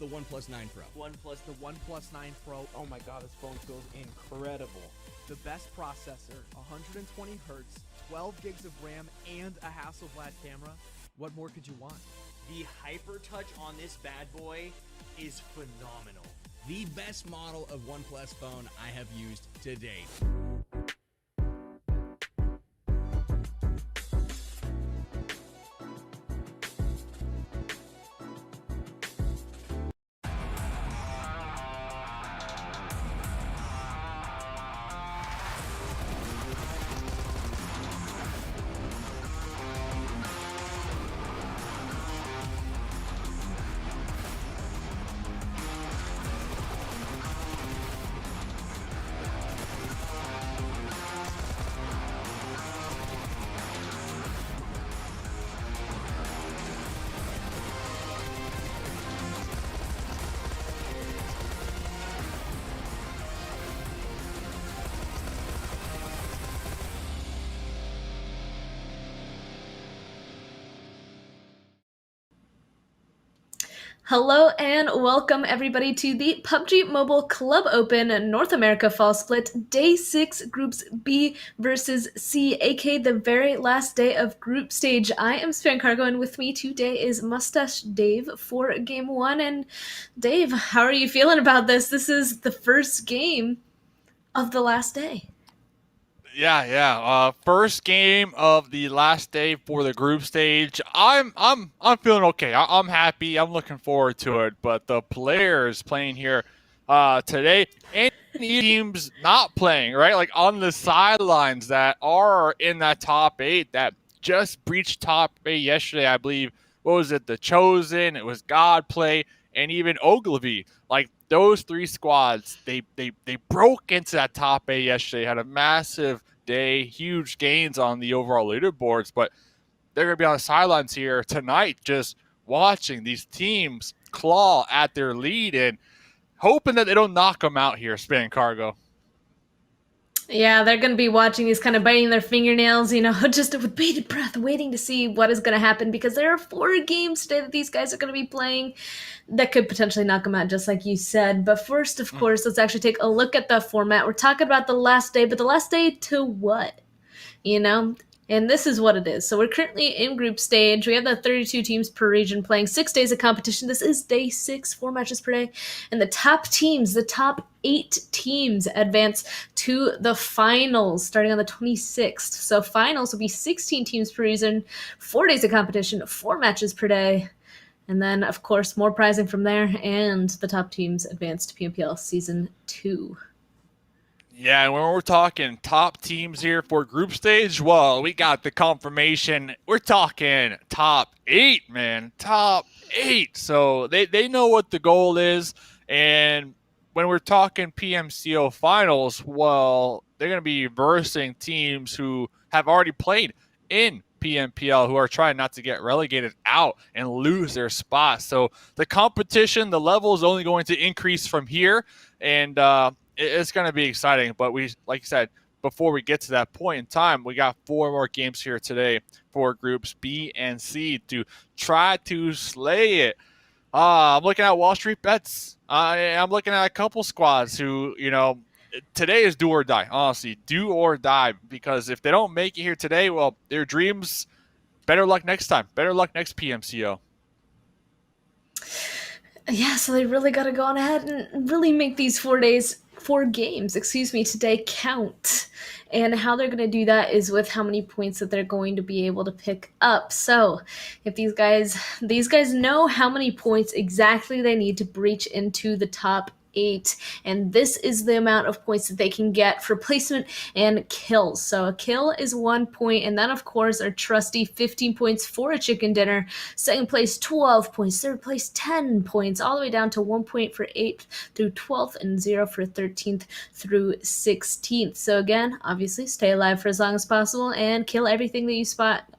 the OnePlus 9 Pro. The OnePlus 9 Pro. Oh my god, this phone feels incredible. The best processor, 120 hertz, 12 gigs of RAM, and a Hasselblad camera. What more could you want? The HyperTouch on this bad boy is phenomenal. The best model of OnePlus phone I have used to date. Hello and welcome everybody to the PUBG Mobile Club Open North America Fall Split Day 6 Groups B versus C, aka the very last day of group stage. I am Span Cargo and with me today is Mustache Dave for Game 1. And Dave, how are you feeling about this? This is the first game of the last day. Yeah. First game of the last day for the group stage. I'm feeling okay. I'm happy. I'm looking forward to it. But the players playing here today, and teams not playing, right? Like on the sidelines that are in that top 8 that just breached top 8 yesterday, I believe. What was it? The Chosen. It was Godplay, and even Ogilvy. Like those 3 squads, they broke into that top 8 yesterday. Had a massive day, huge gains on the overall leaderboards, but they're going to be on the sidelines here tonight just watching these teams claw at their lead and hoping that they don't knock them out here, Span Cargo. Yeah, they're going to be watching these, kind of biting their fingernails, just with bated breath, waiting to see what is going to happen, because there are 4 games today that these guys are going to be playing that could potentially knock them out, just like you said. But first, of course, let's actually take a look at the format. We're talking about the last day, but the last day to what? And this is what it is. So we're currently in group stage. We have the 32 teams per region playing 6 days of competition. This is day 6, 4 matches per day. And the top teams, the top 8 teams advance to the finals starting on the 26th. So finals will be 16 teams per region, 4 days of competition, 4 matches per day. And then, of course, more prizing from there. And the top teams advance to PMPL Season 2. Yeah, and when we're talking top teams here for group stage, well, we got the confirmation. We're talking top 8, man. Top 8. So they know what the goal is. And when we're talking PMCO Finals, well, they're going to be versing teams who have already played in PMPL, who are trying not to get relegated out and lose their spot. So the competition, the level is only going to increase from here. And it's going to be exciting, but like you said, before we get to that point in time, we got 4 more games here today for groups B and C to try to slay it. I'm looking at Wall Street Bets. I'm looking at a couple squads who, today is do or die, honestly, do or die, because if they don't make it here today, well, their dreams, better luck next time, better luck next PMCO. Yeah, so they really got to go on ahead and really make these 4 games today count. And how they're going to do that is with how many points that they're going to be able to pick up. So if these guys know how many points exactly they need to breach into the top 8, and this is the amount of points that they can get for placement and kills. So a kill is 1 point, and then of course our trusty 15 points for a chicken dinner. Second place 12 points, third place 10 points, all the way down to 1 point for 8th through 12th and 0 for 13th through 16th. So again, obviously stay alive for as long as possible and kill everything that you spot.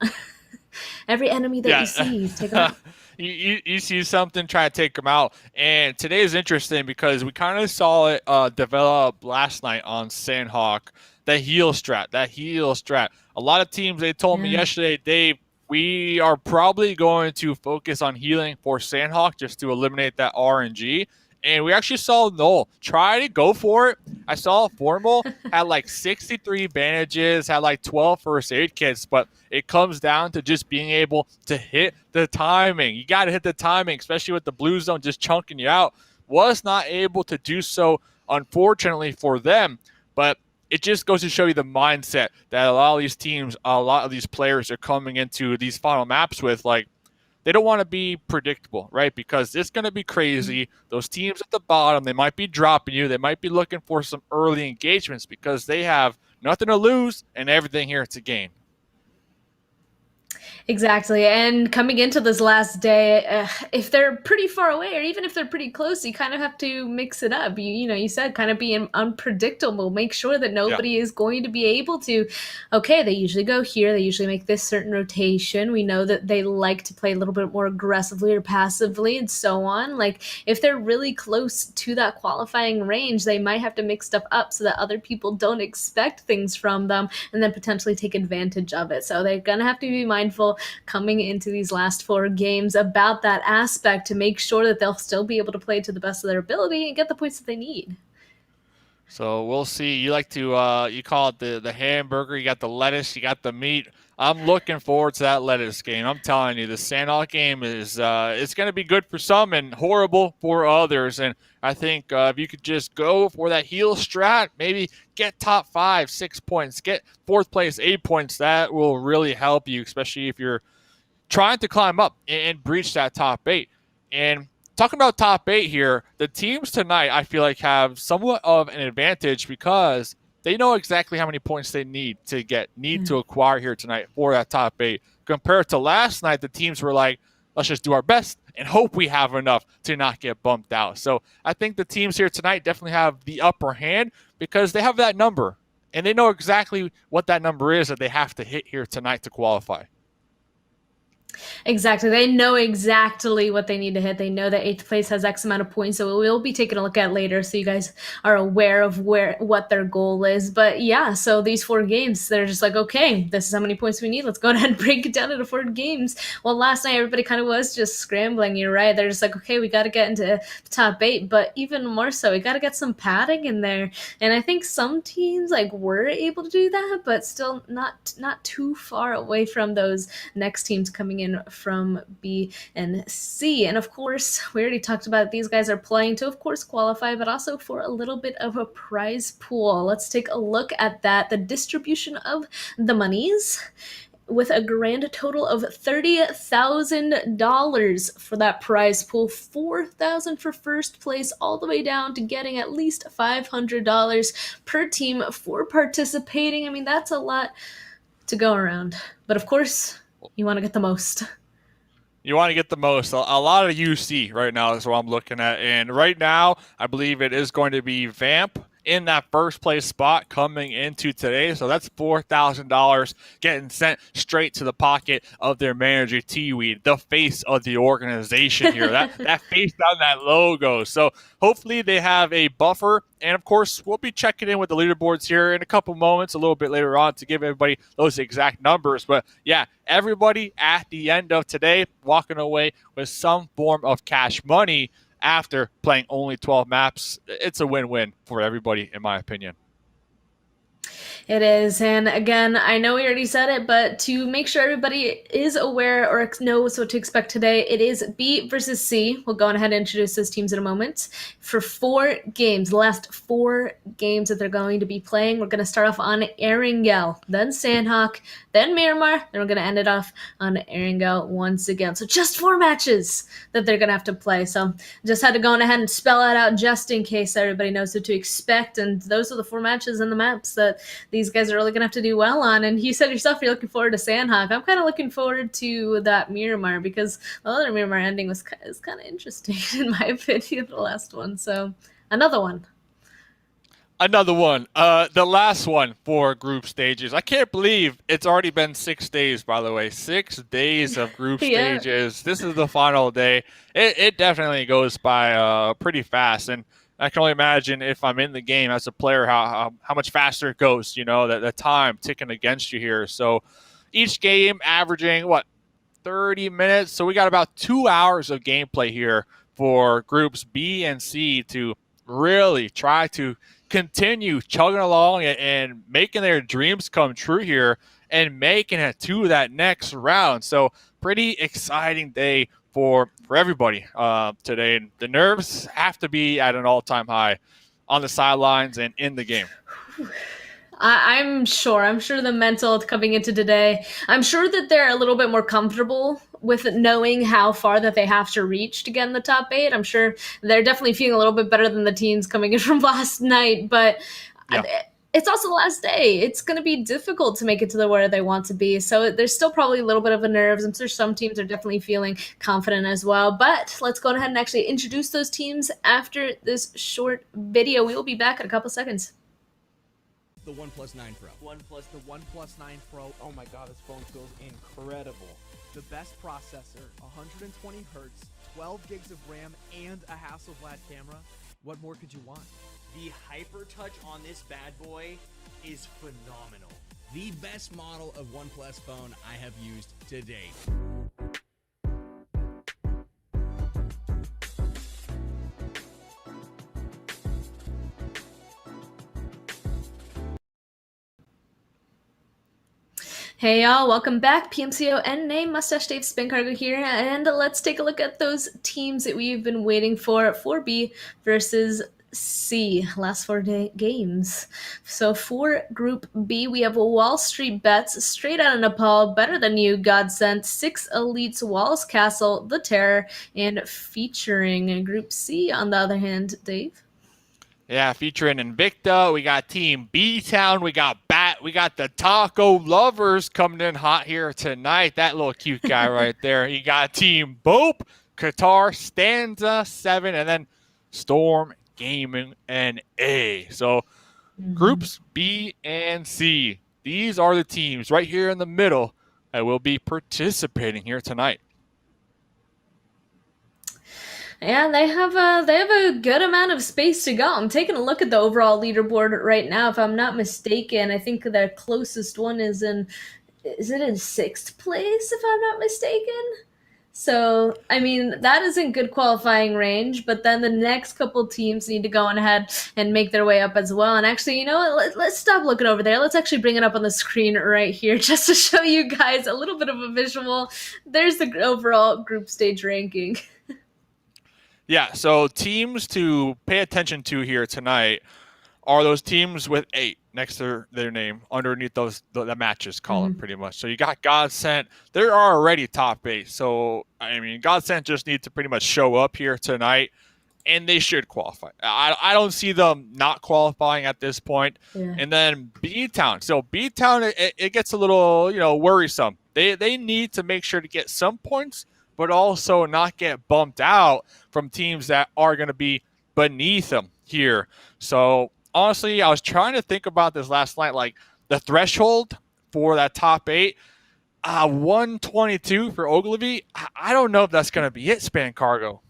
Every enemy that you see, take them out. You see something, try to take them out. And today is interesting because we kind of saw it develop last night on Sanhok, that heal strat. A lot of teams, they told me yesterday, they we are probably going to focus on healing for Sanhok just to eliminate that RNG. And we actually saw Null try to go for it. I saw Formal had like 63 bandages, had like 12 first aid kits, but it comes down to just being able to hit the timing. You got to hit the timing, especially with the blue zone just chunking you out. Was not able to do so, unfortunately, for them. But it just goes to show you the mindset that a lot of these teams, a lot of these players are coming into these final maps with. Like, they don't want to be predictable, right? Because it's going to be crazy. Those teams at the bottom, they might be dropping you. They might be looking for some early engagements because they have nothing to lose and everything here to gain. Exactly. And coming into this last day, if they're pretty far away or even if they're pretty close, you kind of have to mix it up. You said kind of be unpredictable. Make sure that nobody is going to be able to, okay, they usually go here. They usually make this certain rotation. We know that they like to play a little bit more aggressively or passively and so on. Like if they're really close to that qualifying range, they might have to mix stuff up so that other people don't expect things from them and then potentially take advantage of it. So they're going to have to be mindful coming into these last 4 games about that aspect to make sure that they'll still be able to play to the best of their ability and get the points that they need. So we'll see. You like to you call it the hamburger. You got the lettuce. You got the meat. I'm looking forward to that lettuce game. I'm telling you, the Sanhok game is it's going to be good for some and horrible for others. And I think if you could just go for that heel strat, maybe get top 5, 6 points, get 4th place, 8 points. That will really help you, especially if you're trying to climb up and breach that top 8. And talking about top 8 here, the teams tonight I feel like have somewhat of an advantage because they know exactly how many points they need to acquire here tonight for that top 8. Compared to last night, the teams were like, let's just do our best and hope we have enough to not get bumped out. So I think the teams here tonight definitely have the upper hand because they have that number and they know exactly what that number is that they have to hit here tonight to qualify. Exactly. They know exactly what they need to hit. They know that 8th place has X amount of points, so we'll be taking a look at later so you guys are aware of what their goal is. But yeah, so these 4 games, they're just like, okay, this is how many points we need. Let's go ahead and break it down into 4 games. Well, last night, everybody kind of was just scrambling. You're right. They're just like, okay, we got to get into the top 8, but even more so, we got to get some padding in there. And I think some teams like were able to do that, but still not too far away from those next teams coming in from B and C. And of course, we already talked about it. These guys are playing to, of course, qualify, but also for a little bit of a prize pool. Let's take a look at that. The distribution of the monies with a grand total of $30,000 for that prize pool, $4,000 for first place, all the way down to getting at least $500 per team for participating. I mean, that's a lot to go around. But of course, you want to get the most. You want to get the most. A lot of UC right now is what I'm looking at. And right now, I believe it is going to be Vamp in that first place spot coming into today. So that's $4,000 getting sent straight to the pocket of their manager, T-Weed, the face of the organization here. that face on that logo. So hopefully they have a buffer. And of course, we'll be checking in with the leaderboards here in a couple moments, a little bit later on, to give everybody those exact numbers. But yeah, everybody at the end of today walking away with some form of cash money after playing only 12 maps. It's a win-win for everybody, in my opinion. It is. And again, I know we already said it, but to make sure everybody is aware or knows what to expect today, it is B versus C. We'll go ahead and introduce those teams in a moment. For 4 games, the last 4 games that they're going to be playing, we're going to start off on Erangel, then Sanhok, then Miramar, then we're going to end it off on Erangel once again. So just 4 matches that they're going to have to play. So just had to go ahead and spell it out just in case everybody knows what to expect. And those are the 4 matches and the maps that these guys are really going to have to do well on. And you said yourself you're looking forward to Sanhok. I'm kind of looking forward to that Miramar because the other Miramar ending is kind of interesting, in my opinion, the last one. So another one. The last one for group stages. I can't believe it's already been 6 days, by the way. 6 days of group stages. This is the final day. It definitely goes by pretty fast. And I can only imagine if I'm in the game as a player, how much faster it goes, the time ticking against you here. So each game averaging, 30 minutes. So we got about 2 hours of gameplay here for groups B and C to really try to continue chugging along and making their dreams come true here and making it to that next round. So pretty exciting day for everybody today. And the nerves have to be at an all-time high on the sidelines and in the game. I'm sure the mental coming into today, I'm sure that they're a little bit more comfortable with knowing how far that they have to reach to get in the top 8. I'm sure they're definitely feeling a little bit better than the teams coming in from last night, but Yeah. It's also the last day. It's going to be difficult to make it to where they want to be. So there's still probably a little bit of a nerves. I'm sure some teams are definitely feeling confident as well. But let's go ahead and actually introduce those teams after this short video. We will be back in a couple seconds. The OnePlus 9 Pro. The OnePlus 9 Pro. Oh my god, this phone feels incredible. The best processor, 120 hertz, 12 gigs of RAM, and a Hasselblad camera. What more could you want? The hyper touch on this bad boy is phenomenal. The best model of OnePlus phone I have used to date. Hey y'all, welcome back. PMCO and name Mustache Dave Spin Cargo here, and let's take a look at those teams that we've been waiting for 4B versus C, last 4 games. So for Group B, we have Wall Street Bets, Straight Out of Nepal, Better Than You, Godsent, 6 Elites, Walls Castle, The Terror, and featuring Group C on the other hand, Dave. Yeah, featuring Invicta. We got Team B-Town. We got Bat. We got the Taco Lovers coming in hot here tonight. That little cute guy right there. You got Team Bope, Qatar, Stanza 7, and then Storm Gaming and A. So groups B and C. These are the teams right here in the middle that will be participating here tonight. Yeah, they have a good amount of space to go. I'm taking a look at the overall leaderboard right now. If I'm not mistaken, I think the closest one is in 6th place, if I'm not mistaken? So, I mean, that is in good qualifying range, but then the next couple teams need to go on ahead and make their way up as well. And actually, you know what? Let's stop looking over there. Let's actually bring it up on the screen right here just to show you guys a little bit of a visual. There's the overall group stage ranking. Yeah, so teams to pay attention to here tonight are those teams with 8 next to their name underneath the matches column, pretty much. So you got Godsent. They're already top 8. So, I mean, Godsent just need to pretty much show up here tonight, and they should qualify. I don't see them not qualifying at this point. Yeah. And then B-Town. So B-Town, it gets a little, worrisome. They need to make sure to get some points, but also not get bumped out from teams that are going to be beneath them here. So, honestly, I was trying to think about this last night, like the threshold for that top 8, 122 for Ogilvy. I don't know if that's going to be it, Span Cargo.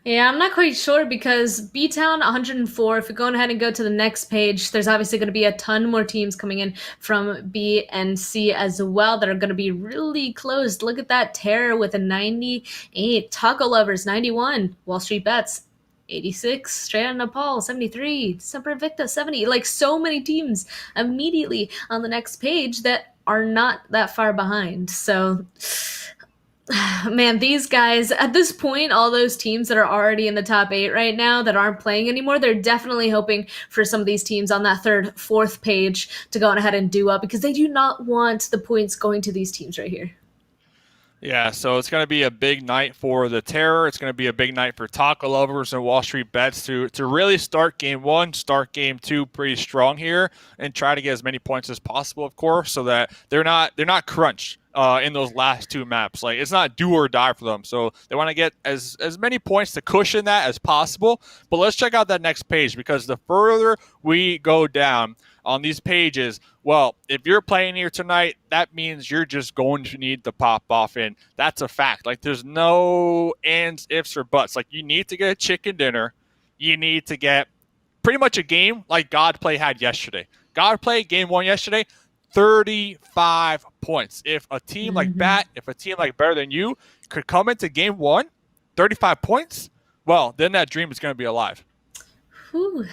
Yeah, I'm not quite sure because B-Town 104, if we go ahead and go to the next page, there's obviously going to be a ton more teams coming in from B and C as well that are going to be really close. Look at that. Terror with a 98, Taco Lovers 91, Wall Street Bets 86, Straight Out of Nepal 73, Semper Invicta 70. Like so many teams immediately on the next page that are not that far behind. So man, these guys, at this point, all those teams that are already in the top 8 right now that aren't playing anymore, they're definitely hoping for some of these teams on that 3rd, 4th page to go on ahead and do up because they do not want the points going to these teams right here. Yeah, so it's going to be a big night for the Terror. It's going to be a big night for Taco Lovers and Wall Street Bets to really start Game 1, start Game 2 pretty strong here, and try to get as many points as possible, of course, so that they're not crunched in those last 2 maps. Like, it's not do or die for them. So they want to get as many points to cushion that as possible. But let's check out that next page, because the further we go down on these pages, well, if you're playing here tonight, that means you're just going to need to pop off, and that's a fact. Like, there's no ands, ifs, or buts. Like, you need to get a chicken dinner. You need to get pretty much a game like Godplay had yesterday. Godplay, Game 1 yesterday, 35 points. If a team like Bat, if a team like Better Than You could come into game 1, 35 points, well, then that dream is going to be alive. Whew.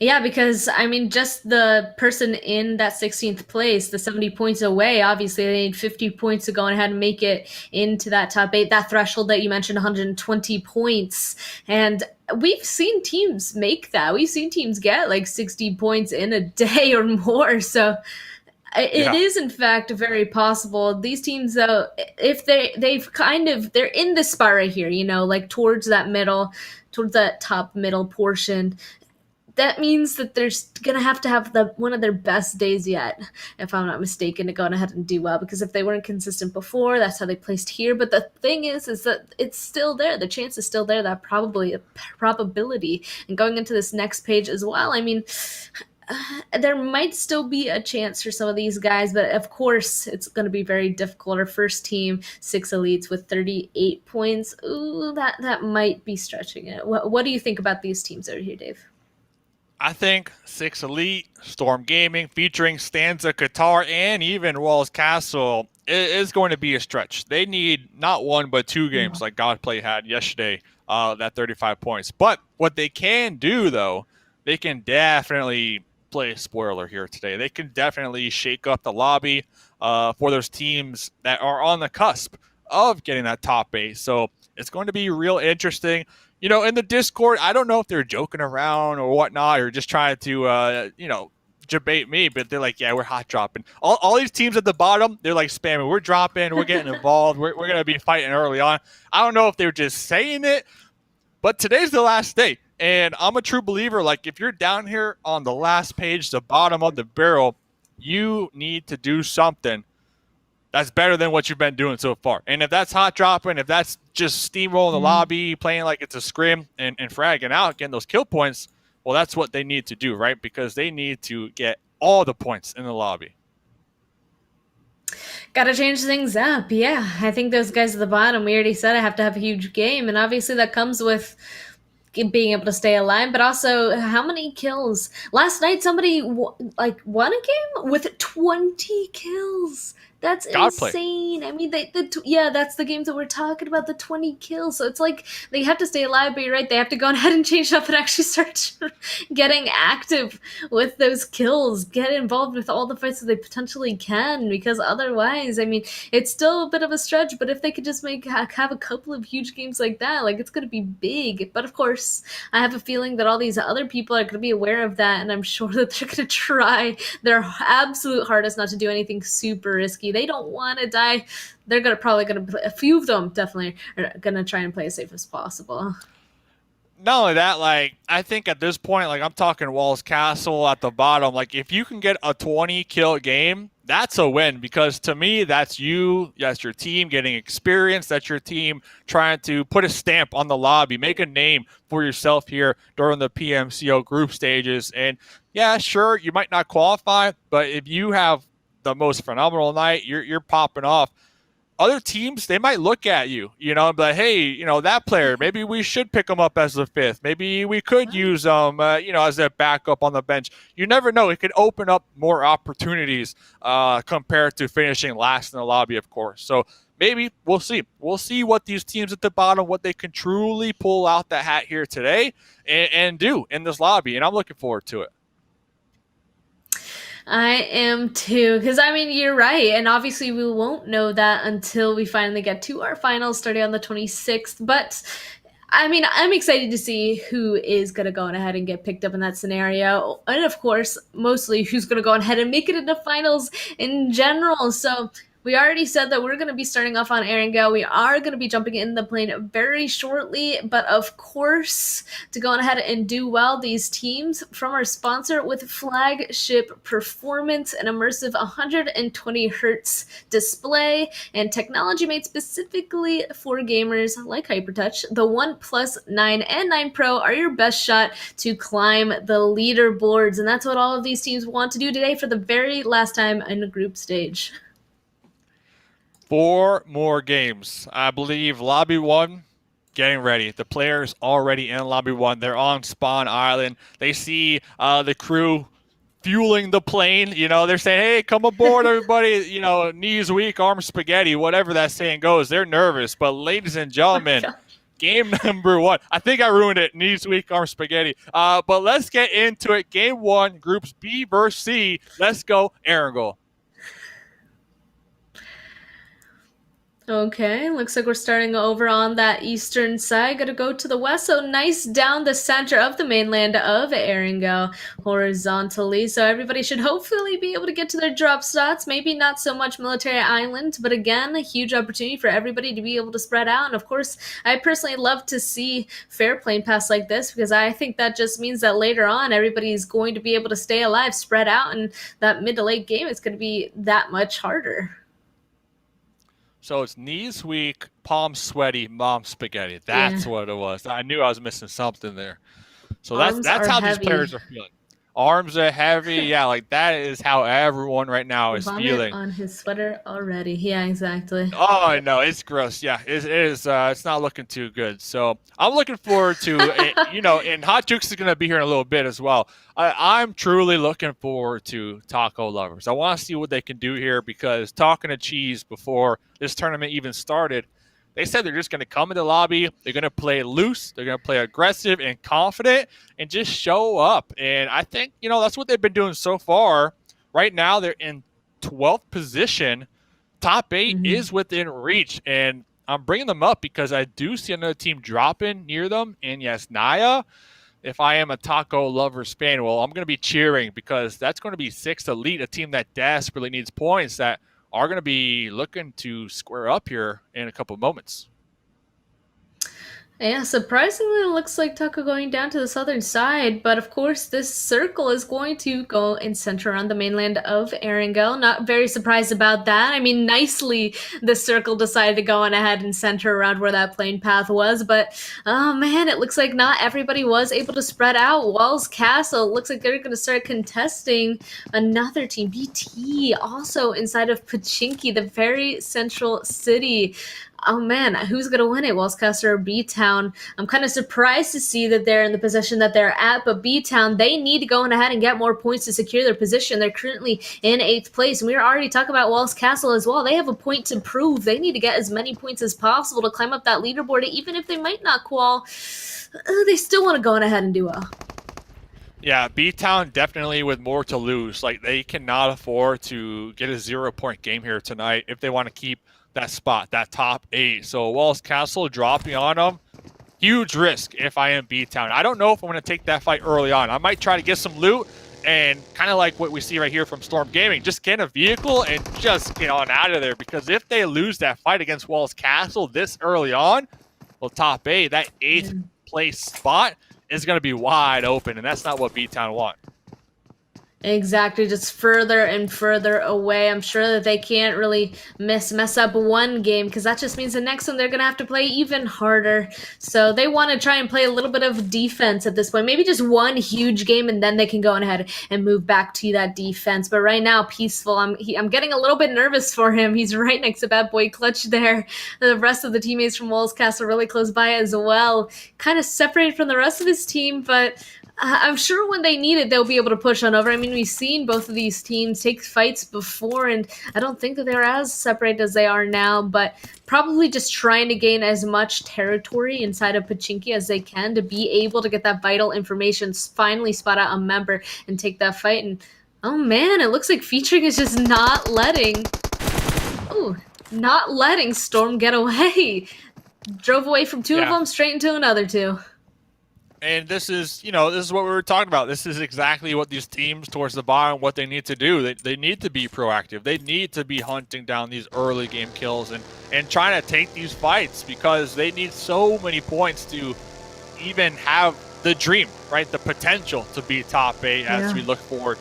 Yeah, because I mean, just the person in that 16th place, the 70 points away, obviously they need 50 points to go ahead and make it into that top 8, that threshold that you mentioned, 120 points. And we've seen teams make that. We've seen teams get like 60 points in a day or more. So it is in fact very possible. These teams, though, if they're in the spot right here, you know, like towards that top middle portion, that means that they're going to have one of their best days yet, if I'm not mistaken, to go ahead and do well. Because if they weren't consistent before, that's how they placed here. But the thing is that it's still there. The chance is still there, that probability. And going into this next page as well, I mean, there might still be a chance for some of these guys, but of course it's going to be very difficult. Our first team, 6 elites with 38 points. Ooh, that might be stretching it. What do you think about these teams over here, Dave? I think 6 Elite, Storm Gaming, featuring Stanza, Qatar, and even Walls Castle is going to be a stretch. They need not 1 but 2 games like Godplay had yesterday, that 35 points. But what they can do, though, they can definitely play a spoiler here today. They can definitely shake up the lobby for those teams that are on the cusp of getting that top 8. So it's going to be real interesting. You know, in the Discord, I don't know if they're joking around or whatnot, or just trying to, debate me, but they're like, yeah, we're hot dropping. All these teams at the bottom, they're like spamming. We're dropping. We're getting involved. We're going to be fighting early on. I don't know if they're just saying it, but today's the last day. And I'm a true believer. Like, if you're down here on the last page, the bottom of the barrel, you need to do something that's better than what you've been doing so far. And if that's hot dropping, if that's just steamrolling the lobby, playing like it's a scrim and fragging out, getting those kill points, well, that's what they need to do, right? Because they need to get all the points in the lobby. Gotta change things up. Yeah, I think those guys at the bottom, we already said I have to have a huge game. And obviously that comes with being able to stay alive, but also how many kills? Last night somebody won a game with 20 kills. That's insane. I mean, that's the games that we're talking about, the 20 kills. So it's like they have to stay alive, but you're right, they have to go ahead and change up and actually start getting active with those kills, get involved with all the fights that they potentially can, because otherwise, I mean, it's still a bit of a stretch, but if they could just have a couple of huge games like that, like, it's going to be big. But of course, I have a feeling that all these other people are going to be aware of that, and I'm sure that they're going to try their absolute hardest not to do anything super risky. They don't want to die. They're probably going to play. A few of them definitely are going to try and play as safe as possible. Not only that, like, I think at this point, like, I'm talking Walls Castle at the bottom. Like, if you can get a 20 kill game, that's a win, because to me, that's your team getting experience. That's your team trying to put a stamp on the lobby, make a name for yourself here during the PMCO group stages. And yeah, sure, you might not qualify, but if you have the most phenomenal night, you're popping off. Other teams, they might look at you, and be like, hey, that player, maybe we should pick him up as the 5th. Maybe we could use him, as a backup on the bench. You never know. It could open up more opportunities compared to finishing last in the lobby, of course. So maybe we'll see. We'll see what these teams at the bottom, what they can truly pull out the hat here today and do in this lobby. And I'm looking forward to it. I am too, because I mean, you're right, and obviously we won't know that until we finally get to our finals starting on the 26th, but I mean, I'm excited to see who is going to go ahead and get picked up in that scenario, and of course, mostly who's going to go ahead and make it into finals in general. So we already said that we're going to be starting off on Erangel. We are going to be jumping in the plane very shortly, but of course, to go ahead and do well, these teams from our sponsor with flagship performance, an immersive 120 hertz display, and technology made specifically for gamers like Hypertouch, the OnePlus 9 and 9 Pro are your best shot to climb the leaderboards, and that's what all of these teams want to do today for the very last time in the group stage. 4 more games. I believe Lobby 1, getting ready. The players already in Lobby 1. They're on Spawn Island. They see the crew fueling the plane. You know, they're saying, hey, come aboard, everybody. You know, knees weak, arms spaghetti, whatever that saying goes. They're nervous. But ladies and gentlemen, game number 1. I think I ruined it. Knees weak, arms spaghetti. But let's get into it. Game 1, groups B versus C. Let's go, Erangel. Okay, looks like we're starting over on that eastern side. Gonna go to the west, so nice down the center of the mainland of Erangel horizontally. So everybody should hopefully be able to get to their drop spots. Maybe not so much military island, but again, a huge opportunity for everybody to be able to spread out. And of course, I personally love to see fair plane pass like this because I think that just means that later on, everybody's going to be able to stay alive, spread out, and that mid to late game is going to be that much harder. So it's knees weak, palms sweaty, mom spaghetti. That's what it was. I knew I was missing something there. So that's how these players are feeling. Arms are heavy. Yeah, like that is how everyone right now is feeling. On his sweater already. Yeah, exactly. Oh, I know. It's gross. Yeah, it is. It's not looking too good. So I'm looking forward to, and Hot Jukes is going to be here in a little bit as well. I'm truly looking forward to Taco Lovers. I want to see what they can do here because talking to Cheese before this tournament even started, they said they're just going to come in the lobby. They're going to play loose. They're going to play aggressive and confident and just show up. And I think, that's what they've been doing so far. Right now, they're in 12th position. Top 8 is within reach. And I'm bringing them up because I do see another team dropping near them. And yes, Naya, if I am a Taco Lovers fan, well, I'm going to be cheering because that's going to be 6th Elite, a team that desperately needs points that are going to be looking to square up here in a couple of moments. Yeah, surprisingly, it looks like Taco going down to the southern side, but of course, this circle is going to go and center around the mainland of Erangel. Not very surprised about that. I mean, nicely, the circle decided to go on ahead and center around where that plane path was, but oh man, it looks like not everybody was able to spread out. Walls Castle looks like they're going to start contesting another team, BT, also inside of Pachinki, the very central city. Oh man, who's going to win it, Wellscaster or B-Town? I'm kind of surprised to see that they're in the position that they're at, but B-Town, they need to go on ahead and get more points to secure their position. They're currently in 8th place, and we were already talking about Wells Castle as well. They have a point to prove. They need to get as many points as possible to climb up that leaderboard, even if they might not qual. They still want to go on ahead and do well. Yeah, B-Town definitely with more to lose. Like, they cannot afford to get a 0-point game here tonight if they want to keep that spot, that top 8. So Walls Castle dropping on them, huge risk if I am B-Town. I don't know if I'm going to take that fight early on. I might try to get some loot and kind of like what we see right here from Storm Gaming, just get a vehicle and just get on out of there, because if they lose that fight against Walls Castle this early on, well, top 8, that 8th place spot is going to be wide open, and that's not what B-Town want. Exactly, just further and further away. I'm sure that they can't really mess up one game, because that just means the next one they're going to have to play even harder. So they want to try and play a little bit of defense at this point. Maybe just one huge game, and then they can go on ahead and move back to that defense. But right now, Peaceful, I'm getting a little bit nervous for him. He's right next to Bad Boy Clutch there. The rest of the teammates from Walls Castle really close by as well. Kind of separated from the rest of his team, but I'm sure when they need it, they'll be able to push on over. I mean, we've seen both of these teams take fights before, and I don't think that they're as separated as they are now, but probably just trying to gain as much territory inside of Pachinki as they can to be able to get that vital information, finally spot out a member and take that fight. And oh man, it looks like Featuring is just not letting Storm get away. Drove away from two of them straight into another two. And this is, this is what we were talking about. This is exactly what these teams towards the bottom, what they need to do. They need to be proactive. They need to be hunting down these early game kills and trying to take these fights, because they need so many points to even have the dream, right? The potential to be top 8 as we look forward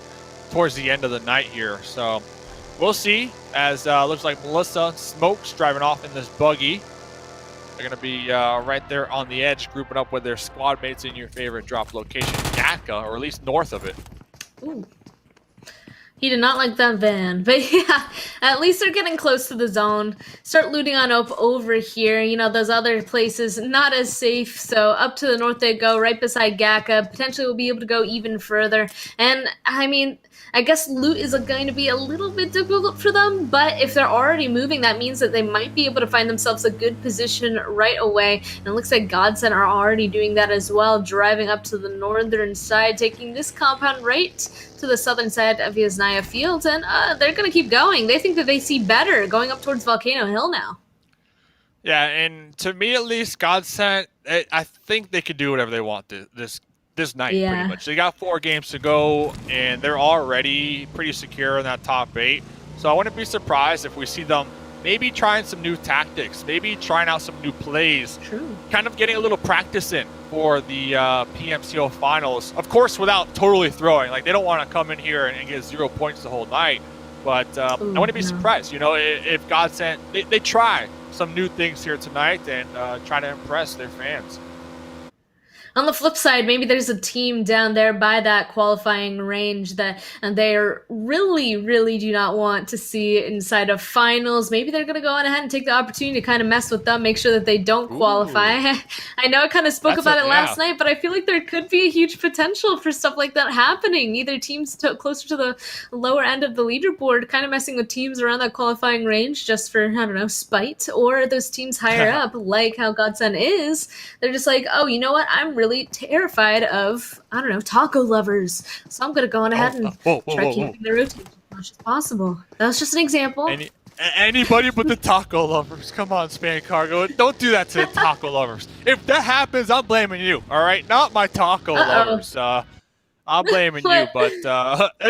towards the end of the night here. So we'll see, as looks like Melissa Smokes driving off in this buggy. They're going to be right there on the edge, grouping up with their squad mates in your favorite drop location, Gatka, or at least north of it. Ooh. He did not like that van. But yeah, at least they're getting close to the zone. Start looting on up over here. You know, those other places, not as safe. So up to the north they go, right beside Gaka. Potentially we'll be able to go even further. And, I mean, I guess loot is going to be a little bit difficult for them, but if they're already moving, that means that they might be able to find themselves a good position right away. And it looks like Godsend are already doing that as well, driving up to the northern side, taking this compound right to the southern side of Yasnaya Fields, and they're going to keep going. They think that they see better going up towards Volcano Hill now. Yeah, and to me at least, Godsend, I think they could do whatever they want this night, pretty much. They got 4 games to go, and they're already pretty secure in that top 8. So I wouldn't be surprised if we see them maybe trying some new tactics, maybe trying out some new plays, kind of getting a little practice in for the PMCO Finals. Of course, without totally throwing. Like, they don't want to come in here and get 0 points the whole night. But I wouldn't be surprised, you know, if Godsend, they try some new things here tonight and try to impress their fans. On the flip side, maybe there's a team down there by that qualifying range that they really do not want to see inside of finals. Maybe they're going to go on ahead and take the opportunity to kind of mess with them, make sure that they don't qualify. I know I kind of spoke about it last night, but I feel like there could be a huge potential for stuff like that happening. Either teams closer to the lower end of the leaderboard kind of messing with teams around that qualifying range just for, I don't know, spite, or those teams higher up, like how Godsend is. They're just like, oh, you know what? I'm really terrified of, I don't know, taco lovers. So I'm going to go on ahead and try keeping the rotation as much as possible. That was just an example. Anybody but the taco lovers. Come on, Span Cargo. Don't do that to the taco lovers. If that happens, I'm blaming you, all right? Not my taco lovers. I'm blaming you, but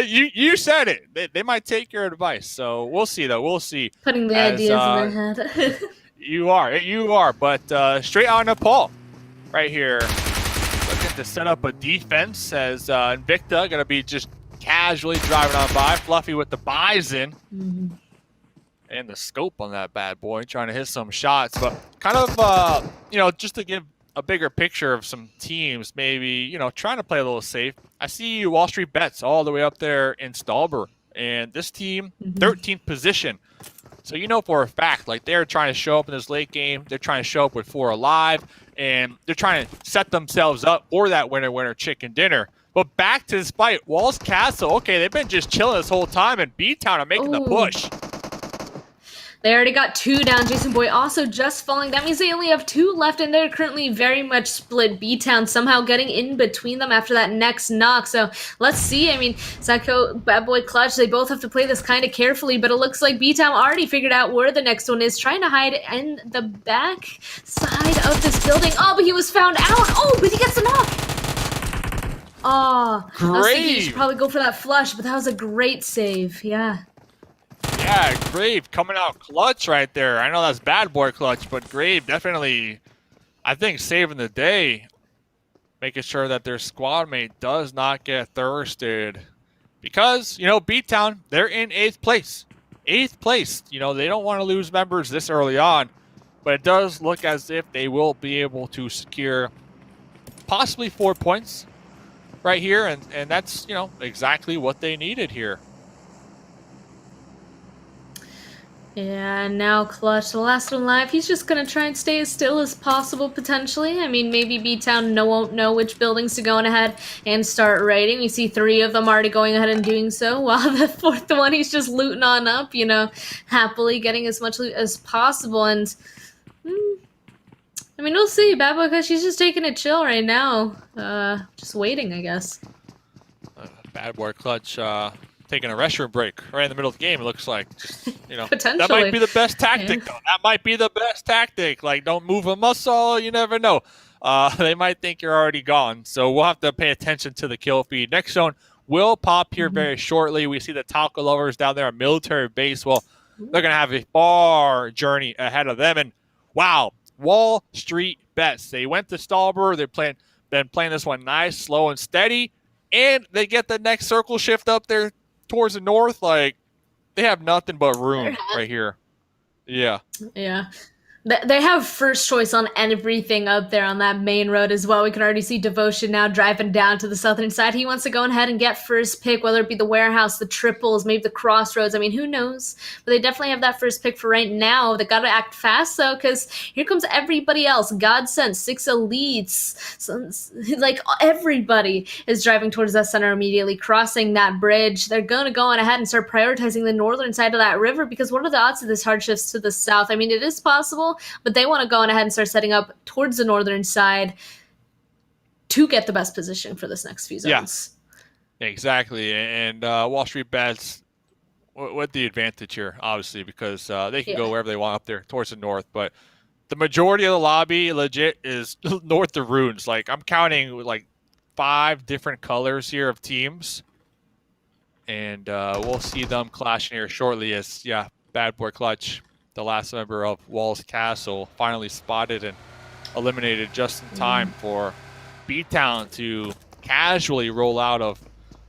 you said it. They might take your advice. So we'll see, though. We'll see. Putting the ideas in their head. You are. But straight on to Paul right here. Looking to set up a defense as Invicta going to be just casually driving on by. Fluffy with the Bison. And the scope on that bad boy, trying to hit some shots. But kind of, you know, just to give a bigger picture of some teams, maybe, you know, trying to play a little safe. I see Wall Street Bets all the way up there in Stalber. And this team, 13th position. So you know for a fact, like, they're trying to show up in this late game. They're trying to show up with 4 alive. And they're trying to set themselves up for that winner chicken dinner. But back to this fight, Walls Castle, okay, they've been just chilling this whole time, and B-Town are making the push. They already got 2 down. Jason Boy also just falling. That means they only have 2 left, and they're currently very much split. B-Town somehow getting in between them after that next knock. So let's see. I mean, Psycho, Bad Boy, Clutch, they both have to play this kind of carefully, but it looks like B-Town already figured out where the next one is, trying to hide in the back side of this building. Oh, but he was found out. Oh, but he gets the knock. Oh, I was thinking you should probably go for that flush, but that was a great save. Yeah. Yeah, Grave coming out clutch right there. I know that's Bad Boy clutch, but Grave definitely, I think, saving the day. Making sure that their squad mate does not get thirsted. Because, you know, B-Town, they're in 8th place. 8th place. You know, they don't want to lose members this early on. But it does look as if they will be able to secure possibly 4 points right here. And that's, you know, exactly what they needed here. Yeah, now Clutch, the last one alive. He's just going to try and stay as still as possible, potentially. I mean, maybe B-Town won't know which buildings to go on ahead and start raiding. We see 3 of them already going ahead and doing so, while the 4th one, he's just looting on up, you know, happily getting as much loot as possible. And, I mean, we'll see. Bad Boy, because she's just taking it chill right now. Just waiting, I guess. Bad Boy Clutch, taking a restroom break right in the middle of the game, it looks like. Just, you know, potentially. That might be the best tactic, though. That might be the best tactic. Like, don't move a muscle. You never know. They might think you're already gone. So we'll have to pay attention to the kill feed. Next zone will pop here very shortly. We see the taco lovers down there on military base. Well, they're going to have a far journey ahead of them. And, wow, Wall Street Bets. They went to Stalber. They've been playing this one nice, slow, and steady. And they get the next circle shift up there towards the north. Like, they have nothing but room right here. Yeah. They have first choice on everything up there on that main road as well. We can already see Devotion now driving down to the southern side. He wants to go ahead and get first pick, whether it be the warehouse, the triples, maybe the crossroads. I mean, who knows? But they definitely have that first pick for right now. They got to act fast, though, because here comes everybody else. Godsent, 6 elites. So, like, everybody is driving towards that center immediately, crossing that bridge. They're going to go on ahead and start prioritizing the northern side of that river, because what are the odds of this hard shifts to the south? I mean, it is possible, but they want to go on ahead and start setting up towards the northern side to get the best position for this next few zones. Yeah, exactly. And Wall Street Bets with the advantage here, obviously, because they can go wherever they want up there towards the north. But the majority of the lobby legit is north of Runes. Like, I'm counting like 5 different colors here of teams. And we'll see them clashing here shortly as, Bad Boy Clutch, the last member of Wall's Castle, finally spotted and eliminated just in time for B-Town to casually roll out of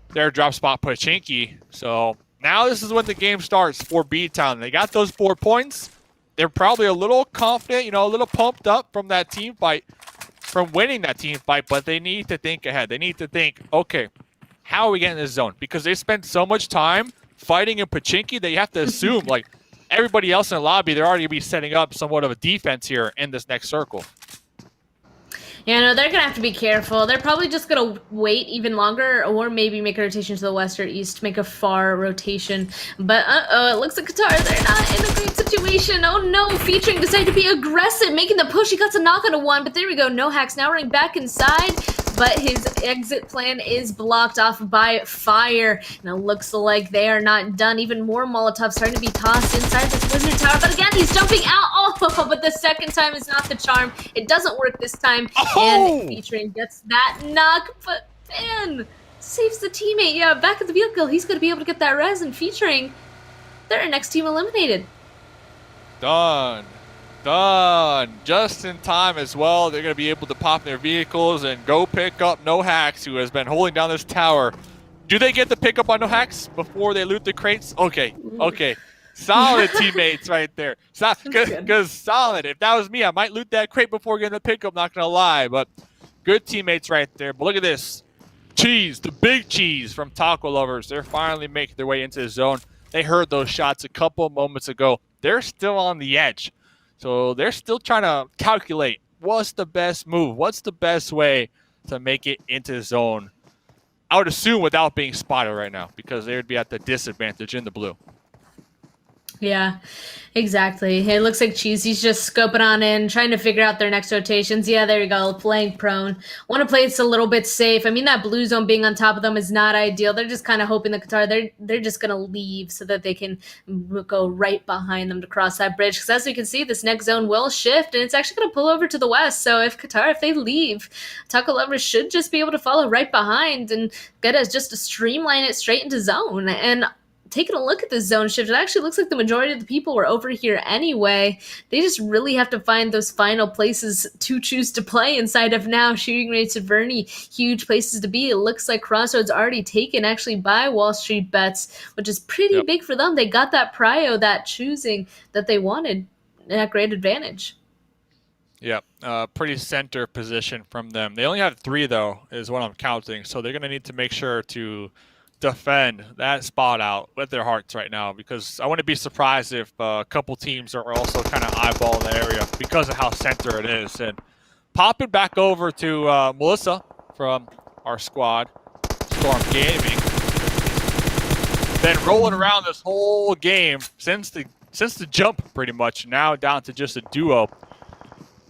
their drop spot Pachinki. So now this is when the game starts for B-Town. They got those 4 points. They're probably a little confident, a little pumped up from that team fight, from winning that team fight, but they need to think ahead. They need to think, okay, how are we getting in this zone? Because they spent so much time fighting in Pachinki that you have to assume, like, everybody else in the lobby, they're already going to be setting up somewhat of a defense here in this next circle. Yeah, no, they're going to have to be careful. They're probably just going to wait even longer, or maybe make a rotation to the west or east, make a far rotation. But, it looks like Qatar, they're not in a great situation. Oh, no, Featuring decided to be aggressive, making the push. He got to knock on a 1, but there we go. No hacks now running back inside, but his exit plan is blocked off by fire. And it looks like they are not done. Even more Molotovs starting to be tossed inside this Wizard Tower. But again, he's jumping out. Oh, but the second time is not the charm. It doesn't work this time. And Featuring gets that knock, but man, saves the teammate. Yeah, back at the vehicle, he's going to be able to get that res, and Featuring, their next team eliminated. Done. Just in time as well. They're going to be able to pop their vehicles and go pick up No Hacks, who has been holding down this tower. Do they get the pickup on No Hacks before they loot the crates? Okay. Solid teammates right there. Because solid. If that was me, I might loot that crate before getting the pickup, not going to lie. But good teammates right there. But look at this. Cheese, the big cheese from Taco Lovers. They're finally making their way into the zone. They heard those shots a couple moments ago. They're still on the edge. So they're still trying to calculate what's the best move, what's the best way to make it into the zone. I would assume without being spotted right now, because they would be at the disadvantage in the blue. Yeah, exactly. It looks like Cheesy's just scoping on in, trying to figure out their next rotations. Yeah, there you go, playing prone. Want to play it a little bit safe. I mean, that blue zone being on top of them is not ideal. They're just kind of hoping the Qatar, they're just going to leave so that they can go right behind them to cross that bridge. Because as we can see, this next zone will shift, and it's actually going to pull over to the west. So if Qatar, if they leave, Taco Lovers should just be able to follow right behind and get us just to streamline it straight into zone. And taking a look at this zone shift, it actually looks like the majority of the people were over here anyway. They just really have to find those final places to choose to play inside of now. Shooting rates of Vernie, huge places to be. It looks like Crossroads already taken actually by Wall Street Bets, which is pretty big for them. They got that prio, that choosing that they wanted, that great advantage. Yep, pretty center position from them. They only have 3, though, is what I'm counting. So they're going to need to make sure to defend that spot out with their hearts right now, because I wouldn't be surprised if a couple teams are also kind of eyeballing the area because of how center it is. And popping back over to Melissa from our squad, Storm Gaming. Been rolling around this whole game since the jump, pretty much. Now down to just a duo.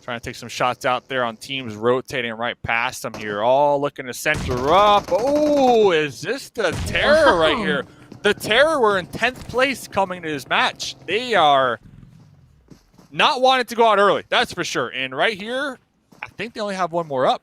Trying to take some shots out there on teams rotating right past them here. All looking to center up. Oh, is this the Terror right here? The Terror were in 10th place coming to this match. They are not wanting to go out early, that's for sure. And right here, I think they only have one more up.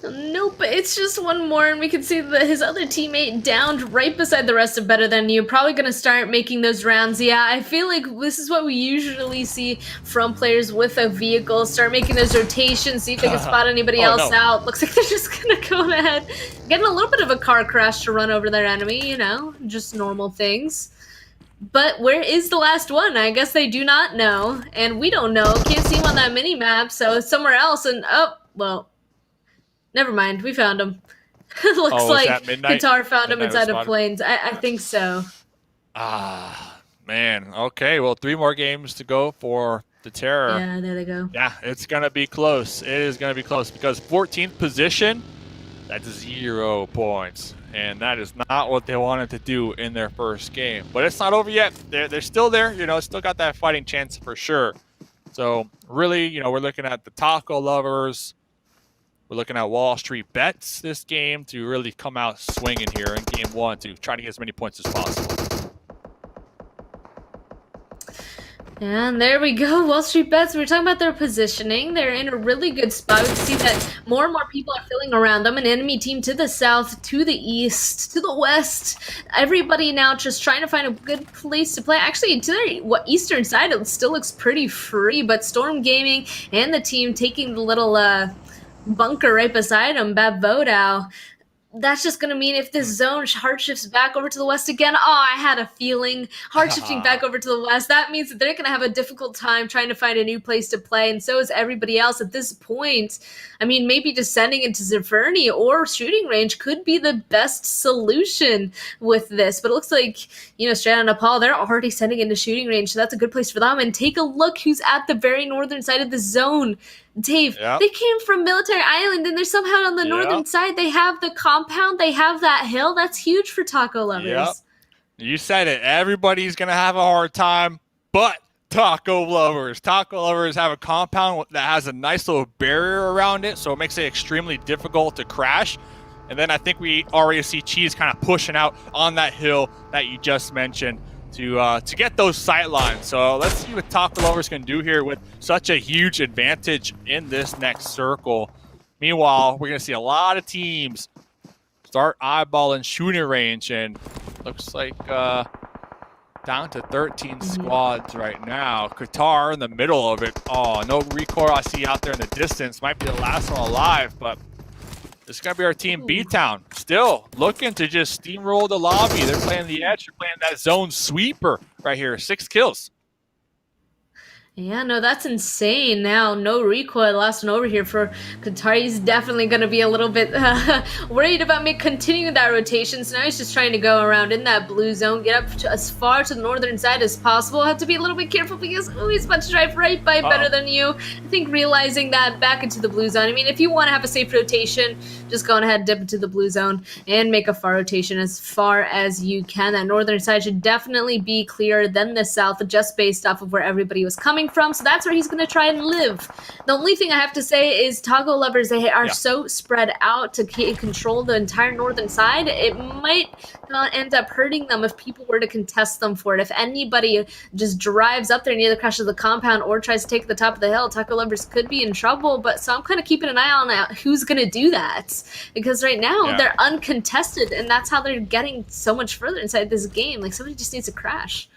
Nope, it's just one more, and we can see that his other teammate downed right beside the rest of Better Than You. Probably going to start making those rounds. Yeah, I feel like this is what we usually see from players with a vehicle. Start making those rotations, see if they can spot anybody else out. Looks like they're just going to go ahead. Getting a little bit of a car crash to run over their enemy, just normal things. But where is the last one? I guess they do not know, and we don't know. Can't see him on that mini map, so it's somewhere else. And oh, well, never mind. We found him. Looks was like that Midnight? Qatar found him Midnight inside of responded? planes. I think so. Man. Okay, well, 3 more games to go for the Terror. Yeah, there they go. Yeah, it's going to be close. It is going to be close because 14th position, that's 0 points. And that is not what they wanted to do in their first game. But it's not over yet. They're still there. Still got that fighting chance for sure. So really, we're looking at the Taco Lovers. We're looking at Wall Street Bets this game to really come out swinging here in game 1 to try to get as many points as possible. And there we go, Wall Street Bets. We were talking about their positioning. They're in a really good spot. We can see that more and more people are filling around them. An enemy team to the south, to the east, to the west. Everybody now just trying to find a good place to play. Actually, to their eastern side, it still looks pretty free. But Storm Gaming and the team taking the little bunker right beside them, Bab Vodao. That's just going to mean if this zone hard shifts back over to the west again, I had a feeling. Hard shifting back over to the west, that means that they're going to have a difficult time trying to find a new place to play, and so is everybody else at this point. I mean, maybe descending into Zerverny or shooting range could be the best solution with this, but it looks like, straight on Nepal, they're already sending into shooting range, so that's a good place for them. And take a look who's at the very northern side of the zone. Dave, They came from Military Island, and they're somehow on the northern side. They have the compound. They have that hill. That's huge for Taco Lovers. Yep. You said it. Everybody's going to have a hard time, but Taco Lovers. Taco Lovers have a compound that has a nice little barrier around it, so it makes it extremely difficult to crash. And then I think we already see Cheese kind of pushing out on that hill that you just mentioned to get those sight lines. So let's see what Taco Lovers can do here with such a huge advantage in this next circle. Meanwhile, we're going to see a lot of teams start eyeballing shooting range, and looks like down to 13 squads right now. Qatar in the middle of it. Oh, no recoil I see out there in the distance. Might be the last one alive, but this is going to be our team B-Town. Still looking to just steamroll the lobby. They're playing the edge. They're playing that zone sweeper right here. 6 kills. Yeah, no, that's insane. Now, no recoil last one over here for Qatar. He's definitely going to be a little bit worried about me continuing that rotation. So now he's just trying to go around in that blue zone, get up to as far to the northern side as possible. Have to be a little bit careful because he's about to drive right by better than you. I think realizing that back into the blue zone. I mean, if you want to have a safe rotation, just go ahead, dip into the blue zone, and make a far rotation as far as you can. That northern side should definitely be clearer than the south, just based off of where everybody was coming from, so that's where he's going to try and live. The only thing I have to say is Taco Lovers, they are so spread out to control the entire northern side. It might end up hurting them if people were to contest them for it. If anybody just drives up there near the crash of the compound or tries to take the top of the hill, Taco Lovers could be in trouble. But so I'm kind of keeping an eye on who's going to do that, because right now they're uncontested, and that's how they're getting so much further inside this game. Like, somebody just needs to crash.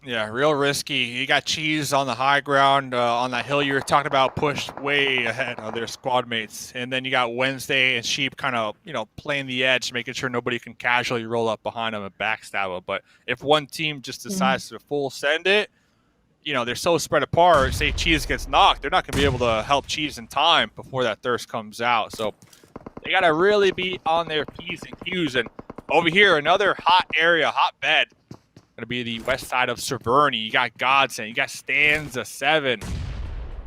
Yeah, real risky. You got Cheese on the high ground on that hill you were talking about, pushed way ahead of their squad mates. And then you got Wednesday and Sheep kind of, playing the edge, making sure nobody can casually roll up behind them and backstab them. But if one team just decides to full send it, they're so spread apart. Say Cheese gets knocked, they're not going to be able to help Cheese in time before that thirst comes out. So they got to really be on their P's and Q's. And over here, another hot area, hot bed. Going to be the west side of Zerverny. You got Godson, you got Stanza 7,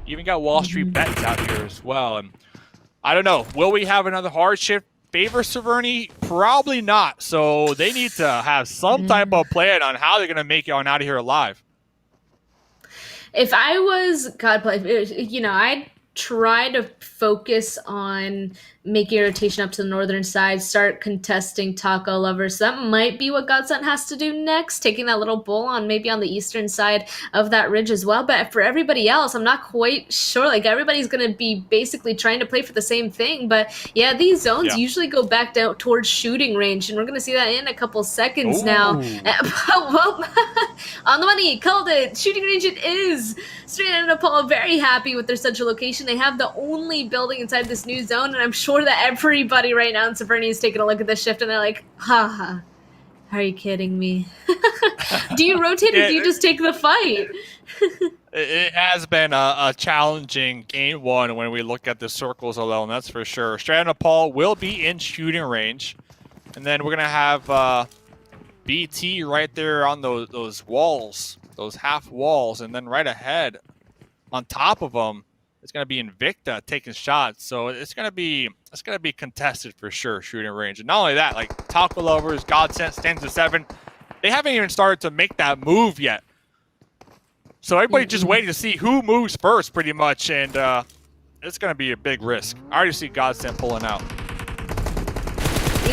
you even got Wall Street Bets out here as well. And I don't know, will we have another hard shift favor Zerverny? Probably not. So they need to have some type of plan on how they're going to make it on out of here alive. If I was I'd try to focus on making a rotation up to the northern side, start contesting Taco Lovers. So that might be what Godson has to do next, taking that little bull on maybe on the eastern side of that ridge as well. But for everybody else, I'm not quite sure. Like, everybody's going to be basically trying to play for the same thing. But yeah, these zones usually go back down towards shooting range, and we're going to see that in a couple seconds now. Well, on the money, called it. Shooting range it is. Straight out of Nepal, very happy with their central location. They have the only building inside this new zone, and I'm sure that everybody right now in Zerverny is taking a look at this shift, and they're like, Are you kidding me? Do you rotate or do you just take the fight? It has been a challenging game one when we look at the circles alone, that's for sure. Straight out Nepal will be in shooting range. And then we're going to have BT right there on those walls, those half walls. And then right ahead, on top of them, it's going to be Invicta taking shots. So it's going to be contested for sure, shooting range. And not only that, like Taco Lovers, Godsent, stands at 7. They haven't even started to make that move yet. So everybody just waiting to see who moves first, pretty much, and it's going to be a big risk. I already see Godsend pulling out.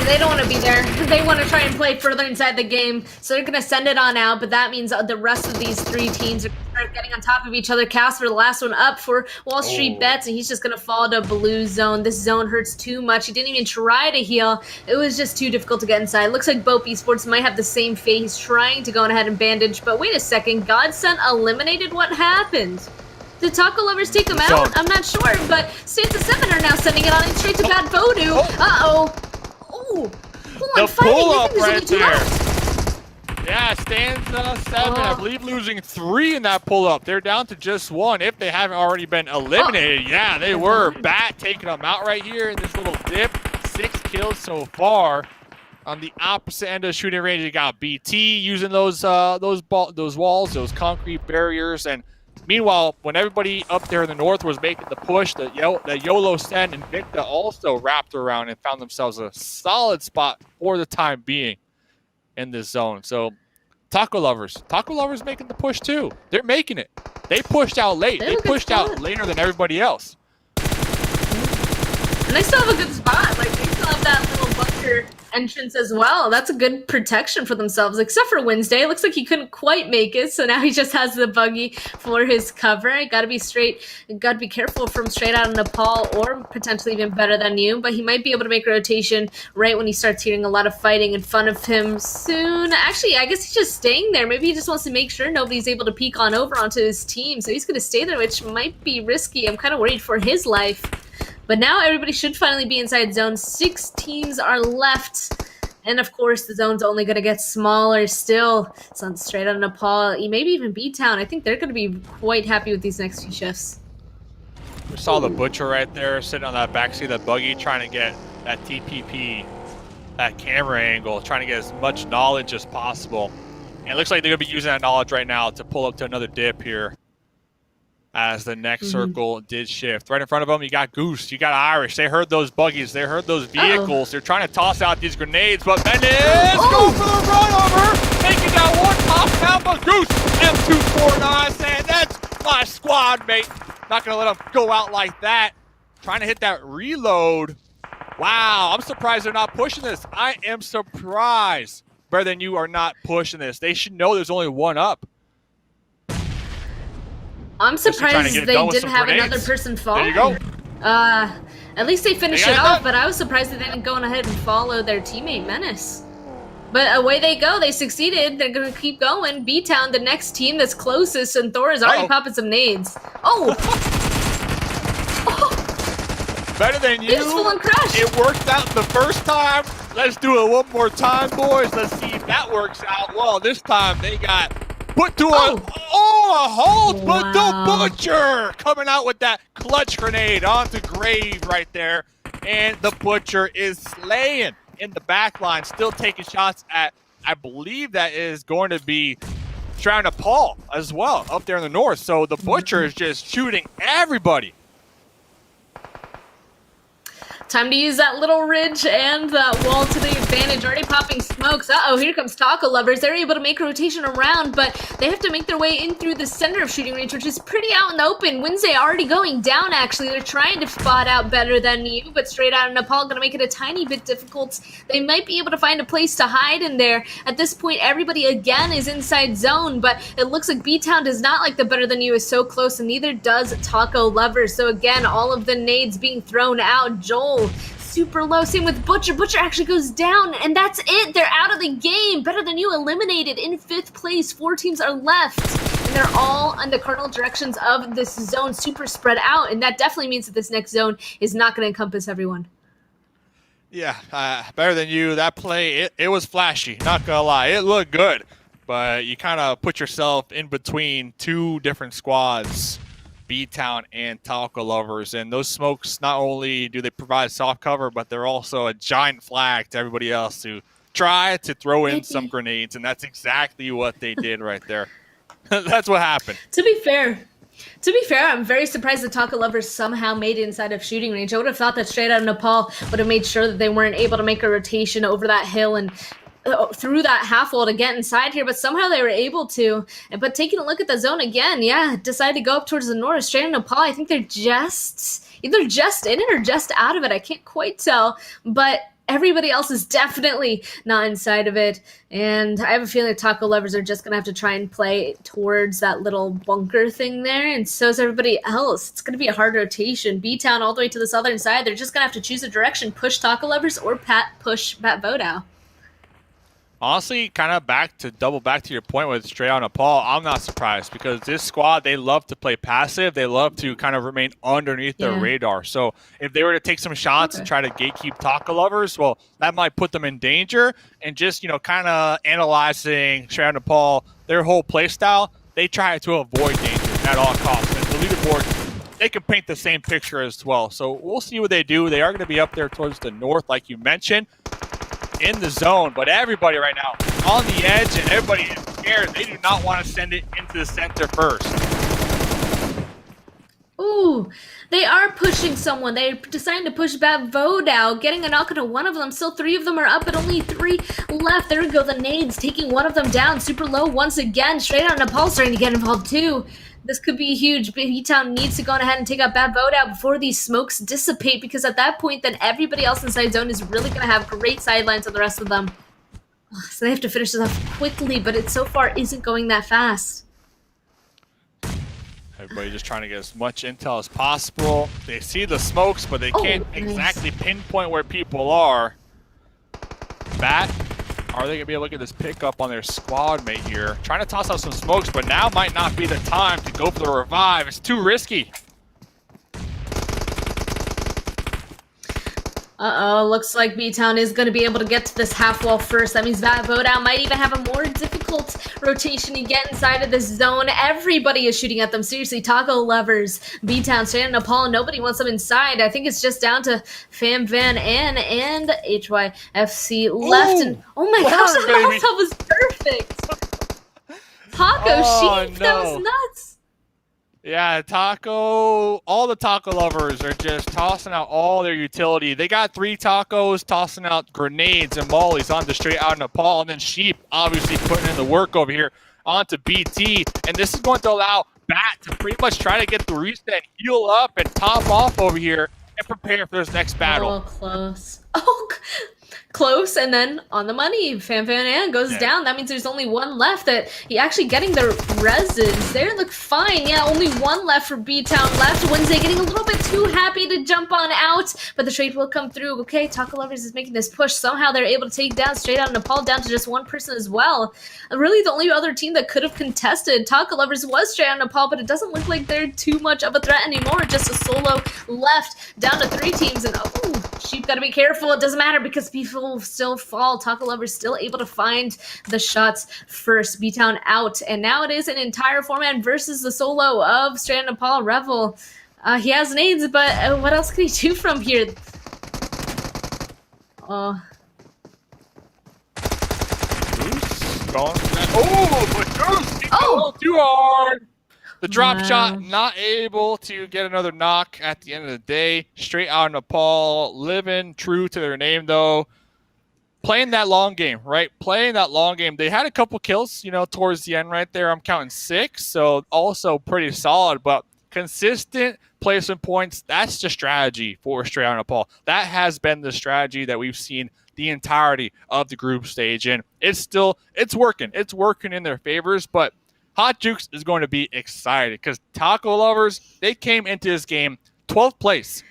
They don't want to be there. They want to try and play further inside the game, so they're going to send it on out, but that means the rest of these 3 teams are going to start getting on top of each other. Casper, the last one up for Wall Street Bets, and he's just going to fall to blue zone. This zone hurts too much. He didn't even try to heal. It was just too difficult to get inside. Looks like Bope Esports might have the same fate. He's trying to go ahead and bandage, but wait a second. Godsent eliminated? What happened? Did Taco Lovers take him out? I'm not sure, but Stanza 7 are now sending it on in straight to Bad Voodoo. Uh-oh. Oh, the pull-up right there. Yeah, Stanza 7, I believe, losing 3 in that pull-up. They're down to just 1 if they haven't already been eliminated. Yeah, they were. Bat taking them out right here in this little dip. 6 kills so far. On the opposite end of the shooting range, you got BT using those walls, those concrete barriers. And meanwhile, when everybody up there in the north was making the push, the YOLO Sen and Invicta also wrapped around and found themselves a solid spot for the time being in this zone. So Taco Lovers making the push too. They're making it. They pushed out late. They pushed out later than everybody else. And they still have a good spot. Like, they still have that little bunker entrance as well. That's a good protection for themselves, except for Wednesday. It looks like he couldn't quite make it, so now he just has the buggy for his cover. Gotta be careful from straight out of Nepal, or potentially even better than you, but he might be able to make a rotation right when he starts hearing a lot of fighting in front of him soon. Actually, I guess he's just staying there. Maybe he just wants to make sure nobody's able to peek on over onto his team, so he's gonna stay there, which might be risky. I'm kind of worried for his life. But now everybody should finally be inside zone. 6 teams are left. And of course, the zone's only going to get smaller still. So straight out of Nepal, maybe even B-Town. I think they're going to be quite happy with these next few shifts. We saw the Butcher right there sitting on that backseat of that buggy trying to get that TPP, that camera angle, trying to get as much knowledge as possible. And it looks like they're going to be using that knowledge right now to pull up to another dip here, as the next circle did shift. Right in front of them, you got Goose, you got Irish. They heard those buggies, they heard those vehicles. They're trying to toss out these grenades, but Mendes go for the run over, taking that one top down, but Goose, M249, saying that's my squad mate. Not gonna let them go out like that. Trying to hit that reload. Wow, I'm surprised they're not pushing this. I am surprised. Better than you are not pushing this. They should know there's only one up. I'm surprised they didn't have another person fall. There you go. At least they finished it off, but I was surprised that they didn't go ahead and follow their teammate Menace. But away they go. They succeeded. They're going to keep going. B-Town, the next team that's closest, and Thor is already popping some nades. Oh! Better than you. They just full on crashed. It worked out the first time. Let's do it one more time, boys. Let's see if that works out. Well, this time they got put to a hold, but the Butcher coming out with that clutch grenade onto Grave right there. And the Butcher is slaying in the back line, still taking shots at, I believe that is going to be Shroud Nepal as well, up there in the north. So the Butcher is just shooting everybody. Time to use that little ridge and that wall to the advantage. Already popping smokes. Uh-oh, here comes Taco Lovers. They're able to make a rotation around, but they have to make their way in through the center of shooting range, which is pretty out in the open. Wednesday already going down, actually. They're trying to spot out better than you, but straight out of Nepal, going to make it a tiny bit difficult. They might be able to find a place to hide in there. At this point, everybody again is inside zone, but it looks like B-Town does not like the better than you is so close, and neither does Taco Lovers. So again, all of the nades being thrown out. Joel super low. Same with Butcher. Butcher actually goes down, and that's it. They're out of the game. Better than you eliminated in 5th place. 4 teams are left, and they're all on the cardinal directions of this zone, super spread out, and that definitely means that this next zone is not going to encompass everyone. Yeah, better than you. That play, it was flashy, not gonna lie. It looked good, but you kind of put yourself in between two different squads, B-Town and Taco Lovers. And those smokes, not only do they provide soft cover, but they're also a giant flag to everybody else to try to throw in some grenades. And that's exactly what they did right there. That's what happened. To be fair, I'm very surprised the Taco Lovers somehow made it inside of shooting range. I would have thought that Straight Out Nepal would have made sure that they weren't able to make a rotation over that hill and through that half wall to get inside here, but somehow they were able to. But taking a look at the zone again, yeah, decided to go up towards the north. Straight Out Nepal, I think they're either just in it or just out of it. I can't quite tell, but everybody else is definitely not inside of it. And I have a feeling Taco Lovers are just going to have to try and play towards that little bunker thing there. And so is everybody else. It's going to be a hard rotation. B-Town all the way to the southern side. They're just going to have to choose a direction. Push Taco Lovers or push Pat Vodao. Honestly, kind of double back to your point with Straight Out Nepal, I'm not surprised because this squad, they love to play passive. They love to kind of remain underneath their radar. So if they were to take some shots and try to gatekeep Taco Lovers, well, that might put them in danger. And just, kind of analyzing Straight Out Nepal, their whole play style, they try to avoid danger at all costs. And the leaderboard, they can paint the same picture as well. So we'll see what they do. They are going to be up there towards the north, like you mentioned, in the zone, but everybody right now on the edge and everybody is scared. They do not want to send it into the center first. Ooh, they are pushing someone. They're deciding to push back Vodao, getting a knock into one of them. Still 3 of them are up, but only 3 left. There we go, the nades taking one of them down. Super low once again. Straight Out Nepal starting to get involved too. This could be huge. B-Town needs to go ahead and take out Bad Vodao before these smokes dissipate, because at that point, then everybody else inside zone is really going to have great sidelines on the rest of them. So they have to finish this off quickly, but it so far isn't going that fast. Everybody just trying to get as much intel as possible. They see the smokes, but they can't exactly pinpoint where people are. Bat. Are they going to be able to get this pickup on their squad mate here? Trying to toss out some smokes, but now might not be the time to go for the revive. It's too risky. Uh-oh, looks like B-Town is going to be able to get to this half wall first. That means that Vodao might even have a more difficult rotation to get inside of this zone. Everybody is shooting at them. Seriously, Taco Lovers, B-Town, Straight Out Nepal, nobody wants them inside. I think it's just down to Fam Van An and HYFC left. Ooh, and oh my gosh, that was perfect. Taco Sheep, that was nuts. Yeah, all the Taco Lovers are just tossing out all their utility. They got 3 tacos, tossing out grenades and mollies onto Straight Out Nepal, and then Sheep obviously putting in the work over here onto BT. And this is going to allow Bat to pretty much try to get the reset, heal up, and top off over here and prepare for this next battle. Oh, close. Oh, close, and then on the money. Fan An goes down. That means there's only 1 left. That he actually getting the reses there. Look fine. Yeah, only 1 left for B-Town left. Wednesday getting a little bit too happy to jump on out, but the trade will come through. Okay, Taco Lovers is making this push. Somehow they're able to take down Straight Out Nepal down to just 1 person as well. Really, the only other team that could have contested Taco Lovers was Straight Out Nepal, but it doesn't look like they're too much of a threat anymore. Just a solo left, down to 3 teams, and oh, Sheep gotta be careful. It doesn't matter because people still fall. Taco Lovers still able to find the shots first. B-Town out, and now it is an entire 4-man versus the solo of Straight Out Nepal Revel. He has nades, but what else can he do from here? Oh, too hard. The drop shot, not able to get another knock at the end of the day. Straight Out Nepal, living true to their name, though. Playing that long game, right? Playing that long game. They had a couple kills, towards the end right there. I'm counting 6, so also pretty solid. But consistent placement points, that's the strategy for Straight Out Nepal. That has been the strategy that we've seen the entirety of the group stage. And it's working. It's working in their favors, but Hot Jukes is going to be excited because Taco Lovers, they came into this game 12th place.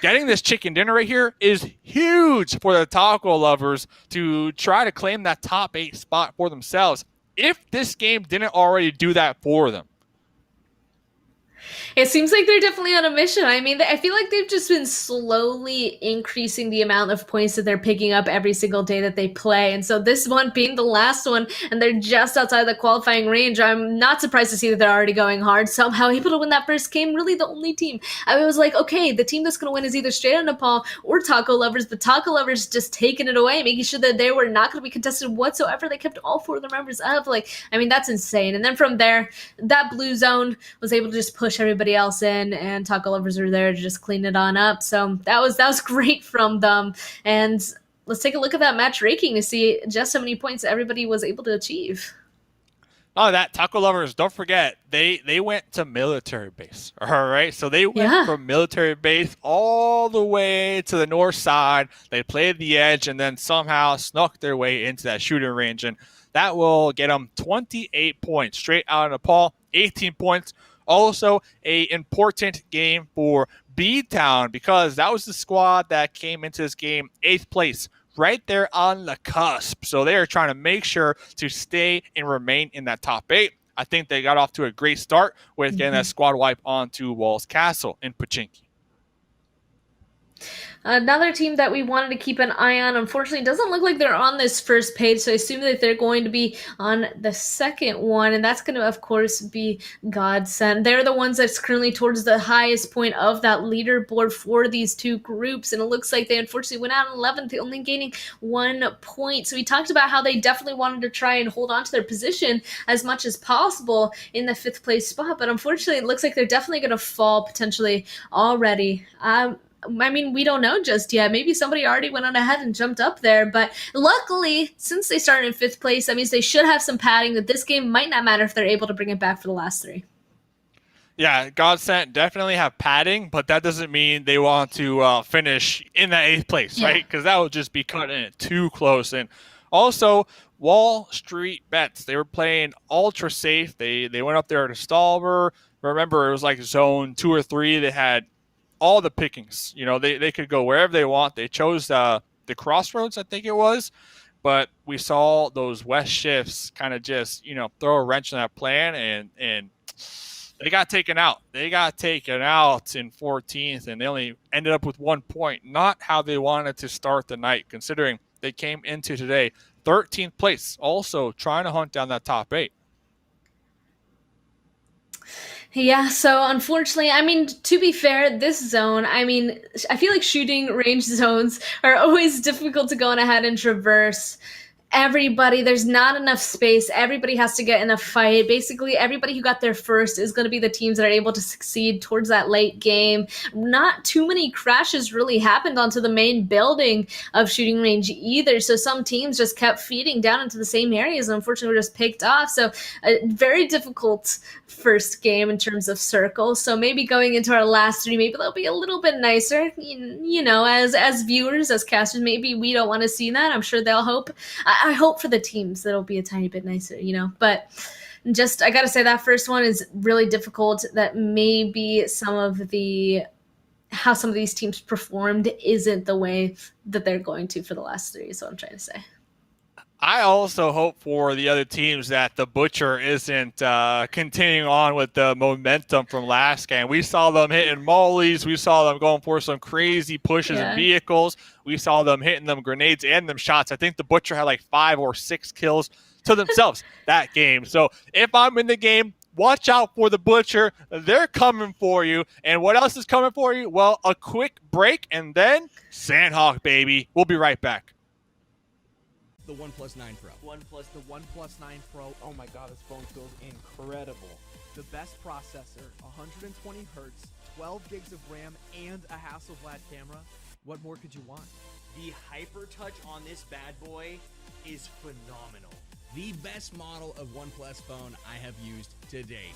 Getting this chicken dinner right here is huge for the Taco Lovers to try to claim that top 8 spot for themselves if this game didn't already do that for them. It seems like they're definitely on a mission. I mean, I feel like they've just been slowly increasing the amount of points that they're picking up every single day that they play. And so this one being the last one, and they're just outside the qualifying range, I'm not surprised to see that they're already going hard. Somehow able to win that first game, really the only team. I was like, okay, the team that's going to win is either Straight on Nepal or Taco Lovers, but Taco Lovers just taking it away, making sure that they were not going to be contested whatsoever. They kept all 4 of their members up. Like, I mean, that's insane. And then from there, that blue zone was able to just push everybody else in, and Taco Lovers were there to just clean it on up. So that was great from them. And let's take a look at that match ranking to see just how many points everybody was able to achieve. Oh, that Taco Lovers, don't forget, they went to military base. All right. So they went from military base all the way to the north side. They played the edge and then somehow snuck their way into that shooting range. And that will get them 28 points straight out of Nepal, 18 points. Also, a important game for B-Town because that was the squad that came into this game 8th place, right there on the cusp. So they are trying to make sure to stay and remain in that top 8. I think they got off to a great start with getting that squad wipe onto Walls Castle in Pachinki. Another team that we wanted to keep an eye on, unfortunately, doesn't look like they're on this first page, so I assume that they're going to be on the second one, and that's going to, of course, be Godsend. They're the ones that's currently towards the highest point of that leaderboard for these two groups, and it looks like they unfortunately went out in 11th, only gaining 1 point. So we talked about how they definitely wanted to try and hold on to their position as much as possible in the 5th place spot, but unfortunately, it looks like they're definitely going to fall potentially already. I mean, we don't know just yet. Maybe somebody already went on ahead and jumped up there. But luckily, since they started in 5th place, that means they should have some padding that this game might not matter if they're able to bring it back for the last 3. Yeah, Godsend definitely have padding, but that doesn't mean they want to finish in that 8th place, right? Because that would just be cutting it too close. And also, Wall Street Bets, they were playing ultra safe. They went up there to Stalber. Remember, it was like zone 2 or 3. They had all the pickings. You know, they could go wherever they want. They chose the crossroads, I think it was. But we saw those west shifts kind of just, throw a wrench in that plan, and they got taken out. They got taken out in 14th, and they only ended up with 1 point. Not how they wanted to start the night, considering they came into today 13th place, also trying to hunt down that top 8. Yeah, so unfortunately, I mean, to be fair, this zone, I mean, I feel like shooting range zones are always difficult to go on ahead and traverse. Everybody, there's not enough space. Everybody has to get in a fight. Basically, everybody who got there first is going to be the teams that are able to succeed towards that late game. Not too many crashes really happened onto the main building of shooting range either. So some teams just kept feeding down into the same areas and unfortunately were just picked off. So a very difficult first game in terms of circles. So maybe going into our last 3, maybe they'll be a little bit nicer. As viewers, as casters, maybe we don't want to see that. I'm sure they'll hope. I hope for the teams that it'll be a tiny bit nicer, but just, I gotta say that first one is really difficult. That maybe how some of these teams performed isn't the way that they're going to for the last 3, is what I'm trying to say. I also hope for the other teams that the Butcher isn't continuing on with the momentum from last game. We saw them hitting mollies. We saw them going for some crazy pushes and vehicles. We saw them hitting them grenades and them shots. I think the Butcher had like 5 or 6 kills to themselves that game. So if I'm in the game, watch out for the Butcher. They're coming for you. And what else is coming for you? Well, a quick break and then Sanhok, baby. We'll be right back. The OnePlus 9 Pro. The OnePlus 9 Pro. Oh my god, this phone feels incredible. The best processor, 120 hertz, 12 gigs of RAM, and a Hasselblad camera. What more could you want? The HyperTouch on this bad boy is phenomenal. The best model of OnePlus phone I have used to date.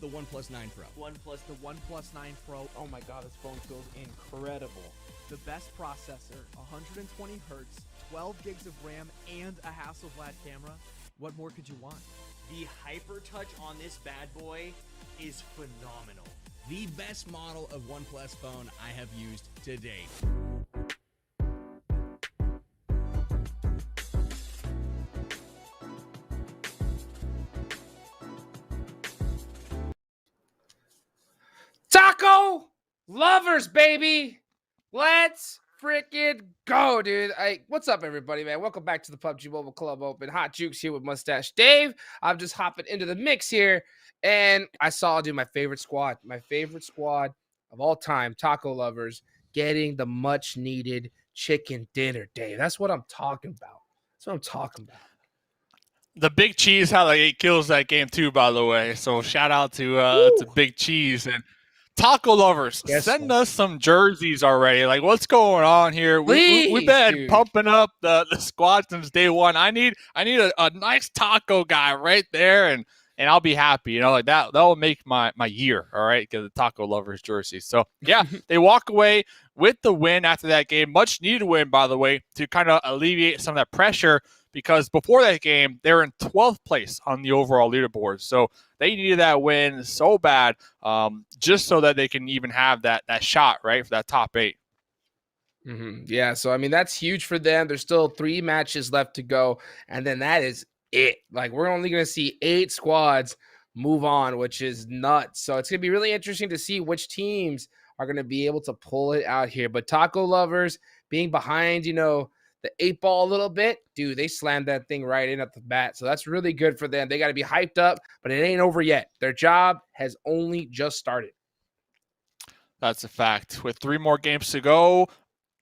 the OnePlus 9 Pro. The OnePlus 9 Pro. Oh my god, this phone feels incredible. The best processor, 120 hertz, 12 gigs of RAM, and a Hasselblad camera. What more could you want? The hyper touch on this bad boy is phenomenal. The best model of OnePlus phone I have used to date. Taco lovers, baby. Let's freaking go, dude. What's up, everybody, man? Welcome back to the PUBG Mobile Club Open. Hot Jukes here with Mustache Dave. I'm just hopping into the mix here, and I saw, dude, my favorite squad of all time, Taco lovers, getting the much-needed chicken dinner, Dave. That's what I'm talking about. The Big Cheese had like 8 kills that game too, by the way. So shout out to Big Cheese and Taco lovers. Send us some jerseys already. Like, what's going on here? We've been pumping up the squad since day one. I need a nice taco guy right there, and I'll be happy. You know, like that will make my year. All right, get the Taco lovers jersey. So yeah, they walk away with the win after that game. Much needed win, by the way, to kind of alleviate some of that pressure. Because before that game, they were in 12th place on the overall leaderboard. So they needed that win so bad just so that they can even have that shot, right, for that top 8. Mm-hmm. Yeah, so, I mean, that's huge for them. There's still 3 matches left to go, and then that is it. Like, we're only going to see 8 squads move on, which is nuts. So it's going to be really interesting to see which teams are going to be able to pull it out here. But Taco lovers being behind, the 8 ball a little bit, dude, they slammed that thing right in at the bat. So that's really good for them. They got to be hyped up, but it ain't over yet. Their job has only just started. That's a fact. With 3 more games to go,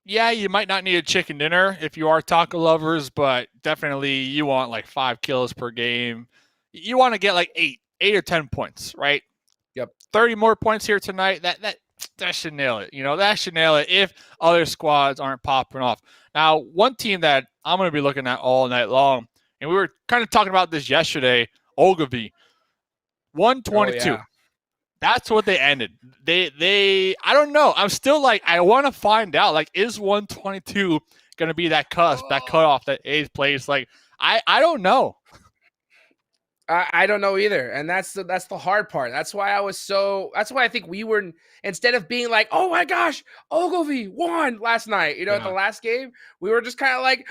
yeah, you might not need a chicken dinner if you are taco lovers, but definitely you want like 5 kills per game. You want to get like 8 or 10 points, right? Yep. 30 more points here tonight. That should nail it. That should nail it if other squads aren't popping off. Now, one team that I'm going to be looking at all night long, and we were kind of talking about this yesterday, Ogilvy, 122. Oh, yeah. That's what they ended. They I don't know. I'm still like, I want to find out, like, is 122 going to be that cusp, that cutoff, that 8th place? Like, I don't know. I don't know either, and that's the hard part. That's why I think we were, instead of being like, oh my gosh, Ogilvy won last night, at the last game, we were just kind of like,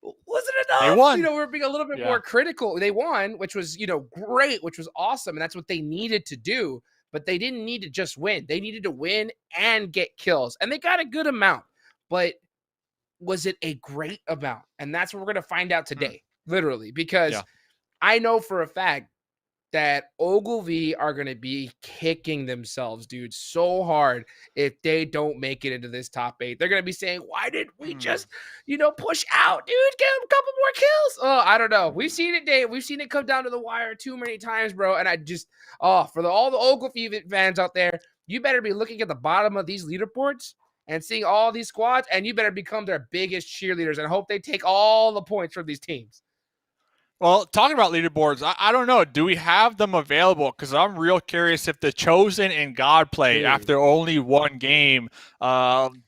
wasn't it enough? They won. We were being a little bit more critical. They won, which was, great, which was awesome, and that's what they needed to do, but they didn't need to just win. They needed to win and get kills, and they got a good amount, but was it a great amount? And that's what we're going to find out today, literally, because I know for a fact that Ogilvy are going to be kicking themselves, dude, so hard if they don't make it into this top 8. They're going to be saying, why did we just, push out, dude? Get a couple more kills. Oh, I don't know. We've seen it, Dave. We've seen it come down to the wire too many times, bro. And I just, all the Ogilvy fans out there, you better be looking at the bottom of these leaderboards and seeing all these squads, and you better become their biggest cheerleaders and hope they take all the points from these teams. Well, talking about leaderboards, I don't know. Do we have them available? Because I'm real curious if the Chosen and Godplay, after only 1 game,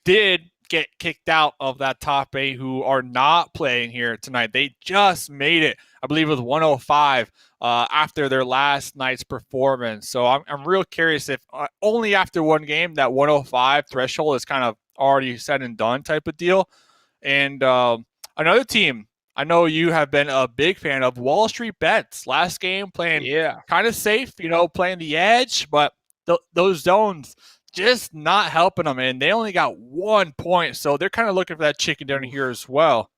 did get kicked out of that top 8 who are not playing here tonight. They just made it, I believe, with 105 after their last night's performance. So I'm real curious if only after 1 game that 105 threshold is kind of already said and done type of deal. And another team, I know you have been a big fan of, Wall Street Bets. Last game playing kind of safe, playing the edge, but those zones just not helping them. And they only got 1 point, so they're kind of looking for that chicken dinner here as well.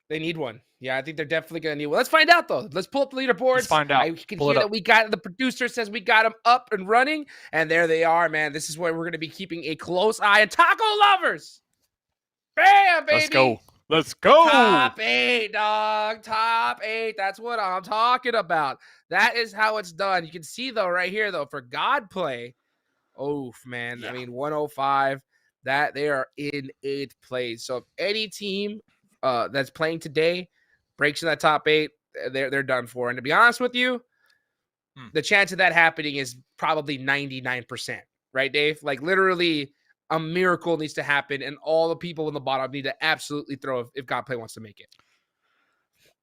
They need one. Yeah, I think they're definitely going to need one. Let's find out, though. Let's pull up the leaderboards. Let's find out. I can hear that we got, the producer says we got them up and running, and there they are, man. This is where we're going to be keeping a close eye on Taco lovers. Bam, baby. Let's go. Top 8, dog. Top 8. That's what I'm talking about. That is how it's done. You can see, though, right here, though, for Godplay, man. I mean, 105, that they are in 8th place. So if any team that's playing today breaks in that top 8, they're done for. And to be honest with you, the chance of that happening is probably 99%, right, Dave? Like literally a miracle needs to happen, and all the people in the bottom need to absolutely throw if Godplay wants to make it.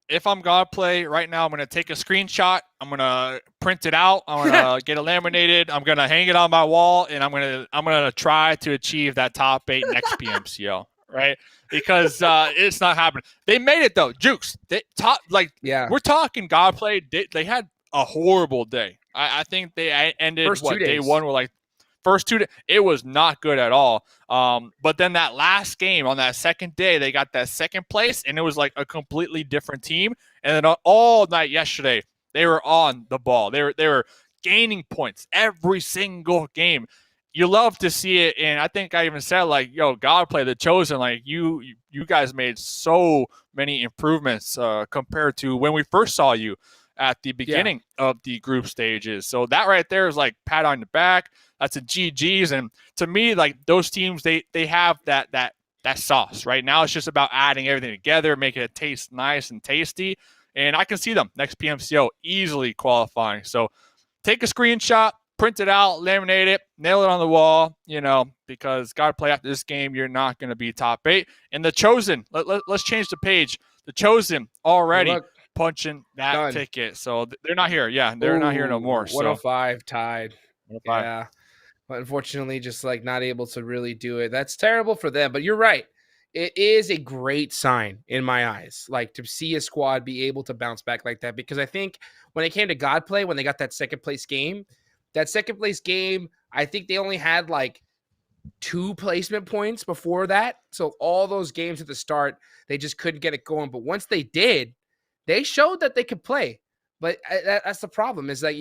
If I'm Godplay right now, I'm going to take a screenshot. I'm going to print it out. I'm going to get it laminated. I'm going to hang it on my wall, and I'm going to try to achieve that top 8 next PMCO, right? Because it's not happening. They made it though. Jukes. We're talking Godplay. They had a horrible day. I think they ended day one with like first 2 days. It was not good at all. But then that last game on that second day, they got that second place, and it was like a completely different team. And then all night yesterday, they were on the ball. They were gaining points every single game. You love to see it, and I think I even said, like, yo, Godplay, the Chosen, like, you guys made so many improvements compared to when we first saw you at the beginning of the group stages. So that right there is like pat on the back. That's a GG's. And to me, like, those teams, they have that sauce. Right now, it's just about adding everything together, making it taste nice and tasty. And I can see them next PMCO easily qualifying. So take a screenshot, print it out, laminate it, nail it on the wall, because Godplay after this game, you're not going to be top 8. And the Chosen, let's change the page. The Chosen already punching that ticket. So they're not here. Yeah, they're not here no more. 105 tied. 105. Yeah. But unfortunately, just like not able to really do it. That's terrible for them. But you're right. It is a great sign in my eyes, like to see a squad be able to bounce back like that. Because I think when it came to Godplay, when they got that second place game, I think they only had like 2 placement points before that. So all those games at the start, they just couldn't get it going. But once they did, they showed that they could play. But that's the problem is that,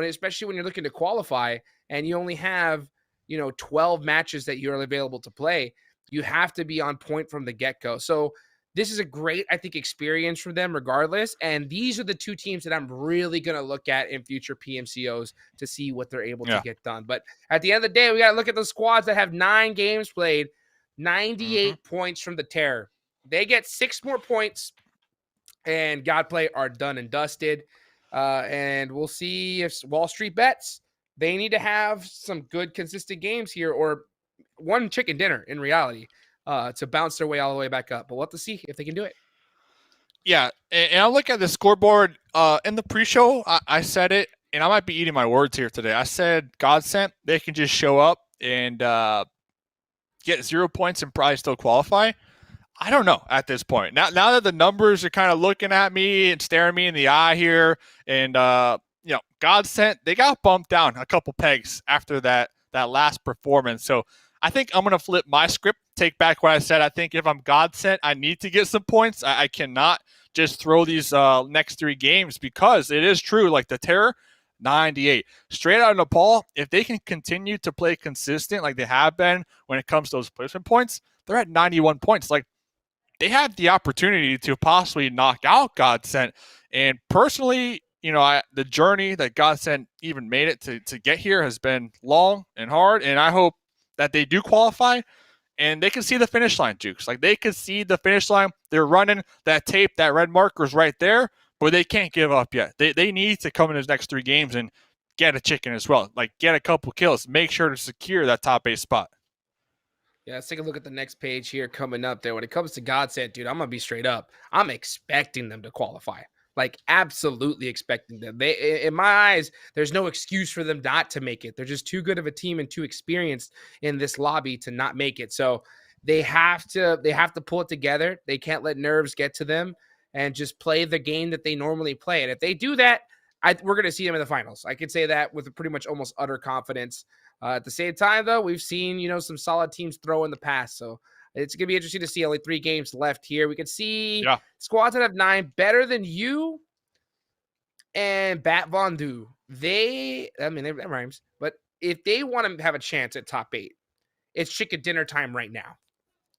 especially when you're looking to qualify and you only have, 12 matches that you're available to play, you have to be on point from the get-go. So this is a great, I think, experience for them regardless. And these are the 2 teams that I'm really going to look at in future PMCOs to see what they're able to get done. But at the end of the day, we got to look at the squads that have 9 games played, 98 points from the Terror. They get 6 more points, and Godplay are done and dusted. And we'll see if Wall Street Bets, they need to have some good, consistent games here, or one chicken dinner in reality, to bounce their way all the way back up. But we'll have to see if they can do it. Yeah, and I look at the scoreboard in the pre-show. I said it, and I might be eating my words here today. I said Godsent, they can just show up and get 0 points and probably still qualify. I don't know at this point. Now that the numbers are kind of looking at me and staring me in the eye here, and Godsent, they got bumped down a couple pegs after that last performance. So I think I'm going to flip my script, take back what I said. I think if I'm Godsent, I need to get some points. I cannot just throw these next 3 games, because it is true. Like the Terror, 98. Straight out of Nepal, if they can continue to play consistent like they have been when it comes to those placement points, they're at 91 points. Like, they have the opportunity to possibly knock out Godsent. And personally, the journey that Godsent even made it to get here has been long and hard. And I hope that they do qualify and they can see the finish line, Jukes. Like, they can see the finish line. They're running that tape, that red marker's right there, but they can't give up yet. They need to come in those next 3 games and get a chicken as well. Like, get a couple kills. Make sure to secure that top 8 spot. Yeah, let's take a look at the next page here coming up there. When it comes to Godsent, dude, I'm going to be straight up. I'm expecting them to qualify. Like, absolutely expecting them. They, in my eyes, there's no excuse for them not to make it. They're just too good of a team and too experienced in this lobby to not make it. So they have to pull it together. They can't let nerves get to them and just play the game that they normally play. And if they do that, we're going to see them in the finals. I can say that with pretty much almost utter confidence. At the same time, though, we've seen, some solid teams throw in the past. So it's going to be interesting to see only 3 games left here. We can see squads that have 9 better than you and Bat Vondu. That rhymes. But if they want to have a chance at top 8, it's chicken dinner time right now,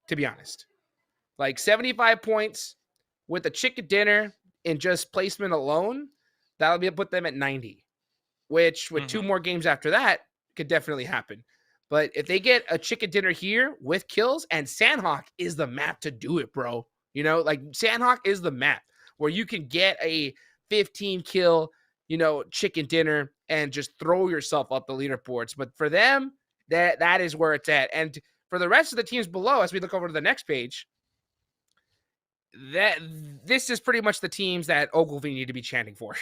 to be honest. Like 75 points with a chicken dinner in just placement alone, that'll put them at 90, which with 2 more games after that could definitely happen. But if they get a chicken dinner here with kills, and Sanhok is the map to do it, bro. Like Sanhok is the map where you can get a 15 kill chicken dinner and just throw yourself up the leaderboards. But for them, that is where it's at. And for the rest of the teams below, as we look over to the next page, this is pretty much the teams that Ogilvy need to be chanting for,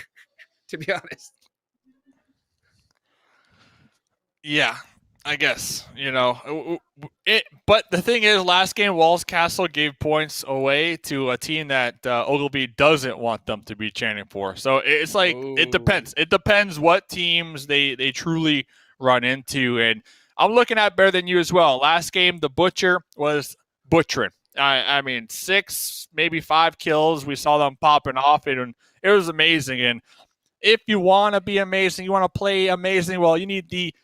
to be honest. Yeah, I guess, but the thing is, last game, Walls Castle gave points away to a team that Ogilvy doesn't want them to be chanting for. So it's like, it depends. It depends what teams they truly run into. And I'm looking at Better Than You as well. Last game, the Butcher was butchering. I mean, 6, maybe 5 kills. We saw them popping off, and it was amazing. And if you want to be amazing, you want to play amazing, well, you need the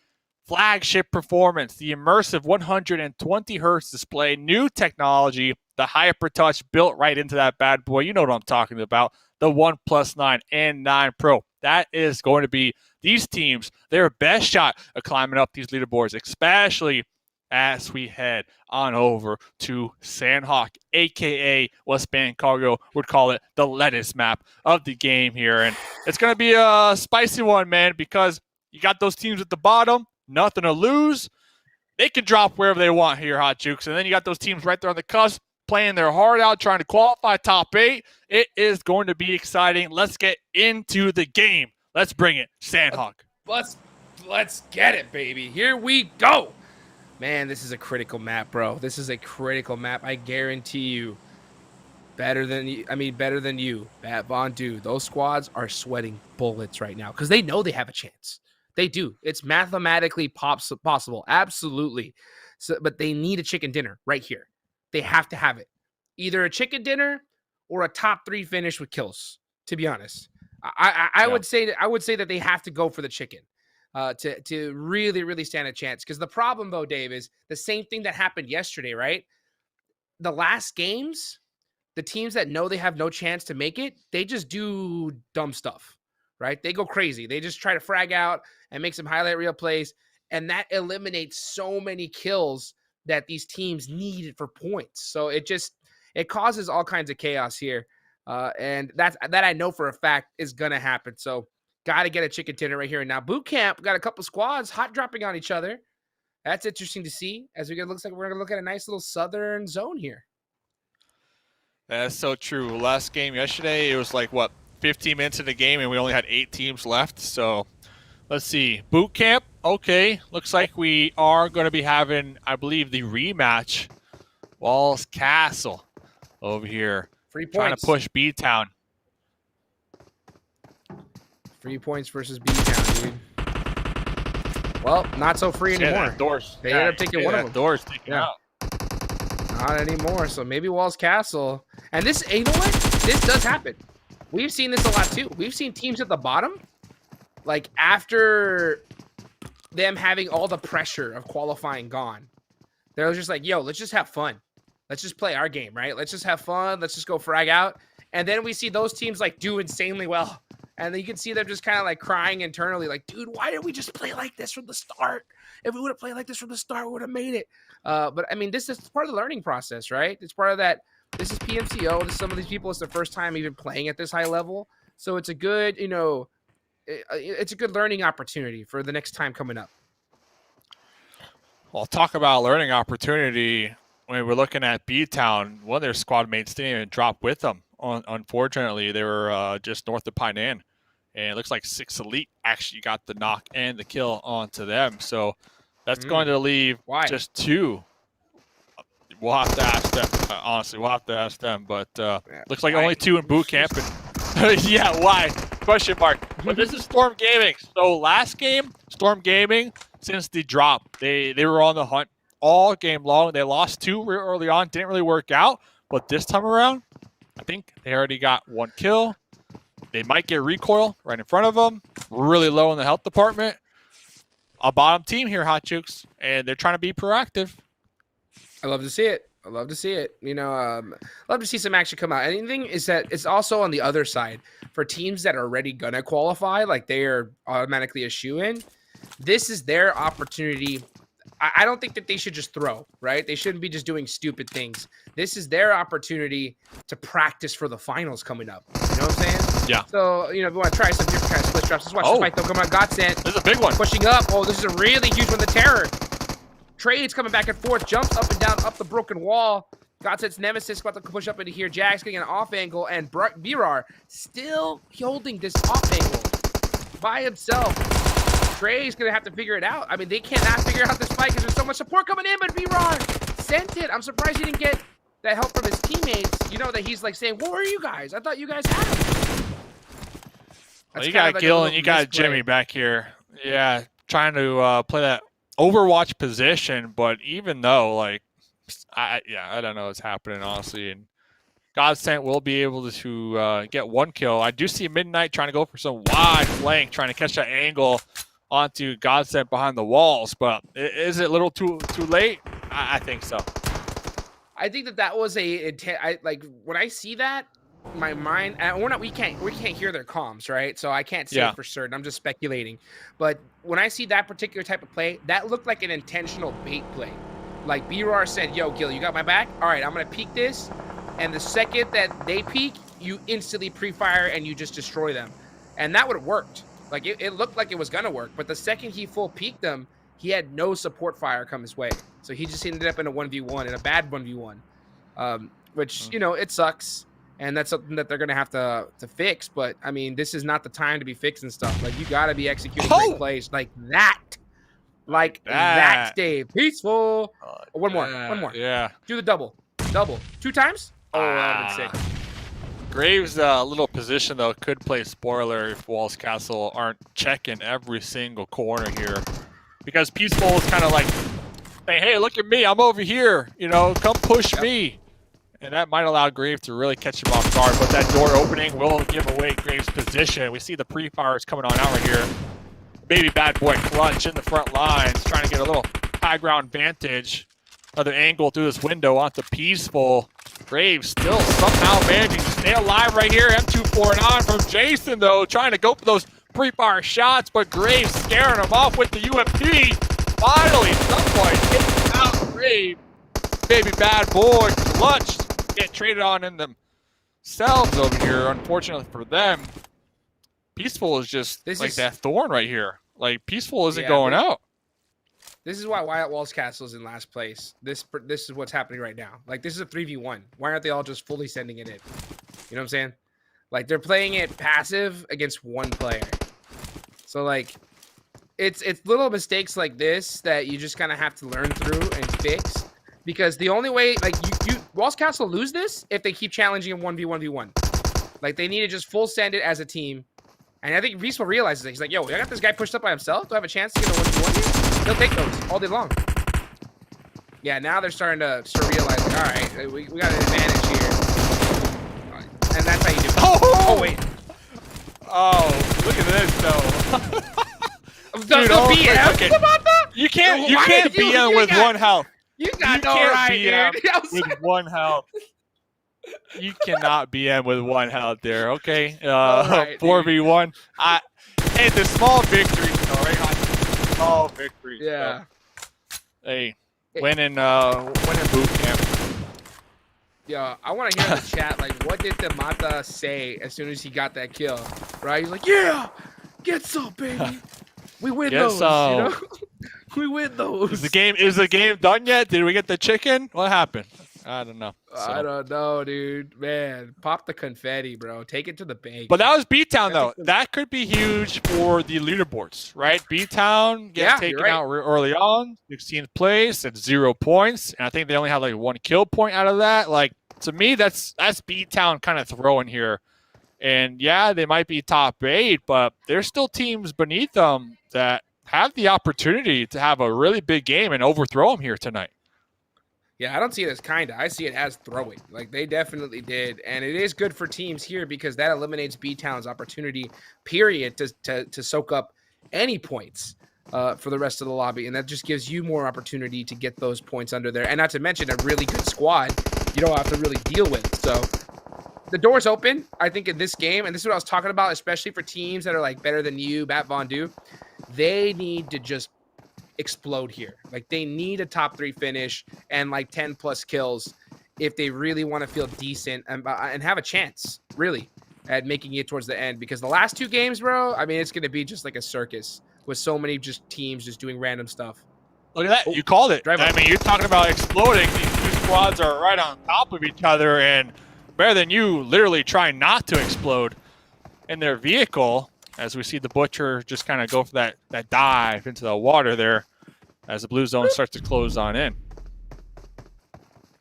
flagship performance, the immersive 120 hertz display, new technology, the HyperTouch built right into that bad boy. You know what I'm talking about, the OnePlus 9 and 9 Pro. That is going to be these teams, their best shot of climbing up these leaderboards, especially as we head on over to Sanhok, a.k.a. what Span Cargo would call it, the lettuce map of the game here. And it's going to be a spicy one, man, because you got those teams at the bottom, nothing to lose. They can drop wherever they want here, Hot Jukes. And then you got those teams right there on the cusp, playing their heart out, trying to qualify top 8. It is going to be exciting. Let's get into the game. Let's bring it, Sanhok. Let's get it, baby. Here we go. Man, this is a critical map, bro. This is a critical map. I guarantee you. Better than you, Bat Von Du. Those squads are sweating bullets right now because they know they have a chance. They do. It's mathematically possible. Absolutely. So, but they need a chicken dinner right here. They have to have it. Either a chicken dinner or a top 3 finish with kills, to be honest. I would say that they have to go for the chicken to really, really stand a chance. Because the problem, though, Dave, is the same thing that happened yesterday, right? The last games, the teams that know they have no chance to make it, they just do dumb stuff, right? They go crazy. They just try to frag out and make some highlight reel plays, and that eliminates so many kills that these teams needed for points. So it causes all kinds of chaos here, and that I know for a fact is gonna happen. So got to get a chicken dinner right here and now. Boot camp got a couple squads hot dropping on each other. That's interesting to see. Looks like we're gonna look at a nice little southern zone here. That's so true. Last game yesterday, it was like, 15 minutes in the game, and we only had 8 teams left. So let's see. Boot camp, okay. Looks like we are going to be having, I believe, the rematch. Walls Castle over here. Free points. Trying to push B-Town. Free points versus B-Town, dude. Well, not so free anymore. They ended up taking one of them. Doors taken out. Not anymore. So maybe Walls Castle. And this, you know what? This does happen. We've seen this a lot too. We've seen teams at the bottom, like after them having all the pressure of qualifying gone, they're just like, yo, let's just have fun. Let's just play our game, right? Let's just have fun. Let's just go frag out. And then we see those teams like do insanely well. And then you can see them just kind of like crying internally, like, dude, why didn't we just play like this from the start? If we would have played like this from the start, we would have made it. But I mean, this is part of the learning process, right? It's part of that. This is PMCO. Some of these people, it's their first time even playing at this high level. So it's a good, it's a good learning opportunity for the next time coming up. Well, talk about learning opportunity. When we're looking at B-Town, one of their squad mates didn't even drop with them. Unfortunately, they were just north of Pine Inn. And it looks like 6 Elite actually got the knock and the kill onto them. So that's going to leave just 2. We'll have to ask them. Honestly, we'll have to ask them. But looks like only 2 in boot camp. And yeah, why? Question mark. But this is Storm Gaming. So last game, Storm Gaming, since the drop, they were on the hunt all game long. They lost 2 real early on. Didn't really work out. But this time around, I think they already got 1 kill. They might get recoil right in front of them. Really low in the health department. A bottom team here, Hot Jukes. And they're trying to be proactive. I love to see it. Love to see some action come out. Anything is that it's also on the other side for teams that are already going to qualify, like they are automatically a shoe-in. This is their opportunity. I don't think that they should just throw, right? They shouldn't be just doing stupid things. This is their opportunity to practice for the finals coming up. You know what I'm saying? Yeah. So, if you want to try some different kind of split drops, let's watch this fight, though. Come on, Godsent. This is a big one. Pushing up. Oh, this is a really huge one. The Terror. Trades coming back and forth. Jumps up and down, up the broken wall. Godsent's Nemesis about to push up into here. Jax getting an off angle, and Mirar still holding this off angle by himself. Trey's going to have to figure it out. I mean, they cannot figure out this fight because there's so much support coming in, but Mirar sent it. I'm surprised he didn't get that help from his teammates. That he's like saying, where are you guys? I thought you guys had him. Well, you got Gil and you got Jimmy back here. Yeah, trying to play that Overwatch position, but even though, I don't know what's happening, honestly. And Godsent will be able to get one kill. I do see Midnight trying to go for some wide flank, trying to catch that angle onto Godsent behind the walls. But is it a little too late? I think so. I think that was when I see that, my mind, we can't hear their comms, right? So I can't say for certain. I'm just speculating. But when I see that particular type of play, that looked like an intentional bait play. Like Mirar said, yo, Gil, you got my back? All right, I'm going to peek this. And the second that they peek, you instantly pre-fire and you just destroy them. And that would have worked. Like, it looked like it was going to work. But the second he full peeked them, he had no support fire come his way. So he just ended up in a 1v1, in a bad 1v1. Which, it sucks. And that's something that they're going to have to fix. But, I mean, this is not the time to be fixing stuff. Like, you got to be executing great plays like that. Like that, Dave. Peaceful. One more. Yeah. Do the double. 2 times? Oh, that would be sick. Graves' little position, though, could play spoiler if Walls Castle aren't checking every single corner here. Because Peaceful is kind of like saying, hey, look at me. I'm over here. Come push me. And that might allow Graves to really catch him off guard. But that door opening will give away Graves' position. We see the pre-fires coming on out right here. Baby bad boy Clutch in the front lines, trying to get a little high ground vantage. Another angle through this window onto Peaceful. Graves still somehow managing to stay alive right here. M249 from Jason, though, trying to go for those pre-fire shots, but Graves scaring him off with the UMP. Finally, someone hits out Graves. Baby bad boy Clutch get traded on in themselves over here. Unfortunately for them, Peaceful is just that thorn right here. Like, Peaceful isn't going out. This is why Wyatt Walls Castle is in last place. This is what's happening right now. Like, this is a 3v1. Why aren't they all just fully sending it in? You know what I'm saying? Like, they're playing it passive against one player. So, like, it's little mistakes like this that you just kind of have to learn through and fix. Because the only way, like, Walls Castle lose this if they keep challenging him 1v1v1. Like, they need to just full send it as a team. And I think Peaceful realizes it. He's like, yo, I got this guy pushed up by himself. Do I have a chance to get a 1v1 here? He'll take those all day long. Yeah, now they're starting to realize, like, all right, we got an advantage here. And that's how you do it. Oh, wait. Oh, look at this, though. Dude, BM? You can't BM with one health. You got no right, dude. With one health. You cannot BM with one health there, okay? 4v1. Hey, the small victories, though, right? Small victories. Yeah. So. Hey, winning boot camp. Yeah, I want to hear in the chat, like, what did the Mata say as soon as he got that kill? Right? He's like, yeah, get some, baby. We win those, We win those. Is the game done yet? Did we get the chicken? What happened? I don't know. I don't know, dude. Man, pop the confetti, bro. Take it to the bank. But that was B-Town, though. That could be huge for the leaderboards, right? B-Town gets taken out early on. 16th place at 0 points. And I think they only have like 1 kill point out of that. Like, to me, that's B-Town kind of throwing here. And yeah, they might be top 8, but there's still teams beneath them that have the opportunity to have a really big game and overthrow them here tonight. Yeah, I don't see it as kinda. I see it as throwing. Like, they definitely did. And it is good for teams here because that eliminates B-Town's opportunity, period, to soak up any points for the rest of the lobby. And that just gives you more opportunity to get those points under there. And not to mention a really good squad you don't have to really deal with. So the door's open, I think, in this game. And this is what I was talking about, especially for teams that are, like, better than you, Bat Von Du. They need to just explode here. Like, they need a top 3 finish and like 10 plus kills if they really want to feel decent and have a chance, really. at making it towards the end, because the last 2 games, bro, I mean, it's going to be just like a circus with so many just teams just doing random stuff. Look at that. Oh, You called it. drive I up. mean, you're talking about exploding. These 2 squads are right on top of each other, and Better Than You literally trying not to explode in their vehicle, as we see the Butcher just kind of go for that dive into the water there as the blue zone starts to close on in.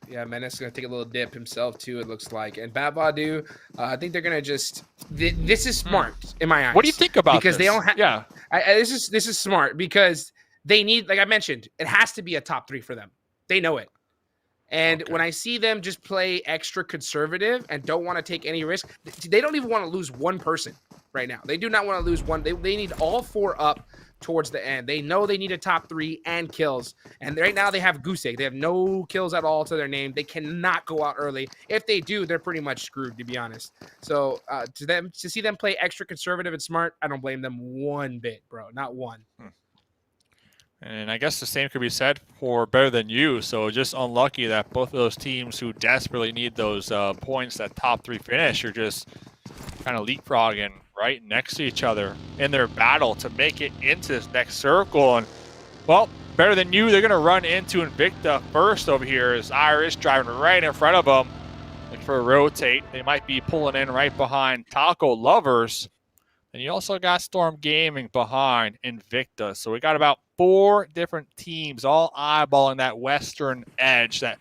Yeah, Menace is going to take a little dip himself, too, it looks like. And Babadu, I think they're going to just... This is smart, in my eyes. What do you think about because this? They don't have... Yeah. This is smart, because they need, like I mentioned, it has to be a top 3 for them. They know it. And when I see them just play extra conservative and don't want to take any risk, they don't even want to lose one person right now. They do not want to lose one. They need all 4 up towards the end. They know they need a top 3 and kills. And right now they have goose egg. They have no kills at all to their name. They cannot go out early. If they do, they're pretty much screwed, to be honest. So to see them play extra conservative and smart, I don't blame them one bit, bro. Not one. And I guess the same could be said for Better Than You. So just unlucky that both of those teams who desperately need those points, that top 3 finish, are just kind of leapfrogging right next to each other in their battle to make it into this next circle. And, well, Better Than You, they're going to run into Invicta first over here as Irish driving right in front of them. Looking for a rotate. They might be pulling in right behind Taco Lovers. And you also got Storm Gaming behind Invicta. So we got about 4 different teams all eyeballing that western edge, that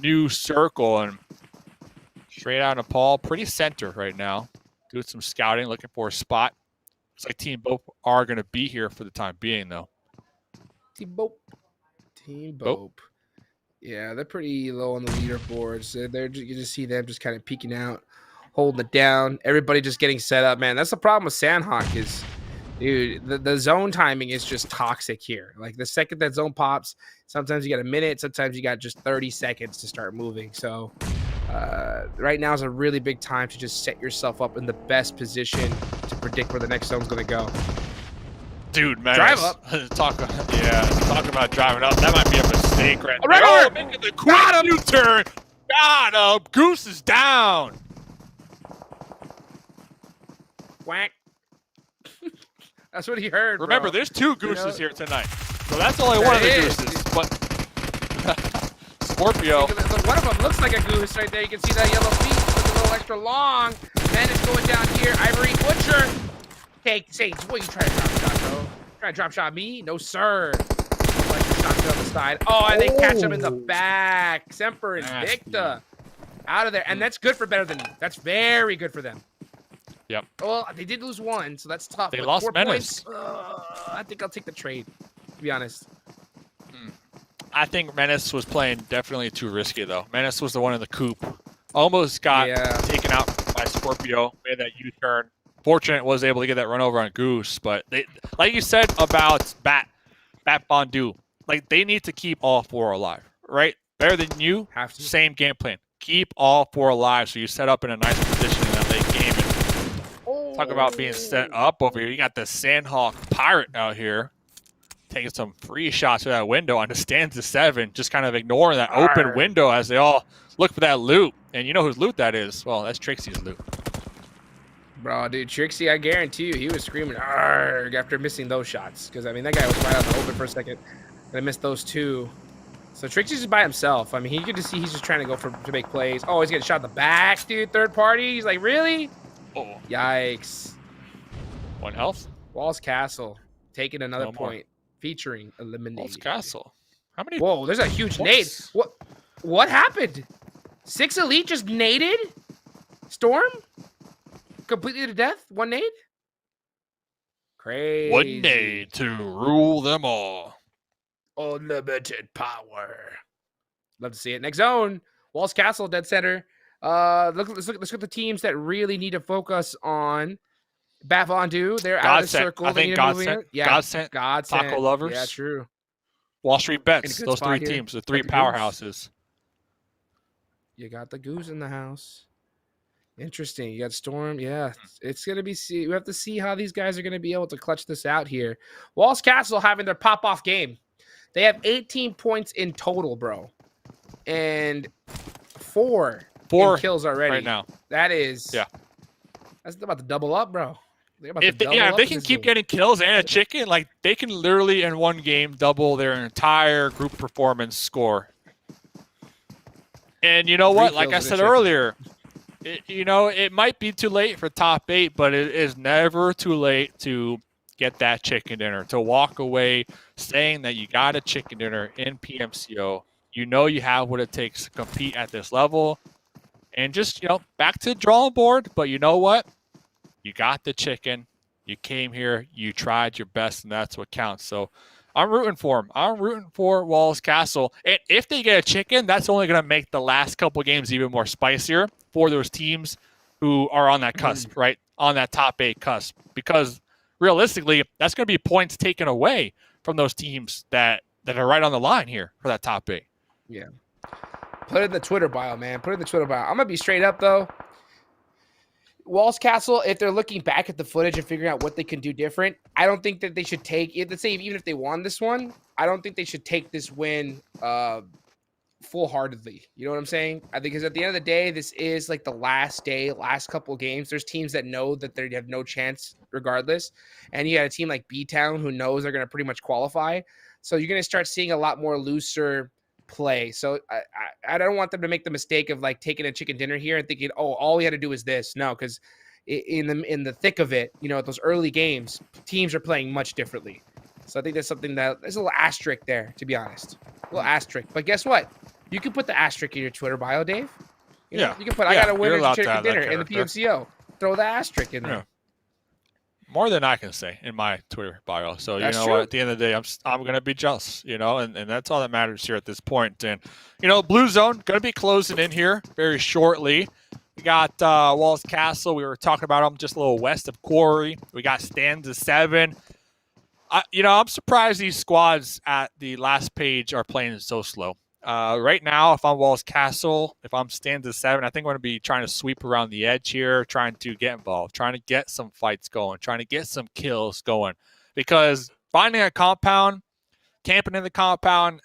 new circle. And straight out of Nepal, pretty center right now. Doing some scouting, looking for a spot. Looks like Team Bope are going to be here for the time being, though. Team Bope. Yeah, they're pretty low on the leaderboards. You just see them just kind of peeking out, holding it down. Everybody just getting set up, man. That's the problem with Sanhok is, dude, the zone timing is just toxic here. Like, the second that zone pops, sometimes you got a minute, sometimes you got just 30 seconds to start moving. So right now is a really big time to just set yourself up in the best position to predict where the next zone's going to go. Dude, man. Drive up. Talk about driving up. That might be a mistake right Right there. over. Oh, making the quick U-turn. Got him. Goose is down. Whack. That's what he heard. Remember, bro. there's 2 gooses here tonight. So that's only one of the gooses. But Scorpio. One of them looks like a goose right there. You can see that yellow feet looking a little extra long. Man is going down here. Ivory Butcher. Hey, Saints, what are you trying to drop shot, bro? Trying to drop shot me? No, sir. Like the shotgun on the side. Oh, and they catch him in the back. Semper Invicta. Out of there. And that's good for Better Than You. That's very good for them. Yep. Well, they did lose 1, so that's tough. They but lost 4 Menace. points, I think I'll take the trade, to be honest. I think Menace was playing definitely too risky, though. Menace was the one in the coop. Almost got taken out by Scorpio. Made that U-turn. Fortunate was able to get that run over on Goose. But they, like you said about Bat Bondu, like, they need to keep all 4 alive, right? Better Than You, same game plan. Keep all 4 alive so you set up in a nice position in that late game. And talk about being set up over here. You got the Sanhok Pirate out here taking some free shots through that window on the stanza 7, just kind of ignoring that open window as they all look for that loot. And you know whose loot that is? Well, that's Trixie's loot. Bro, dude, Trixie, I guarantee you, he was screaming "Arg" after missing those shots. Because, I mean, that guy was right on the open for a second. And I missed those 2. So Trixie's just by himself. I mean, you can just see he's just trying to go to make plays. Oh, he's getting shot in the back, dude. Third party. He's like, really? Oh. Yikes. 1 health. Walls Castle taking another point, featuring eliminated. Walls Castle. How many? Whoa, there's a huge nade. What happened? 6 elite just naded? Storm? Completely to death? 1 nade? Crazy. 1 nade to rule them all. Unlimited power. Love to see it. Next zone. Walls Castle, dead center. Let's look at the teams that really need to focus on. Bat Vondu, they're out of the circle. I think God sent. Taco Lovers. Yeah, true. Wall Street Bets. Those 3 teams, the 3 powerhouses. You got the Goose in the house. Interesting. You got Storm. Yeah, it's going to be. We have to see how these guys are going to be able to clutch this out here. Walls Castle having their pop-off game. They have 18 points in total, bro. And 4 kills already. Right now. That is That's about to double up, bro. If they can keep getting kills and a chicken, like they can literally in one game double their entire group performance score. And you know what? Like I said earlier, it might be too late for top 8, but it is never too late to get that chicken dinner, to walk away saying that you got a chicken dinner in PMCO. You know you have what it takes to compete at this level. And just, back to the drawing board. But you know what? You got the chicken. You came here. You tried your best, and that's what counts. So I'm rooting for them. I'm rooting for Walls Castle. And if they get a chicken, that's only going to make the last couple games even more spicier for those teams who are on that cusp, right? On that top 8 cusp. Because realistically, that's going to be points taken away from those teams that are right on the line here for that top 8. Yeah. Put it in the Twitter bio, man. Put it in the Twitter bio. I'm going to be straight up, though. Walls Castle, if they're looking back at the footage and figuring out what they can do different, I don't think that they should take it. Let's say even if they won this one, I don't think they should take this win full-heartedly. You know what I'm saying? I think because at the end of the day, this is like the last couple of games. There's teams that know that they have no chance regardless. And you got a team like B-Town who knows they're going to pretty much qualify. So you're going to start seeing a lot more looser play. So I don't want them to make the mistake of like taking a chicken dinner here and thinking, oh, all we had to do is this. No, because in the thick of it, at those early games, teams are playing much differently. So I think that's something that there's a little asterisk there, to be honest. A little asterisk. But guess what? You can put the asterisk in your Twitter bio, Dave. You can put I got a winner's chicken dinner in the PMCO. Throw the asterisk in there. Yeah. More than I can say in my Twitter bio. So, that's what? At the end of the day, I'm going to be jealous, and that's all that matters here at this point. And, Blue Zone going to be closing in here very shortly. We got Walls Castle. We were talking about them just a little west of Quarry. We got Stanza 7. I'm surprised these squads at the last page are playing so slow. Right now, if I'm Walls Castle, if I'm Stanza 7, I think I'm going to be trying to sweep around the edge here, trying to get involved, trying to get some fights going, trying to get some kills going. Because finding a compound, camping in the compound,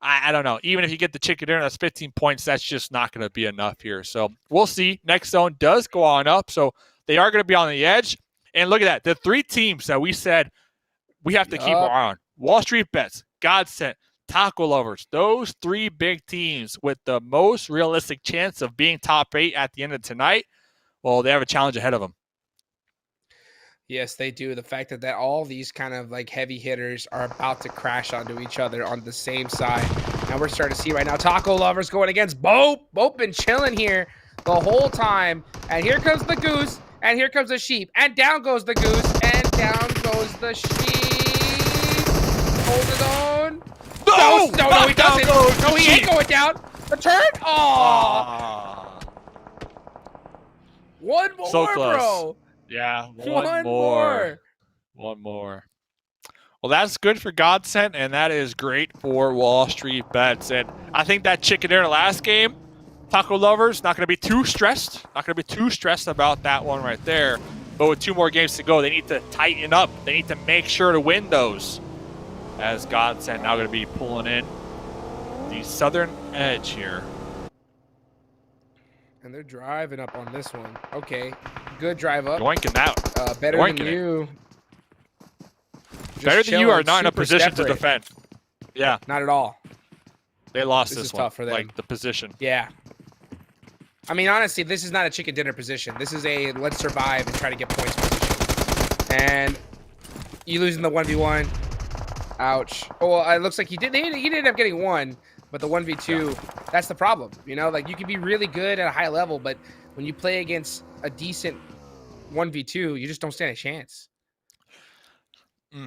I don't know. Even if you get the chicken dinner, that's 15 points. That's just not going to be enough here. So we'll see. Next zone does go on up. So they are going to be on the edge. And look at that. The 3 teams that we said we have to keep our eye on. Wall Street Bets, Godsent, Taco Lovers, those 3 big teams with the most realistic chance of being top 8 at the end of tonight, well, they have a challenge ahead of them. Yes, they do. The fact that all these kind of like heavy hitters are about to crash onto each other on the same side. Now we're starting to see right now Taco Lovers going against Bope. Bope been chilling here the whole time. And here comes the goose. And here comes the sheep. And down goes the goose. And down goes the sheep. Hold his own. No, he doesn't. No, he ain't going down. The turn? Oh. One more, so close. bro. Yeah, one more. Well, that's good for Godsent, and that is great for Wall Street Bets. And I think that chicken dinner last game, Taco Lovers, not going to be too stressed. Not going to be too stressed about that one right there. But with 2 more games to go, they need to tighten up. They need to make sure to win those. As Godsent now going to be pulling in the southern edge here. And they're driving up on this one. Okay, good drive up. Yoinking out. Better Yoinking than you. Better than you are not in a position to defend. Yeah. Not at all. They lost this one. Tough for them. Like the position. Yeah. I mean, honestly, this is not a chicken dinner position. This is a let's survive and try to get points position. And you losing the 1v1. Ouch. Oh, well, it looks like he did end up getting 1, but the 1v2, that's the problem. Like you can be really good at a high level, but when you play against a decent 1v2, you just don't stand a chance.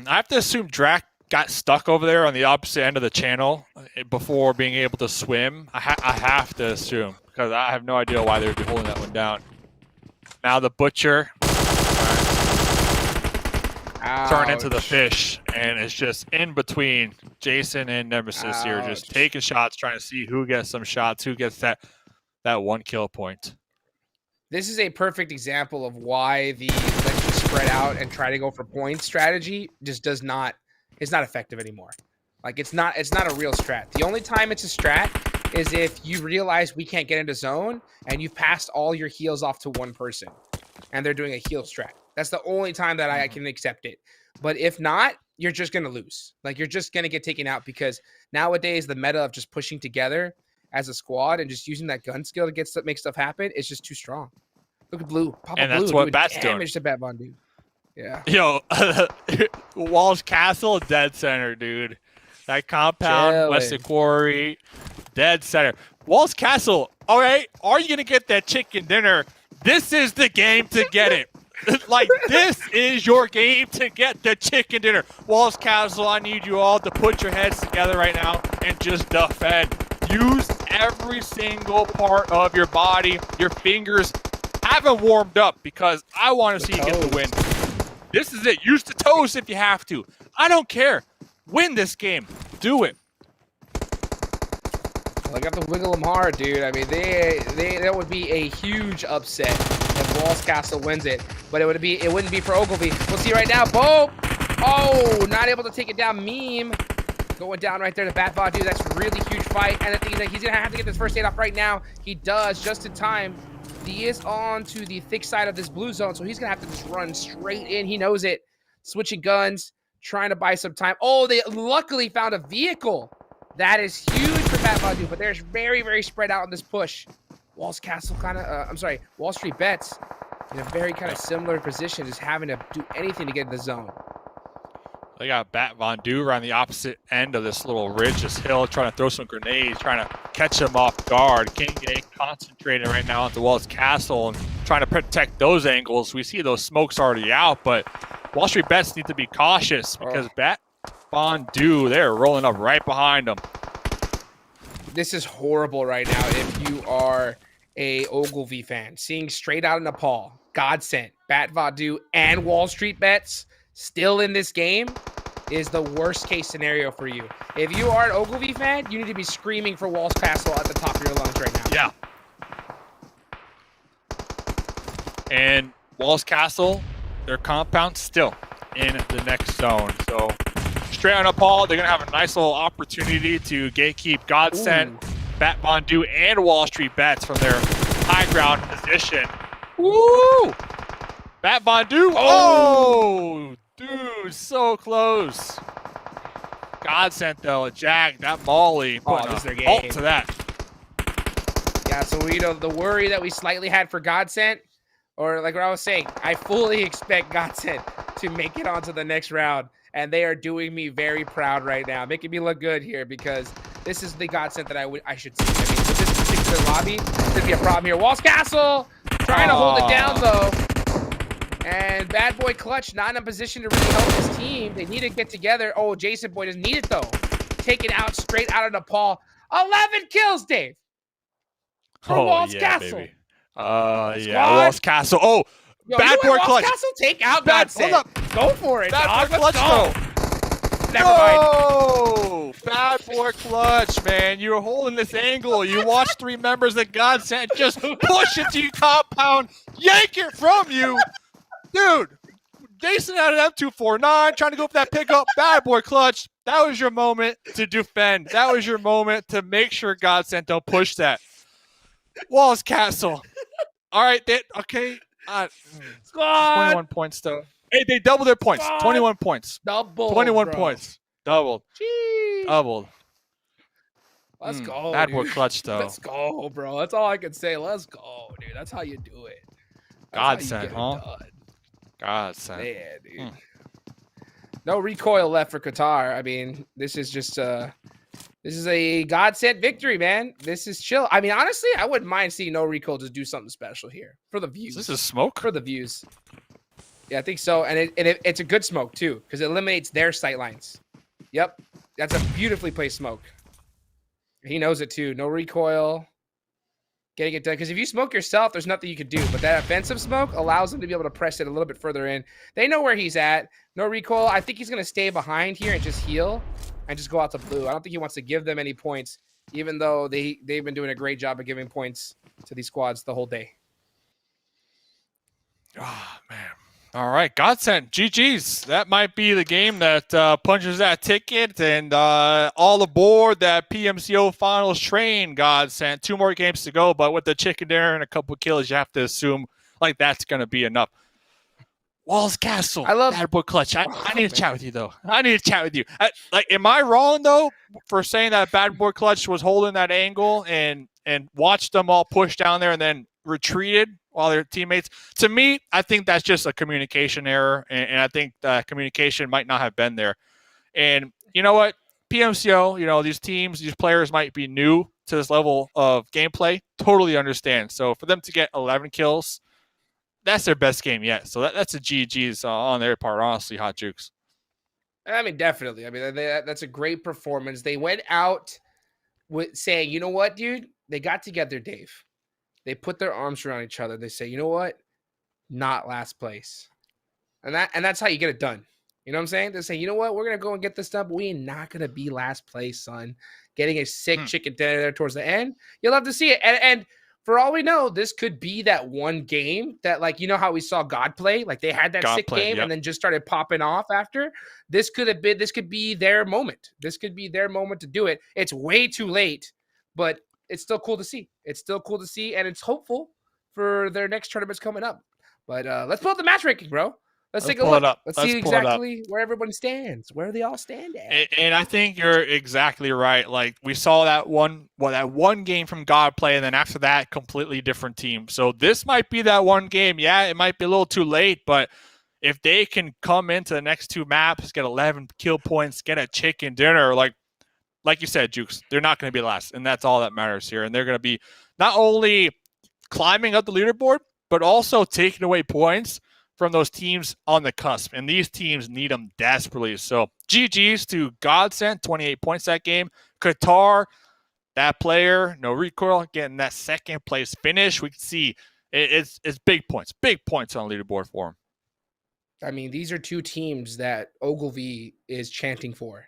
I have to assume Drac got stuck over there on the opposite end of the channel before being able to swim. I have to assume, because I have no idea why they would be holding that one down. Now the Butcher turn into the fish, and it's just in between Jason and Nemesis here, just taking shots, trying to see who gets some shots, who gets that 1 kill point. This is a perfect example of why the let's just spread out and try to go for points strategy just it's not effective anymore. Like it's not a real strat. The only time it's a strat is if you realize we can't get into zone and you've passed all your heals off to one person. and they're doing a heal strat. That's the only time that I can accept it. But if not, you're just going to lose. Like, you're just going to get taken out because nowadays the meta of just pushing together as a squad and just using that gun skill to make stuff happen is just too strong. Look at Blue. Papa And Blue that's what doing Bat's doing. damage to Bat Von, dude. Yeah. Yo, Walls Castle, dead center, dude. That compound, Chilling. Western Quarry, dead center. Walls Castle, all right, are you going to get that chicken dinner? This is the game to get it. Like, this is your game to get the chicken dinner. Walls Castle, I need you all to put your heads together right now and just defend. Use every single part of your body. Your fingers haven't warmed up because I want to see you get the win. This is it. Use the toes if you have to. I don't care. Win this game. Do it. I got to wiggle them hard, dude. I mean, that would be a huge upset if Walls Castle wins it. But it wouldn't be for Ogilvy. We'll see right now. Boom! Oh, not able to take it down. Meme going down right there to Bat Von, dude. That's a really huge fight. And the thing is that he's gonna have to get this first aid off right now. He does just in time. He is on to the thick side of this blue zone, so he's gonna have to just run straight in. He knows it. Switching guns, trying to buy some time. Oh, they luckily found a vehicle. That is huge for Bat Von, but they're very, very spread out in this push. Walls Castle kind of, Wall Street Bets in a very kind of similar position, just having to do anything to get in the zone. They got Bat Von Du on the opposite end of this little ridge, this hill, trying to throw some grenades, trying to catch him off guard. King getting concentrated right now into Walls Castle and trying to protect those angles. We see those smokes already out, but Wall Street Bets need to be cautious because Bat Von Du, they're rolling up right behind them. This is horrible right now if you are a Ogilvy fan. Seeing straight out of Nepal, Godsent, Bat Von Du, and Wall Street Bets still in this game is the worst case scenario for you. If you are an Ogilvy fan, you need to be screaming for Walls Castle at the top of your lungs right now. Yeah. And Walls Castle, their compound still in the next zone. So straight on Nepal, they're going to have a nice little opportunity to gatekeep Godsent, Bat Von Du, and Wall Street Bets from their high ground position. Woo! Bat Von Du. Oh, dude, so close. Godsent, though, a Jag, that Molly, putting this is their a game. halt to that. Yeah, so the worry that we slightly had for Godsent, or like what I was saying, I fully expect Godsent to make it onto the next round, and they are doing me very proud right now, making me look good here because this is the Godsent that I should see. I mean, with this particular lobby, there'd be a problem here. Walls Castle trying to hold it down though. And Bad Boy Clutch not in a position to really help his team. They need to get together. Oh, Jason Boy doesn't need it, though. Taken out straight out of Nepal. 11 kills, Dave. For Walls Castle. Baby. Yeah, Walls Castle. Oh, Yo, Bad Boy Clutch. Walls Castle, take out Hold up. Go for it, Bad dog. Boy Let's Clutch, go. though. Never mind. No! Bad Boy Clutch, man. You were holding this angle. You watched three members of Godsent just push into your compound, yank it from you. Dude, Jason had an M249 trying to go for that pickup. Bad Boy Clutch. That was your moment to defend. That was your moment to make sure Godsent don't push that. Walls Castle. All right, okay. Squad. 21 points, though. Hey, they doubled their points. Squad. 21 points. Double. 21 bro. points. Doubled. Jeez. Doubled. Let's go, Bad dude. Boy Clutch, though. Let's go, bro. That's all I can say. Let's go, dude. That's how you do it. Godsent, huh? Godsent. Yeah, dude. No recoil left for Qatar. I mean, this is just this is a Godsent victory, man. This is chill. I mean, honestly, I wouldn't mind seeing no recoil just do something special here for the views. Is this a smoke? For the views. Yeah, I think so. And it's a good smoke too, because it eliminates their sight lines. Yep. That's a beautifully placed smoke. He knows it too. No recoil. Getting it done. Because if you smoke yourself, there's nothing you can do. But that offensive smoke allows him to be able to press it a little bit further in. They know where he's at. No recoil. I think he's going to stay behind here and just heal and just go out to blue. I don't think he wants to give them any points, even though they've been doing a great job of giving points to these squads the whole day. Oh, man. All right, Godsent, GG's. That might be the game that punches that ticket, and all aboard that PMCO Finals train, Godsent. 2 more games to go, but with the chicken dinner and a couple kills, you have to assume, like that's going to be enough. Walls Castle, I love Bad Boy Clutch. I need to chat with you, though. I need to chat with you. Am I wrong, though, for saying that Bad Boy Clutch was holding that angle and watched them all push down there and then retreated while their teammates? To me, I think that's just a communication error, and I think the communication might not have been there. And you know what? PMCO, these teams, these players might be new to this level of gameplay. Totally understand. So for them to get 11 kills, that's their best game yet. So that's a GG's on their part, honestly, Hot Jukes. I mean, definitely. I mean, that's a great performance. They went out with saying, you know what, dude? They got together, Dave. They put their arms around each other. They say, you know what? Not last place. And that's how you get it done. You know what I'm saying? They say, you know what? We're going to go and get this done, but we ain't not going to be last place, son. Getting a sick chicken dinner there towards the end. You'll have to see it. And for all we know, this could be that one game that, like, you know how we saw God play? Like, they had that sick game and then just started popping off after. This could be their moment. This could be their moment to do it. It's way too late, but it's still cool to see. It's still cool to see, and it's hopeful for their next tournaments coming up. But let's pull up the match ranking, bro. Let's take a look. Let's see exactly where everybody stands, where they all stand at. And I think you're exactly right. Like, we saw that one game from God play, and then after that, completely different team. So this might be that one game. Yeah, it might be a little too late, but if they can come into the next two maps, get 11 kill points, get a chicken dinner, like you said, Jukes, they're not going to be last, and that's all that matters here. And they're going to be not only climbing up the leaderboard, but also taking away points from those teams on the cusp. And these teams need them desperately. So GG's to Godsend, 28 points that game. Qatar, that player, no recoil, getting that second place finish. We can see it's big points on the leaderboard for him. I mean, these are two teams that Ogilvy is chanting for.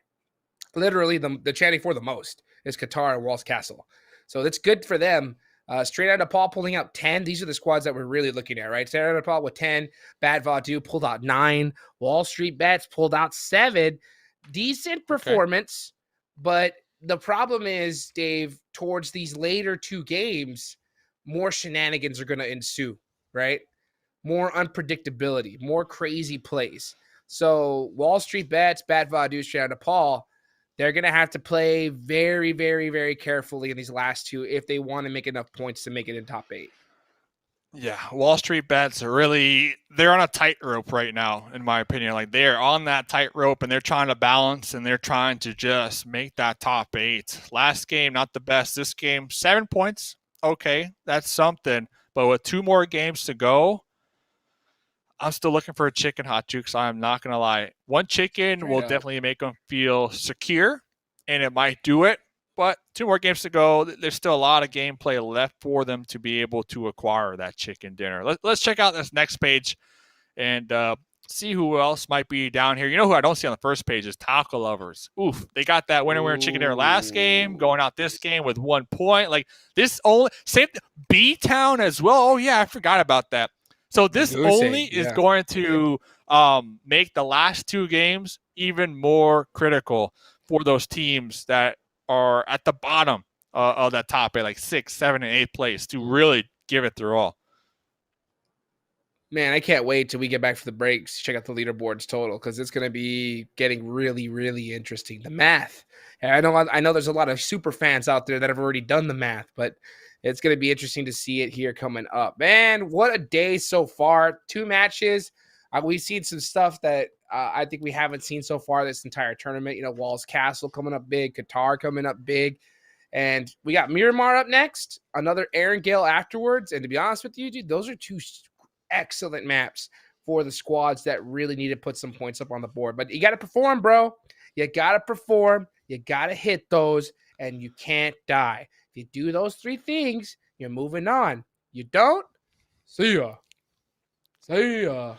Literally, the chanting for the most is Qatar and Walls Castle. So that's good for them. Straight out of Paul pulling out 10. These are the squads that we're really looking at, right? Straight out of Paul with 10. Bad Vadu pulled out 9. Wall Street Bets pulled out 7. Decent performance, but the problem is, Dave, towards these later two games, more shenanigans are going to ensue, right? More unpredictability, more crazy plays. So Wall Street Bets, Bad Vadu, straight out of Paul, they're going to have to play very, very, very carefully in these last two if they want to make enough points to make it in top 8. Yeah, Wall Street Bets are they're on a tightrope right now, in my opinion. Like, they're on that tightrope, and they're trying to balance, and they're trying to just make that top 8. Last game, not the best. This game, 7 points. Okay, that's something. But with 2 more games to go, I'm still looking for a chicken, Hot Jukes. I'm not going to lie. One chicken will definitely make them feel secure, and it might do it. But 2 more games to go. There's still a lot of gameplay left for them to be able to acquire that chicken dinner. Let's check out this next page and see who else might be down here. You know who I don't see on the first page is Taco Lovers. Oof, they got that winner chicken dinner last game, going out this game with 1 point. Like, this only same B-Town as well. Oh yeah, I forgot about that. So this only is going to make the last 2 games even more critical for those teams that are at the bottom of that top 8, like 6, 7, and 8th place, to really give it their all. Man, I can't wait till we get back for the breaks to check out the leaderboards total, because it's going to be getting really, really interesting. The math. And I know there's a lot of super fans out there that have already done the math, but it's going to be interesting to see it here coming up. Man, what a day so far. 2 matches. We've seen some stuff that I think we haven't seen so far this entire tournament. You know, Walls Castle coming up big, Qatar coming up big. And we got Miramar up next, another Erangel afterwards. And to be honest with you, dude, those are 2 excellent maps for the squads that really need to put some points up on the board. But you got to perform, bro. You got to perform. You got to hit those, and you can't die. If you do those 3 things, you're moving on. You don't? See ya. See ya.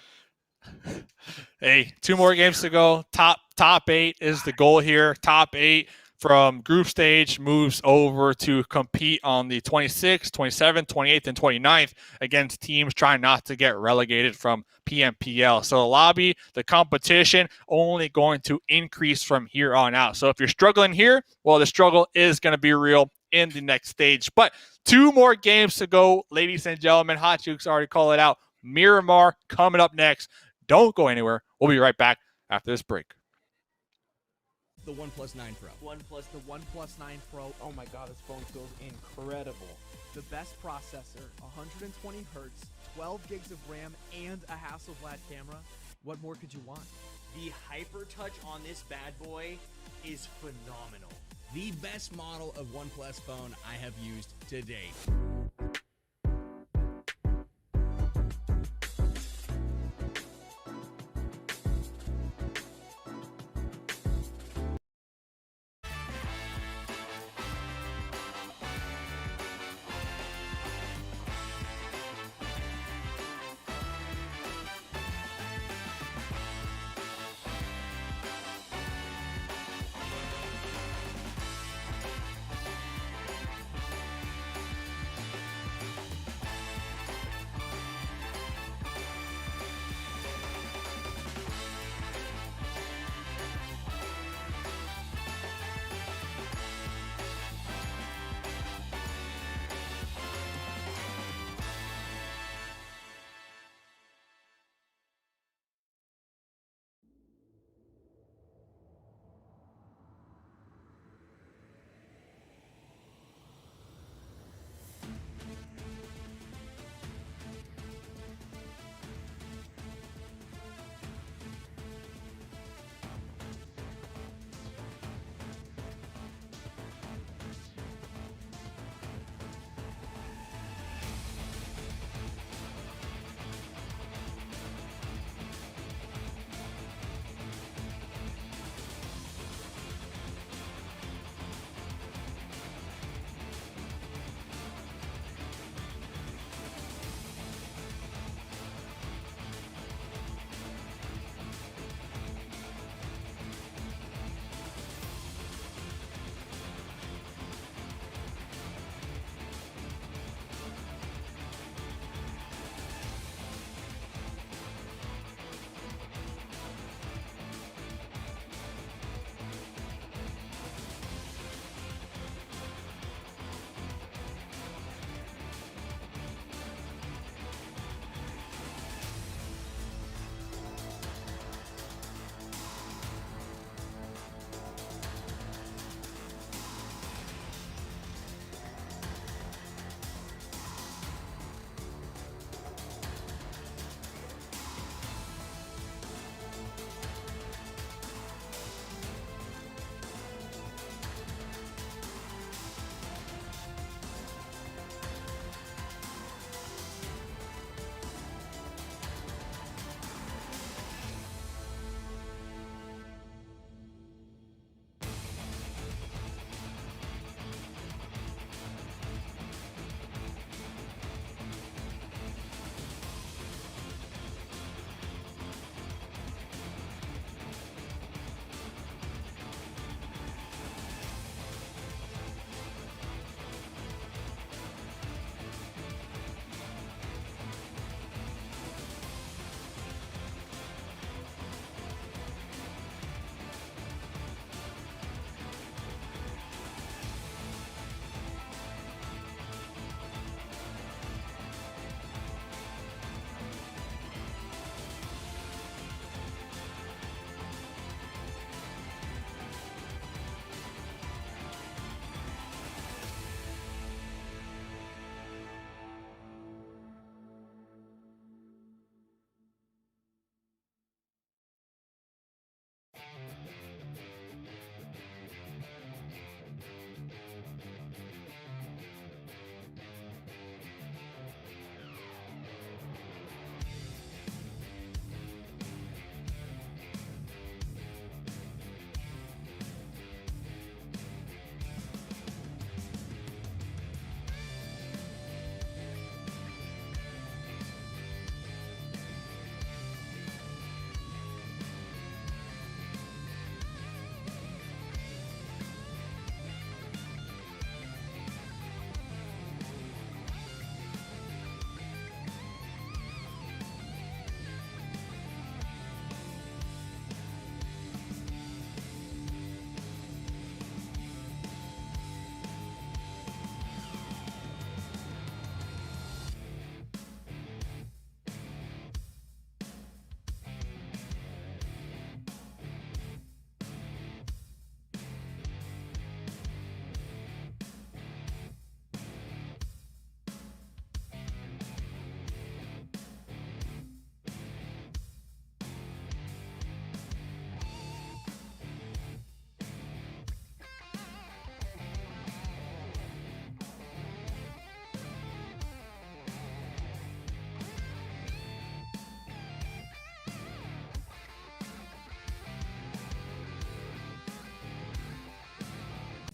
Hey, 2 more games to go. Top 8 is the goal here. Top 8 from group stage moves over to compete on the 26th, 27th, 28th, and 29th against teams trying not to get relegated from PMPL. So the lobby, the competition, only going to increase from here on out. So if you're struggling here, well, the struggle is going to be real in the next stage. But 2 more games to go, ladies and gentlemen. Hot Jukes already called it out. Miramar coming up next. Don't go anywhere. We'll be right back after this break. The OnePlus 9 Pro. The OnePlus 9 Pro. Oh my god, this phone feels incredible. The best processor, 120 hertz, 12 gigs of RAM, and a Hasselblad camera. What more could you want? The hyper touch on this bad boy is phenomenal. The best model of OnePlus phone I have used to date.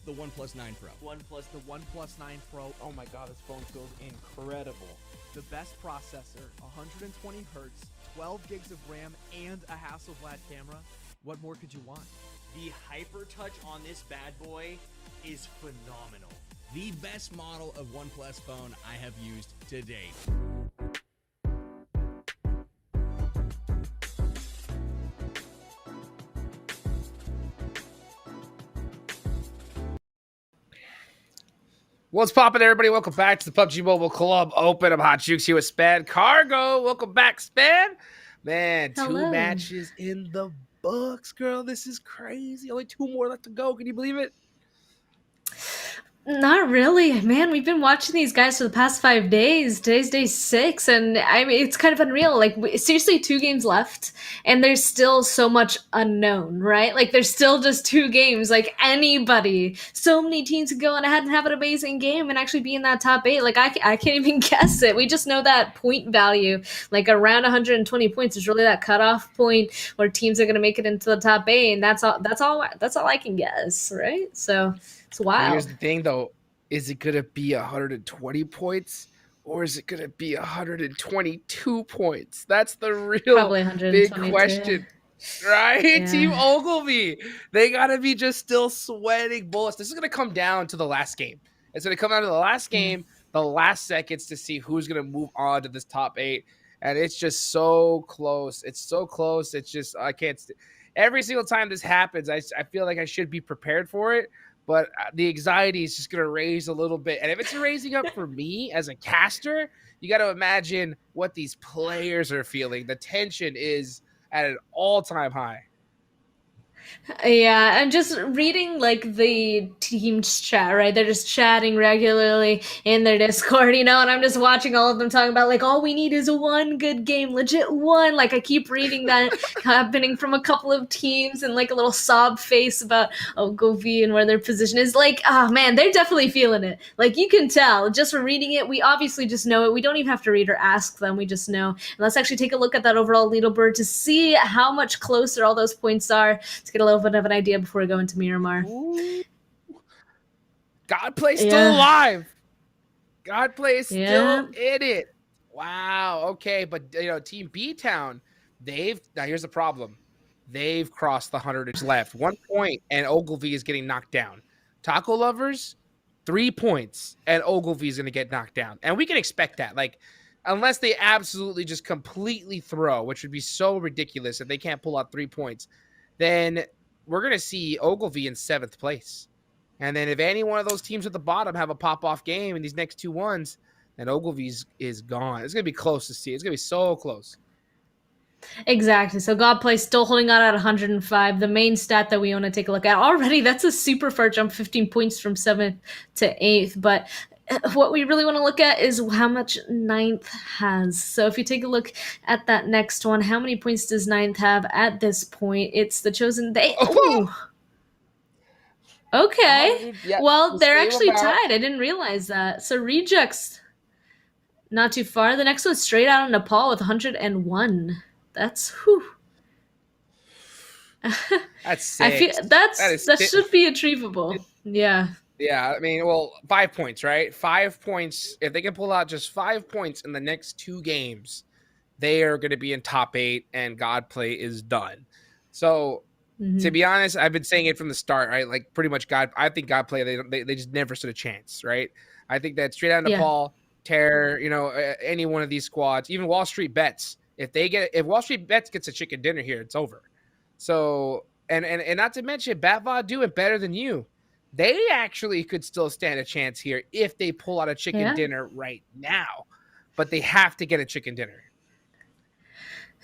the OnePlus 9 Pro. The OnePlus 9 Pro. Oh my god, this phone feels incredible. The best processor, 120 hertz, 12 gigs of RAM, and a Hasselblad camera. What more could you want? The hyper touch on this bad boy is phenomenal. The best model of OnePlus phone I have used to date. What's poppin', everybody? Welcome back to the PUBG Mobile Club Open. I'm Hot Jukes here with Spad Cargo. Welcome back, Spad. Man, Hello. 2 matches in the books, girl. This is crazy. Only 2 more left to go. Can you believe it? Not really, man. We've been watching these guys for the past 5 days. Today's day 6, and I mean, it's kind of unreal. Like, seriously, 2 games left, and there's still so much unknown, right? Like, there's still just 2 games. Like, anybody, so many teams can go on ahead and have an amazing game and actually be in that top 8. Like, I can't even guess it. We just know that point value, like around 120 points, is really that cutoff point where teams are going to make it into the top 8, and that's all I can guess, right? So. It's wild. Here's the thing, though. Is it going to be 120 points or is it going to be 122 points? That's the real big question, right? Yeah. Team Ogilvy. They got to be just still sweating bullets. This is going to come down to the last game. It's going to come down to the last game, the last seconds to see who's going to move on to this top 8. And it's just so close. It's so close. It's just, I can't. Every single time this happens, I feel like I should be prepared for it. But the anxiety is just going to raise a little bit. And if it's raising up for me as a caster, you got to imagine what these players are feeling. The tension is at an all-time high. Yeah, I'm just reading like the team's chat, right? They're just chatting regularly in their Discord, and I'm just watching all of them talking about like all we need is one good game, legit one. Like I keep reading that happening from a couple of teams and like a little sob face about Ogilvy and where their position is. Like, oh man, they're definitely feeling it. Like you can tell just from reading it. We obviously just know it. We don't even have to read or ask them. We just know. And let's actually take a look at that overall leaderboard to see how much closer all those points are. Let's get a little bit of an idea before we go into Miramar. Ooh. Godplay still alive. Godplay is still in it. Wow. Okay, but Team B-Town, now here's the problem. They've crossed the 100 left. 1 point and Ogilvy is getting knocked down. Taco Lovers, 3 points and Ogilvy is going to get knocked down. And we can expect that. Like, unless they absolutely just completely throw, which would be so ridiculous if they can't pull out 3 points, then we're going to see Ogilvy in 7th place. And then if any one of those teams at the bottom have a pop-off game in these next 2 ones, then Ogilvy is gone. It's going to be close to see. It's going to be so close. Exactly. So Godplay still holding on at 105. The main stat that we want to take a look at already, that's a super far jump, 15 points from 7th to 8th. But what we really want to look at is how much 9th has. So if you take a look at that next one, how many points does 9th have at this point? It's the Chosen. Okay. Well, they're actually tied. I didn't realize that. So Rejects, not too far. The next one's straight out of Nepal with 101. That's That's 6. I feel that should be achievable. Yeah. Yeah, I mean, well, 5 points, right? 5 points. If they can pull out just 5 points in the next 2 games, they are going to be in top 8, and Godplay is done. So, to be honest, I've been saying it from the start, right? Like, pretty much I think Godplay, they just never stood a chance, right? I think that straight out of Nepal, Terror, any one of these squads, even Wall Street Bets, if Wall Street Bets gets a chicken dinner here, it's over. So, and not to mention, Batva doing better than you. They actually could still stand a chance here if they pull out a chicken dinner right now. But they have to get a chicken dinner.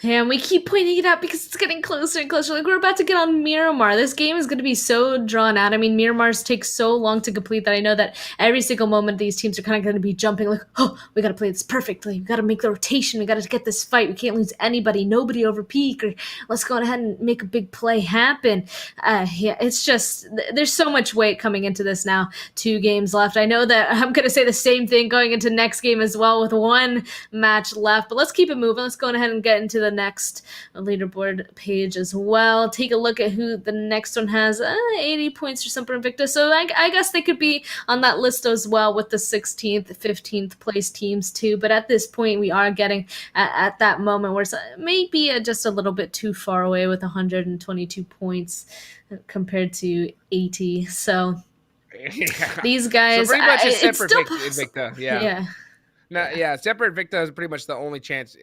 Yeah, and we keep pointing it out because it's getting closer and closer. Like, we're about to get on Miramar. This game is going to be so drawn out. I mean, Miramar's take so long to complete that I know that every single moment these teams are kind of going to be jumping like, oh, we got to play this perfectly. We got to make the rotation. We got to get this fight. We can't lose anybody. Nobody over peak. Or let's go ahead and make a big play happen. It's just, there's so much weight coming into this now. 2 games left. I know that I'm going to say the same thing going into next game as well with 1 match left. But let's keep it moving. Let's go ahead and get into the the next leaderboard page as well. Take a look at who the next one has. 80 points for Semper Invicta. So I guess they could be on that list as well with the 16th, 15th place teams too. But at this point, we are getting at that moment where it's maybe just a little bit too far away with 122 points compared to 80. So these guys, so pretty much it's it's Semper still Invicta. Yeah. No, yeah, Semper Invicta is pretty much the only chance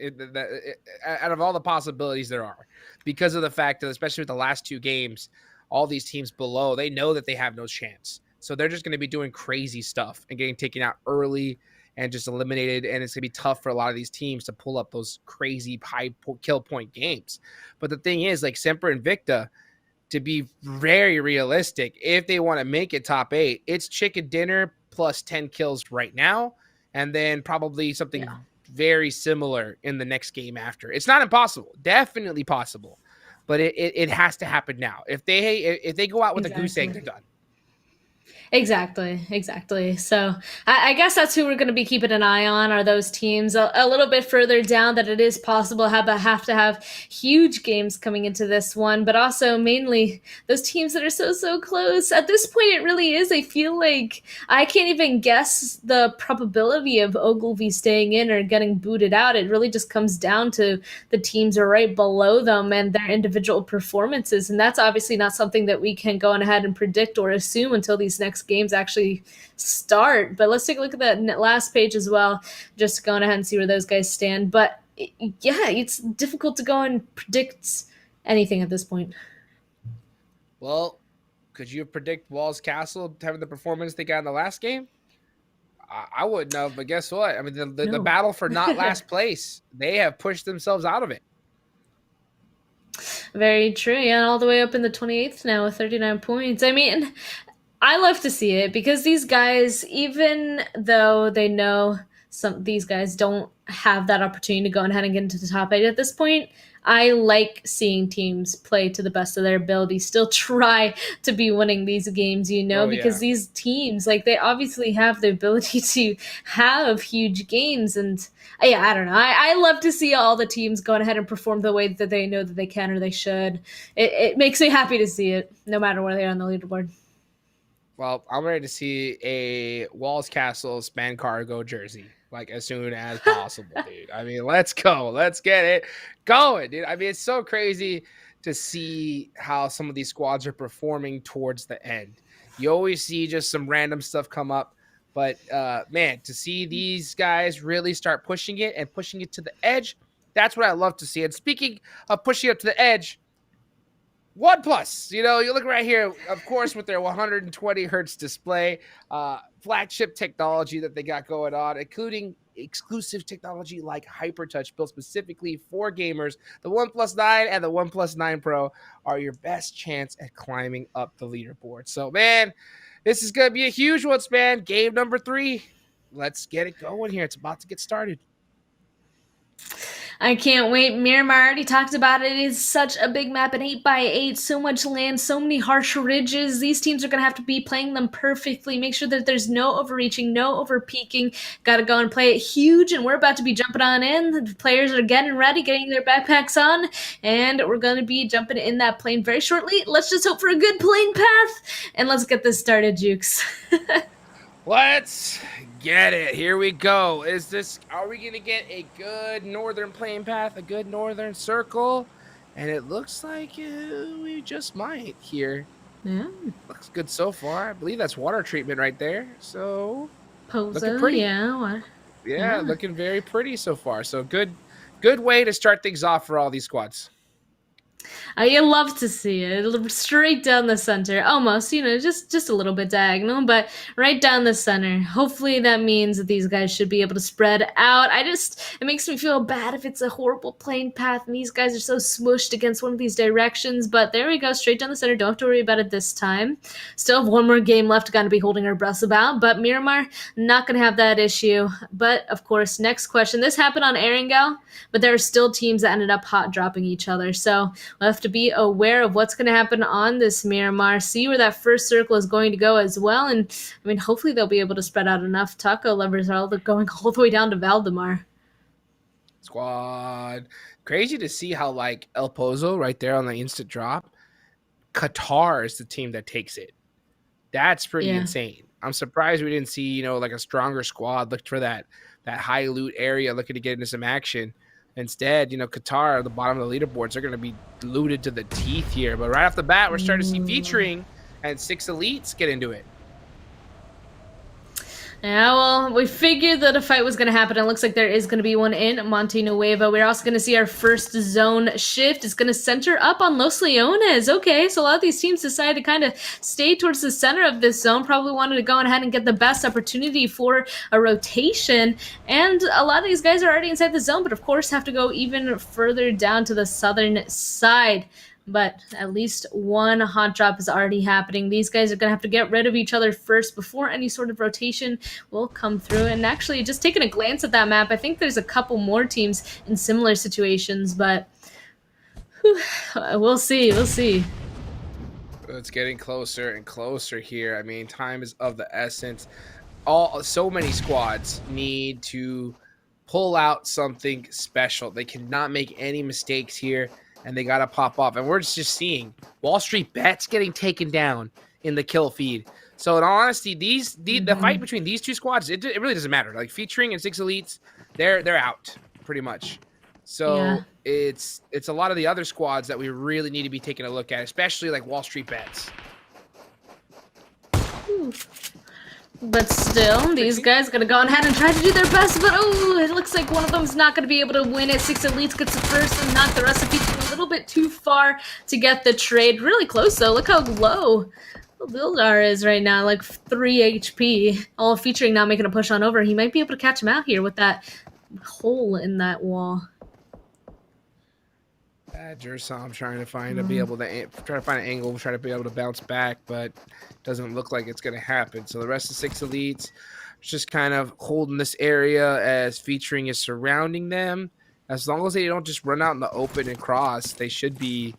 out of all the possibilities there are, because of the fact that, especially with the last 2 games, all these teams below, they know that they have no chance. So they're just going to be doing crazy stuff and getting taken out early and just eliminated. And it's going to be tough for a lot of these teams to pull up those crazy high kill point games. But the thing is, like Semper Invicta, to be very realistic, if they want to make it top 8, it's chicken dinner plus 10 kills right now. And then probably something very similar in the next game after. It's not impossible, definitely possible, but it has to happen now. If they go out with a goose egg, they're done. Exactly. So I guess that's who we're going to be keeping an eye on, are those teams a little bit further down, that it is possible have to have huge games coming into this one, but also mainly those teams that are so close. At this point, it really is. I feel like I can't even guess the probability of Ogilvy staying in or getting booted out. It really just comes down to the teams are right below them and their individual performances, and that's obviously not something that we can go ahead and predict or assume until these next games actually start. But let's take a look at that last page as well, just to go ahead and see where those guys stand. But yeah, it's difficult to go and predict anything at this point. Well, could you predict Walls Castle having the performance they got in the last game? I wouldn't have, but guess what? I mean, the battle for not last place, they have pushed themselves out of it. Very true. Yeah, all the way up in the 28th now with 39 points. I mean, I love to see it, because these guys, even though they know these guys don't have that opportunity to go ahead and get into the top 8 at this point, I like seeing teams play to the best of their ability, still try to be winning these games, because these teams, like, they obviously have the ability to have huge games. And I don't know. I love to see all the teams going ahead and perform the way that they know that they can or they should. It makes me happy to see it, no matter where they are on the leaderboard. Well, I'm ready to see a Walls Castle Span Cargo jersey, like, as soon as possible, dude. I mean, let's go. Let's get it going, dude. I mean, it's so crazy to see how some of these squads are performing towards the end. You always see just some random stuff come up. But, man, to see these guys really start pushing it and pushing it to the edge, that's what I love to see. And speaking of pushing it to the edge, OnePlus, you look right here, of course, with their 120 hertz display, flagship technology that they got going on, including exclusive technology like HyperTouch, built specifically for gamers. The OnePlus 9 and the OnePlus 9 Pro are your best chance at climbing up the leaderboard. So, man, this is going to be a huge one, man. Game number 3. Let's get it going here. It's about to get started. I can't wait. Miramar already talked about it. It is such a big map, an 8x8, so much land, so many harsh ridges. These teams are going to have to be playing them perfectly. Make sure that there's no overreaching, no overpeaking. Got to go and play it huge, and we're about to be jumping on in. The players are getting ready, getting their backpacks on, and we're going to be jumping in that plane very shortly. Let's just hope for a good plane path, and let's get this started, Jukes. Let's get it. Here we go. Are we going to get a good northern plane path, a good northern circle? And it looks like we just might here. Yeah. Looks good so far. I believe that's water treatment right there. So, looking pretty. Yeah, looking very pretty so far. So good way to start things off for all these squads. You love to see it straight down the center, almost, just a little bit diagonal, but right down the center. Hopefully that means that these guys should be able to spread out. It makes me feel bad if it's a horrible plane path and these guys are so smushed against one of these directions, but there we go, straight down the center. Don't have to worry about it this time. Still have one more game left, got to be holding our breaths about, but Miramar, not going to have that issue. But, of course, next question. This happened on Erangel, but there are still teams that ended up hot dropping each other, so we'll have to be aware of what's going to happen on this Miramar, see where that first circle is going to go as well, and I mean, hopefully they'll be able to spread out enough taco lovers all going all the way down to Valdemar. Squad. Crazy to see how like El Pozo right there on the instant drop. Qatar is the team that takes it. That's pretty Yeah. insane. I'm surprised we didn't see, you know, like a stronger squad looked for that high loot area, looking to get into some action. Instead, you know, Qatar at the bottom of the leaderboards, they're going to be looted to the teeth here. But right off the bat, we're starting to see featuring and 6 elites get into it. Yeah, well, we figured that a fight was going to happen. It looks like there is going to be one in Monte Nuevo. We're also going to see our first zone shift. It's going to center up on Los Leones. Okay, so a lot of these teams decided to kind of stay towards the center of this zone. Probably wanted to go ahead and get the best opportunity for a rotation. And a lot of these guys are already inside the zone, but of course have to go even further down to the southern side. But at least one hot drop is already happening. These guys are going to have to get rid of each other first before any sort of rotation will come through. And actually, just taking a glance at that map, I think there's a couple more teams in similar situations, but whew, we'll see. We'll see. It's getting closer and closer here. I mean, time is of the essence. So many squads need to pull out something special. They cannot make any mistakes here. And they got to pop off. And we're just seeing Wall Street Bets getting taken down in the kill feed. So in all honesty, the fight between these two squads, it really doesn't matter. Like featuring and 6 elites, they're out pretty much. So Yeah. it's a lot of the other squads that we really need to be taking a look at, especially like Wall Street Bets. Ooh. But still, these guys are going to go ahead and try to do their best, but oh, it looks like one of them is not going to be able to win it. 6 elites gets the first and not the rest of featuring a little bit too far to get the trade. Really close, though. Look how low Bildar is right now, like 3 HP. All featuring now making a push on over. He might be able to catch him out here with that hole in that wall. Badger, so I'm trying to find an angle, try to be able to bounce back, but doesn't look like it's going to happen. So the rest of the 6 elites just kind of holding this area as featuring is surrounding them. As long as they don't just run out in the open and cross, they should be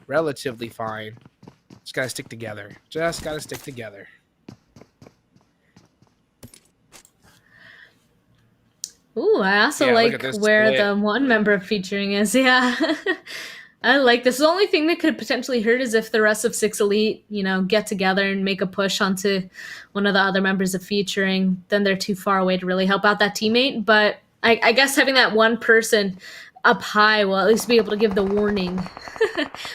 relatively fine. Just got to stick together. Just got to stick together. Ooh, I also like where the one member of featuring is. Yeah. I like this. The only thing that could potentially hurt is if the rest of 6 elite, you know, get together and make a push onto one of the other members of featuring. Then they're too far away to really help out that teammate. But I guess having that one person up high will at least be able to give the warning,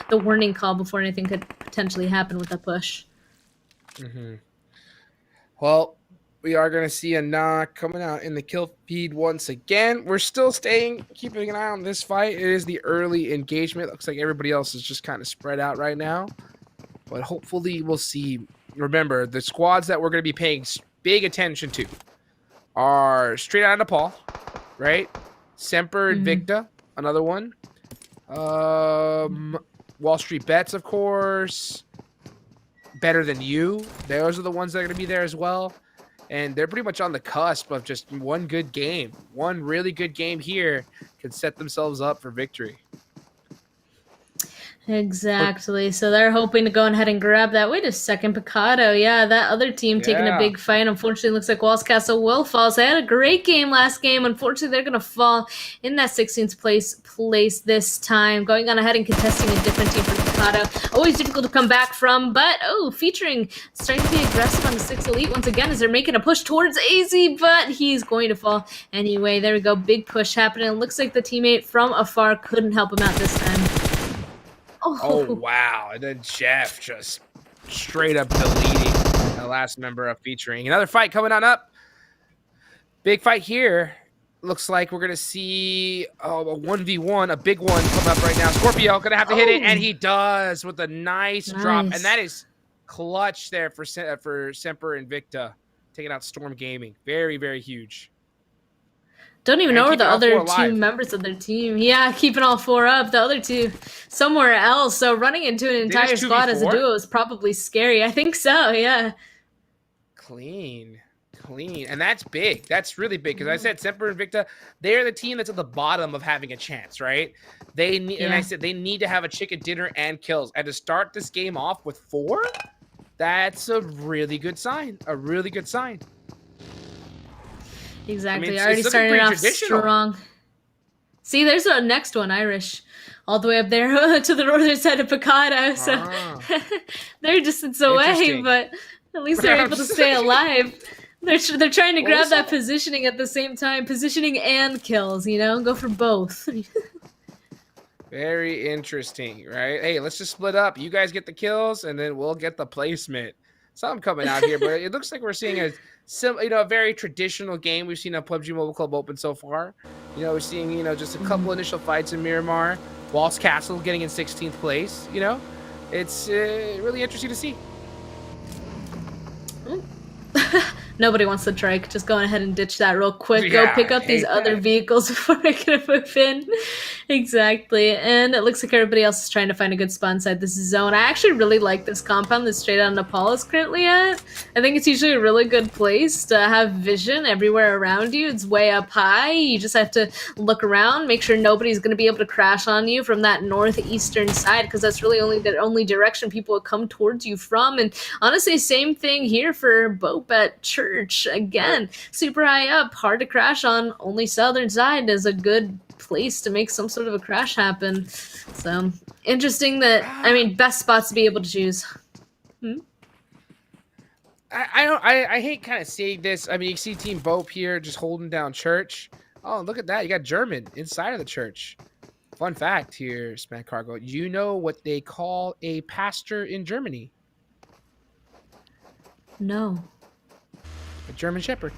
the warning call before anything could potentially happen with a push. Mm-hmm. Well, we are going to see a knock coming out in the kill feed once again. We're still keeping an eye on this fight. It is the early engagement. Looks like everybody else is just kind of spread out right now. But hopefully we'll see. Remember, the squads that we're going to be paying big attention to are straight out of Nepal, right? Semper Invicta, another one. Wall Street Bets, of course. Better Than You. Those are the ones that are going to be there as well. And they're pretty much on the cusp of just one good game. One really good game here can set themselves up for victory. Exactly. So they're hoping to go ahead and grab that. Wait a second, Picado. Yeah, that other team taking a big fight. Unfortunately, looks like Walls Castle will fall. So they had a great game last game. Unfortunately, they're going to fall in that 16th place this time. Going on ahead and contesting a different team for Picado. Always difficult to come back from, but featuring starting to be aggressive on the 6 elite once again as they're making a push towards AZ, but he's going to fall anyway. There we go. Big push happening. It looks like the teammate from afar couldn't help him out this time. Oh, wow. And then Jeff just straight up deleting the last member of featuring. Another fight coming on up. Big fight here. Looks like we're going to see a 1v1, a big one come up right now. Scorpio going to have to hit it, and he does with a nice drop. And that is clutch there for Semper Invicta, taking out Storm Gaming. Very, very huge. Don't even know where the other 2 members of their team. Yeah, keeping all 4 up. The other 2 somewhere else. So running into an entire squad as a duo is probably scary. I think so, yeah. Clean. And that's big. That's really big. Because I said Semper Invicta, they're the team that's at the bottom of having a chance, right? They need, and I said they need to have a chicken dinner and kills. And to start this game off with 4, that's a really good sign. A really good sign. Exactly. I mean, already started off strong. See, there's a next one, Irish. All the way up there to the northern side of Picado. So they're distance away, Interesting. but at least they're able to stay alive. They're trying to grab that positioning at the same time. Positioning and kills, you know? Go for both. Very interesting, right? Hey, let's just split up. You guys get the kills, and then we'll get the placement. Something coming out here, but it looks like we're seeing a very traditional game we've seen on PUBG Mobile Club Open so far. You know, we're seeing, you know, just a couple initial fights in Miramar. Waltz Castle getting in 16th place, you know? It's really interesting to see. Nobody wants the trike. Just go ahead and ditch that real quick. Yeah, Go pick up these other vehicles before I can move in. Exactly. And it looks like everybody else is trying to find a good spawn inside this zone. I actually really like this compound that Straight Out Nepal is currently at. I think it's usually a really good place to have vision everywhere around you. It's way up high. You just have to look around, make sure nobody's going to be able to crash on you from that northeastern side, because that's really the only direction people will come towards you from. And honestly, same thing here for Bope at Church. Again, super high up, hard to crash on. Only southern side is a good place to make some sort of a crash happen. So interesting that, I mean, best spots to be able to choose. I hate kind of seeing this. I mean, you see Team Bope here just holding down Church. Oh, look at that. You got German inside of the Church. Fun fact here, Smack Cargo. You know what they call a pastor in Germany? No. A German Shepherd.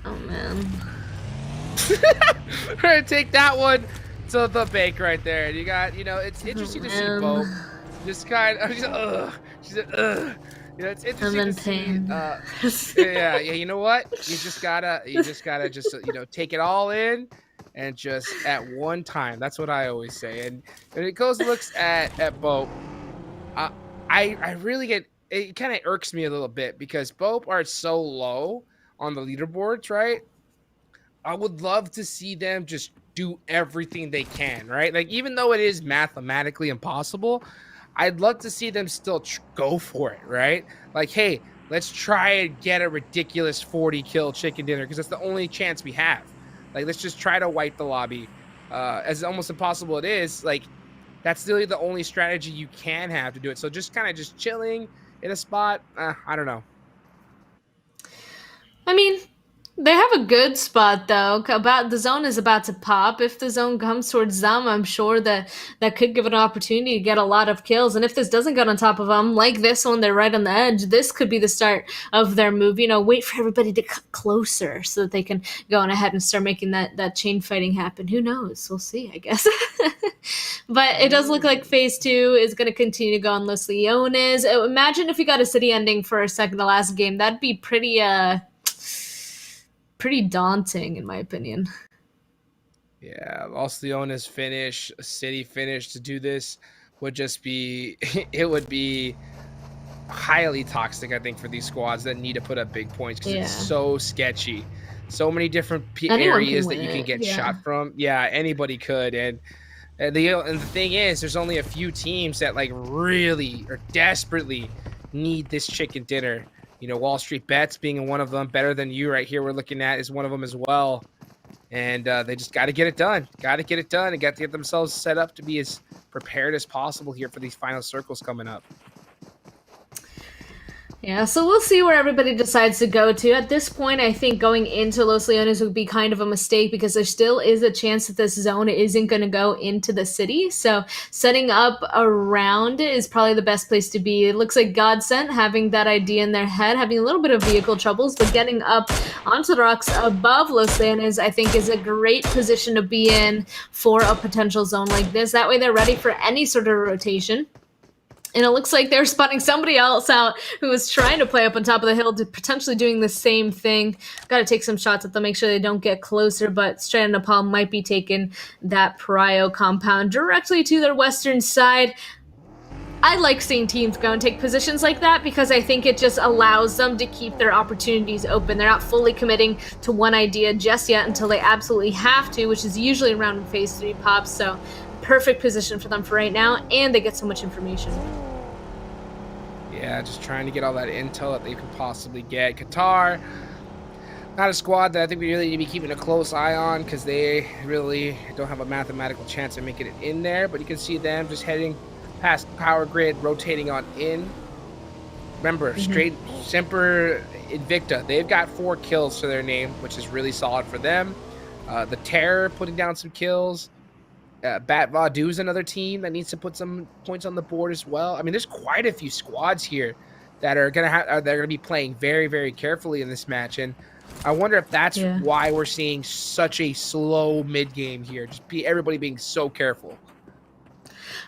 Oh, man. We're going to take that one to the bank right there. You got, you know, it's interesting to see Bope. Just kind of, she's like, ugh. You know, it's interesting to see. Yeah, you know what? You just gotta just, you know, take it all in and just at one time. That's what I always say. And when it goes looks at Bope, I really get, it kind of irks me a little bit because Bope are so low on the leaderboards, right? I would love to see them just do everything they can, right? Like, even though it is mathematically impossible, I'd love to see them still go for it, right? Like, hey, let's try and get a ridiculous 40 kill chicken dinner because that's the only chance we have. Like, let's just try to wipe the lobby. As almost impossible it is, like, that's really the only strategy you can have to do it. So just kind of just chilling in a spot, I don't know. I mean, they have a good spot though. The zone is about to pop. If the zone comes towards them, I'm sure that could give an opportunity to get a lot of kills. And if this doesn't get on top of them, like this one, they're right on the edge. This could be the start of their move. You know, wait for everybody to cut closer so that they can go on ahead and start making that chain fighting happen. Who knows? We'll see, I guess. But it does look like phase 2 is going to continue to go on Los Leones. Imagine if you got a city ending for a second to last game. That'd be pretty daunting in my opinion. Yeah, Los Leones finish, a city finish to do this would just be, it would be highly toxic, I think, for these squads that need to put up big points because it's so sketchy. So many different areas that you can get shot from. Yeah, anybody could. And the thing is, there's only a few teams that like really or desperately need this chicken dinner. You know, Wall Street Bets being one of them. Better Than You right here we're looking at is one of them as well. And they just got to get it done. Got to get it done and got to get themselves set up to be as prepared as possible here for these final circles coming up. Yeah, so we'll see where everybody decides to go to. At this point, I think going into Los Leones would be kind of a mistake because there still is a chance that this zone isn't going to go into the city. So setting up around is probably the best place to be. It looks like Godsent having that idea in their head, having a little bit of vehicle troubles, but getting up onto the rocks above Los Leones, I think, is a great position to be in for a potential zone like this. That way they're ready for any sort of rotation. And it looks like they're spotting somebody else out who was trying to play up on top of the hill to potentially doing the same thing. Got to take some shots at them, make sure they don't get closer, but Straight Out Nepal might be taking that Prio compound directly to their western side. I like seeing teams go and take positions like that because I think it just allows them to keep their opportunities open. They're not fully committing to one idea just yet until they absolutely have to, which is usually around when phase 3 pops. So perfect position for them for right now, and they get so much information. Yeah, just trying to get all that intel that they could possibly get. Qatar, Not a squad that I think we really need to be keeping a close eye on because they really don't have a mathematical chance of making it in there. But you can see them just heading past power grid, rotating on in. Remember, straight Semper Invicta. They've got 4 kills to their name, which is really solid for them. The Terror putting down some kills. Bat Vadu is another team that needs to put some points on the board as well. I mean, there's quite a few squads here that are gonna be playing very, very carefully in this match, and I wonder if that's why we're seeing such a slow mid game here. Just everybody being so careful.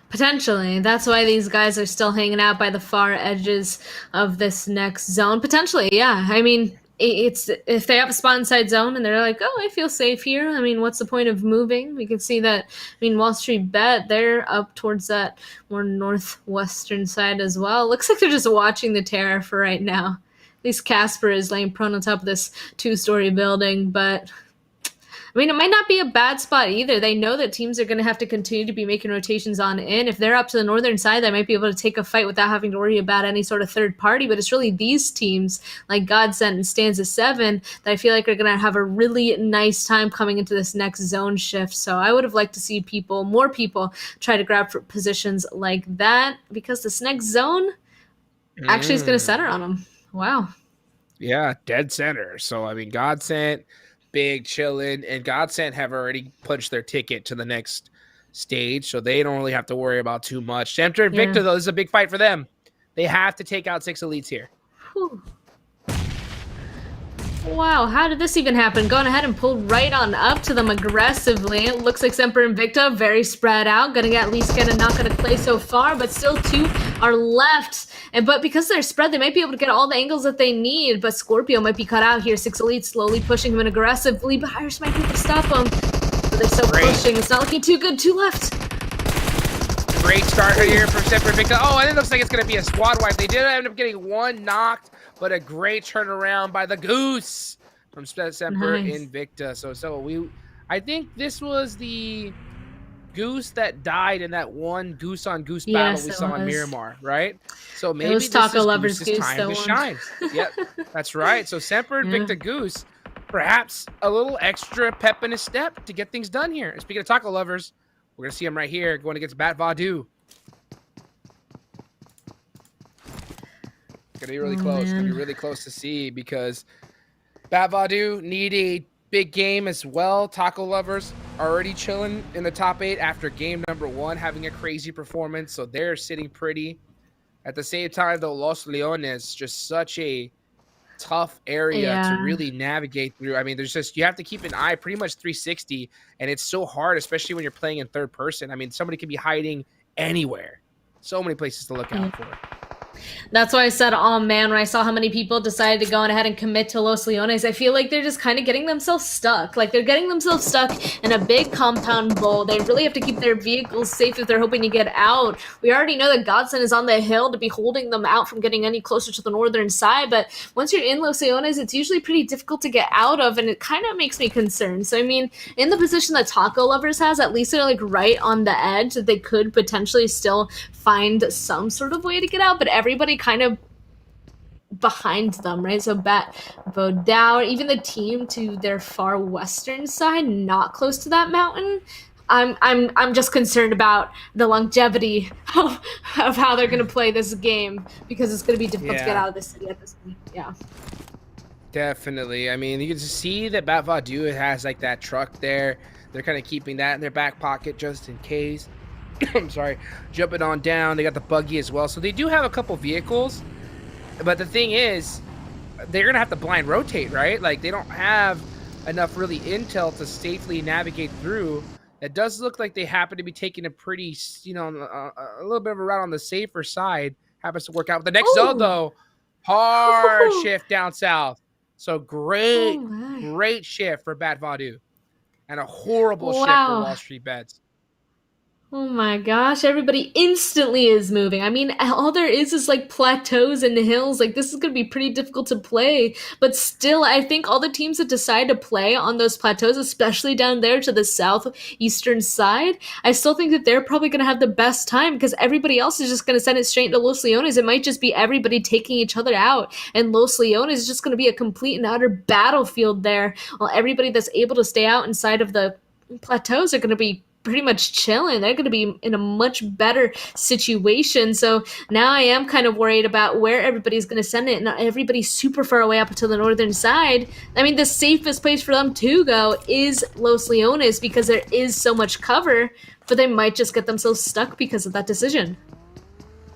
Potentially. That's why these guys are still hanging out by the far edges of this next zone. Potentially, yeah. I mean, it's if they have a spot inside zone and they're like, oh, I feel safe here. I mean, what's the point of moving? We can see that, I mean, Wall Street Bet, they're up towards that more northwestern side as well. Looks like they're just watching the Terror for right now. At least Casper is laying prone on top of this 2-story building, but I mean, it might not be a bad spot either. They know that teams are going to have to continue to be making rotations on in. If they're up to the northern side, they might be able to take a fight without having to worry about any sort of third party. But it's really these teams like Godsent and Stanza 7 that I feel like are going to have a really nice time coming into this next zone shift. So I would have liked to see more people try to grab for positions like that because this next zone actually is going to center on them. Wow. Yeah, dead center. So, I mean, Godsent, big chillin', and Godsent have already punched their ticket to the next stage, so they don't really have to worry about too much. Semper Invicta, though, this is a big fight for them. They have to take out 6 elites here. Whew. Wow, how did this even happen? Going ahead and pull right on up to them aggressively. It looks like Semper Invicta, very spread out. Gonna get at least not gonna play so far, but still 2 are left. But because they're spread, they might be able to get all the angles that they need. But Scorpio might be cut out here. 6 elites slowly pushing him in aggressively, but Irish might be able to stop him. But they're still pushing. It's not looking too good. 2 left. Great start here from Semper Invicta. Oh, and it looks like it's going to be a squad wipe. They did end up getting 1 knocked, but a great turnaround by the Goose from Semper Invicta. I think this was the Goose that died in that one Goose on Goose battle we saw in Miramar, right? So maybe it was Taco Lover's Goose time to shine. Yep, that's right. So Semper Invicta Goose, perhaps a little extra pep in his step to get things done here. And speaking of Taco Lovers, we're going to see him right here going against Bat Vadu. Going to be really close. Going to be really close to see because Bat Vadu need a big game as well. Taco Lovers already chilling in the top 8 after game number 1, having a crazy performance. So they're sitting pretty. At the same time, though, Los Leones, just such a tough area to really navigate through. I mean, you have to keep an eye pretty much 360, and it's so hard, especially when you're playing in third person. I mean, somebody could be hiding anywhere. So many places to look out for. That's why I said, oh man, when I saw how many people decided to go on ahead and commit to Los Leones, I feel like they're just kind of getting themselves stuck. Like they're getting themselves stuck in a big compound bowl. They really have to keep their vehicles safe if they're hoping to get out. We already know that Godsent is on the hill to be holding them out from getting any closer to the northern side, but once you're in Los Leones, it's usually pretty difficult to get out of, and it kind of makes me concerned. So I mean, in the position that Taco Lovers has, at least they're like right on the edge that they could potentially still find some sort of way to get out, but everybody kind of behind them, right? So Bat Vodao, even the team to their far western side, not close to that mountain. I'm just concerned about the longevity of how they're going to play this game because it's going to be difficult to get out of the city at this point. Yeah. Definitely. I mean, you can see that Bat Vadu has like that truck there. They're kind of keeping that in their back pocket just in case. I'm sorry, jumping on down. They got the buggy as well. So they do have a couple vehicles. But the thing is, they're going to have to blind rotate, right? Like, they don't have enough really intel to safely navigate through. It does look like they happen to be taking a pretty, a little bit of a route on the safer side. Happens to work out. With the next zone, though, hard shift down south. So great shift for Bat Vadu. And a horrible shift for Wall Street Bets. Oh my gosh, everybody instantly is moving. I mean, all there is like plateaus and hills. Like, this is going to be pretty difficult to play. But still, I think all the teams that decide to play on those plateaus, especially down there to the southeastern side, I still think that they're probably going to have the best time because everybody else is just going to send it straight into Los Leones. It might just be everybody taking each other out. And Los Leones is just going to be a complete and utter battlefield there. While everybody that's able to stay out inside of the plateaus are going to be pretty much chilling. They're going to be in a much better situation. So now I am kind of worried about where everybody's going to send it. Not everybody's super far away up to the northern side. I mean, the safest place for them to go is Los Leones because there is so much cover, but they might just get themselves stuck because of that decision.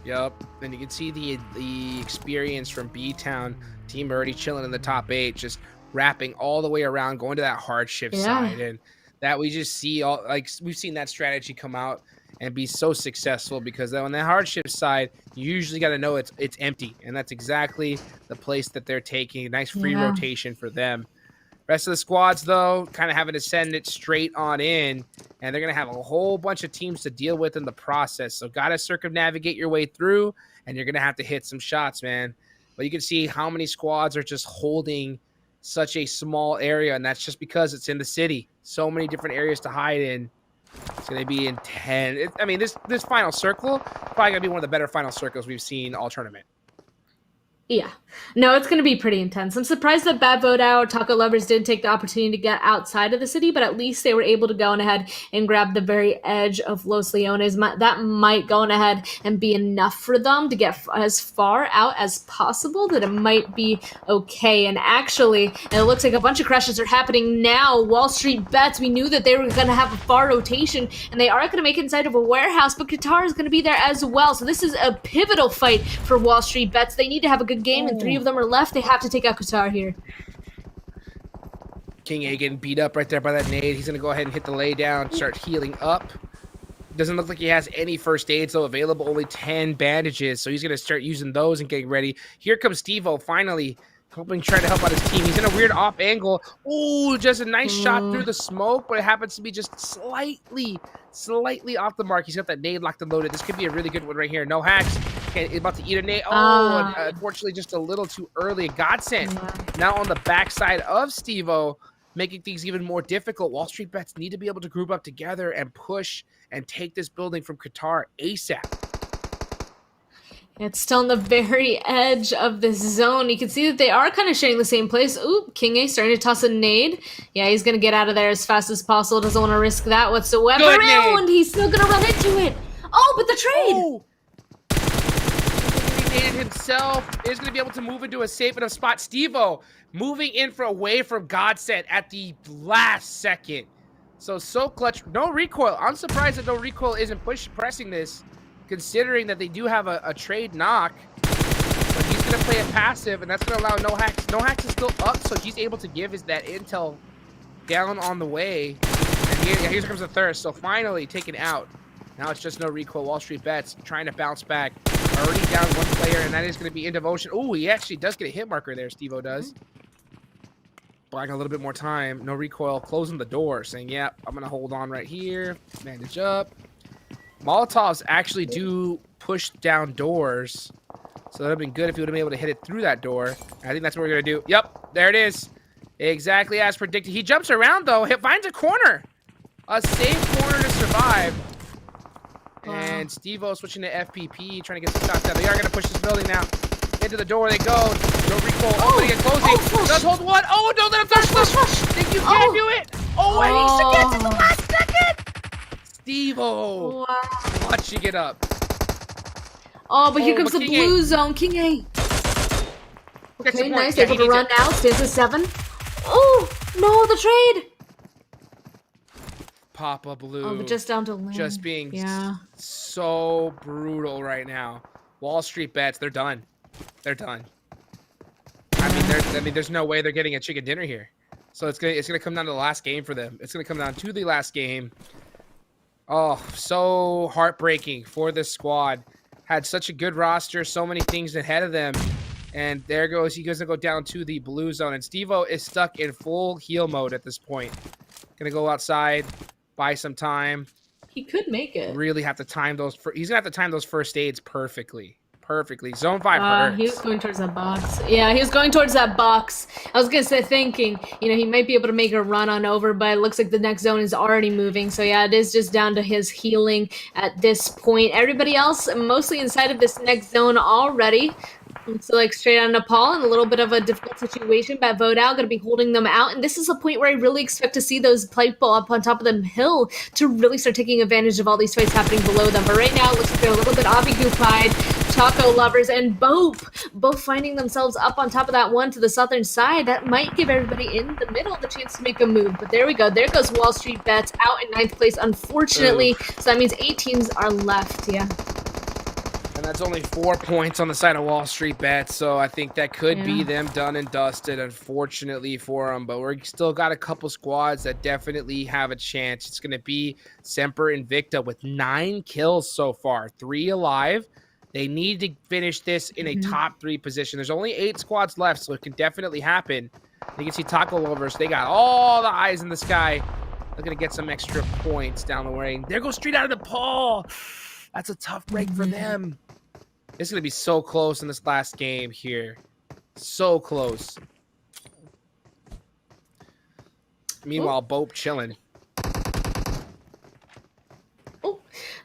Yep, and you can see the experience from B-Town. Team already chilling in the top 8, just wrapping all the way around, going to that hardship side. And that we just see we've seen that strategy come out and be so successful because on the hardship side, you usually got to know it's empty, and that's exactly the place that they're taking. A nice free rotation for them. Rest of the squads, though, kind of having to send it straight on in, and they're going to have a whole bunch of teams to deal with in the process. So got to circumnavigate your way through, and you're going to have to hit some shots, man. But you can see how many squads are just holding such a small area, and that's just because it's in the city. So many different areas to hide in. It's going to be intense. I mean, this final circle probably going to be one of the better final circles we've seen all tournament. Yeah. No, it's going to be pretty intense. I'm surprised that Bad Voda or Taco Lovers didn't take the opportunity to get outside of the city, but at least they were able to go on ahead and grab the very edge of Los Leones. That might go on ahead and be enough for them to get as far out as possible, that it might be okay. And actually, it looks like a bunch of crashes are happening now. Wall Street Bets, we knew that they were going to have a far rotation, and they are going to make it inside of a warehouse, but Qatar is going to be there as well. So this is a pivotal fight for Wall Street Bets. They need to have a good game, and 3 of them are left. They have to take out Qatar here. King A getting beat up right there by that nade. He's going to go ahead and hit the lay down, start healing up. Doesn't look like he has any first aids, though, available. Only 10 bandages, so he's going to start using those and getting ready. Here comes Steve-O, finally trying to help out his team. He's in a weird off angle. Ooh, just a nice shot through the smoke, but it happens to be just slightly off the mark. He's got that nade locked and loaded. This could be a really good one right here. No hacks. Okay, he's about to eat a nade. Oh, unfortunately, just a little too early. Godsend. Now on the backside of Steve-O, making things even more difficult. Wall Street Bets need to be able to group up together and push and take this building from Qatar ASAP. It's still on the very edge of this zone. You can see that they are kind of sharing the same place. Ooh, King A starting to toss a nade. Yeah, he's going to get out of there as fast as possible. Doesn't want to risk that whatsoever. Good Oh, nade. and he's still going to run into it. Oh, but the trade. Oh. He naded himself. Is going to be able to move into a safe enough spot. Steve-O moving in away from Godsend at the last second. So clutch. No recoil. I'm surprised that no recoil isn't pressing this, considering that they do have a trade knock. But he's going to play a passive, and that's going to allow no hacks. No hacks is still up, so he's able to give that intel down on the way. And here comes the thirst. So finally taken out. Now it's just no recoil. Wall Street Bets trying to bounce back. Already down 1 player, and that is going to be in devotion. Oh, he actually does get a hit marker there, Steve-O does. Buying a little bit more time. No recoil. Closing the door, saying, yeah, I'm going to hold on right here. Bandage up. Molotovs actually do push down doors. So that would have been good if he would have been able to hit it through that door. I think that's what we're going to do. Yep, there it is. Exactly as predicted. He jumps around, though. Finds a corner. A safe corner to survive. And Steve-O switching to FPP, trying to get some shots down. They are going to push this building now. Into the door they go. No recoil. Opening and closing. Does hold one. Oh, don't let him flash. Think you can do it. Oh, and he gets it the last second. Steve-O. Wow. Clutching it up. Oh, but here comes the King blue A. zone. King A. Okay, nice. Yeah, Able to run now. Stands at 7. Oh, no, the trade. Papa Blue. Oh, but just down to land. Just being so brutal right now. Wall Street Bets, they're done. They're done. I mean, there's no way they're getting a chicken dinner here. So it's gonna come down to the last game for them. It's gonna come down to the last game. Oh, so heartbreaking for this squad. Had such a good roster, so many things ahead of them. And there goes, he goes to go down to the blue zone. And Steve-O is stuck in full heal mode at this point. Gonna go outside, buy some time, He could make it. Really have to time those. He's gonna have to time those first aids perfectly. Zone 5 hurts. He was going towards that box. Yeah, he was going towards that box. I was gonna say, thinking, he might be able to make a run on over, but it looks like the next zone is already moving. So yeah, it is just down to his healing at this point. Everybody else mostly inside of this next zone already. So like straight on Nepal in a little bit of a difficult situation, but Vodao going to be holding them out. And this is a point where I really expect to see those people up on top of the hill to really start taking advantage of all these fights happening below them. But right now it looks like they're a little bit obby-goopied. Taco Lovers and Bope both finding themselves up on top of that one to the southern side. That might give everybody in the middle the chance to make a move. But there we go. There goes Wall Street Bets out in 9th place, unfortunately. So that means 8 teams are left, yeah. And that's only 4 points on the side of Wall Street Bets, so I think that could be them done and dusted, unfortunately for them. But we're still got a couple squads that definitely have a chance. It's going to be Semper Invicta with 9 kills so far, 3 alive. They need to finish this in a top 3 position. There's only 8 squads left, so it can definitely happen. You can see Taco Lovers. They got all the eyes in the sky. They're going to get some extra points down the lane. There goes Street out of the pole. That's a tough break for them. It's going to be so close in this last game here. So close. Meanwhile, Bope chilling.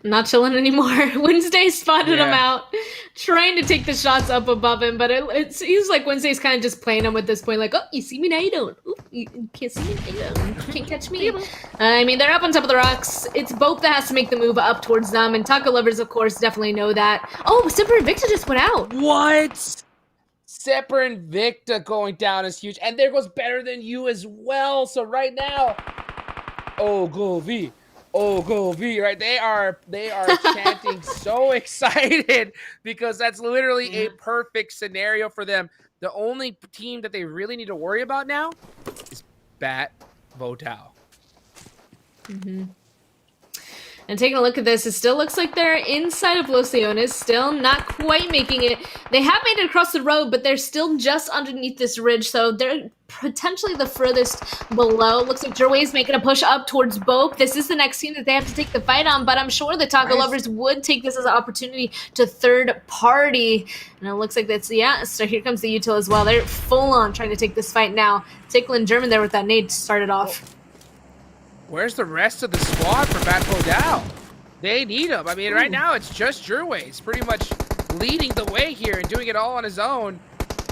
Not chilling anymore. Wednesday spotted him out, trying to take the shots up above him, but it seems like Wednesday's kind of just playing him at this point, like, oh, you see me now, you don't. Ooh, you can't see me now, you don't. You can't catch me. I mean, they're up on top of the rocks. It's Bope that has to make the move up towards them, and Taco Lovers, of course, definitely know that. Oh, Semper Invicta just went out. What? Semper Invicta going down is huge, and there goes Better Than You as well. So right now, oh, go V. Oh, go V, right? They are chanting so excited because that's literally a perfect scenario for them. The only team that they really need to worry about now is Bat Vodao. And taking a look at this, it still looks like they're inside of Los Leones, still not quite making it. They have made it across the road, but they're still just underneath this ridge, so they're potentially the furthest below. Looks like Jerway's making a push up towards Bope. This is the next team that they have to take the fight on, but I'm sure the Taco Lovers would take this as an opportunity to third party. And it looks like that's, so here comes the Util as well. They're full on trying to take this fight now. Tickling German there with that nade to start it off. Where's the rest of the squad for Bat Vodao? They need him. I mean, right now it's just Jerway. He's pretty much leading the way here and doing it all on his own.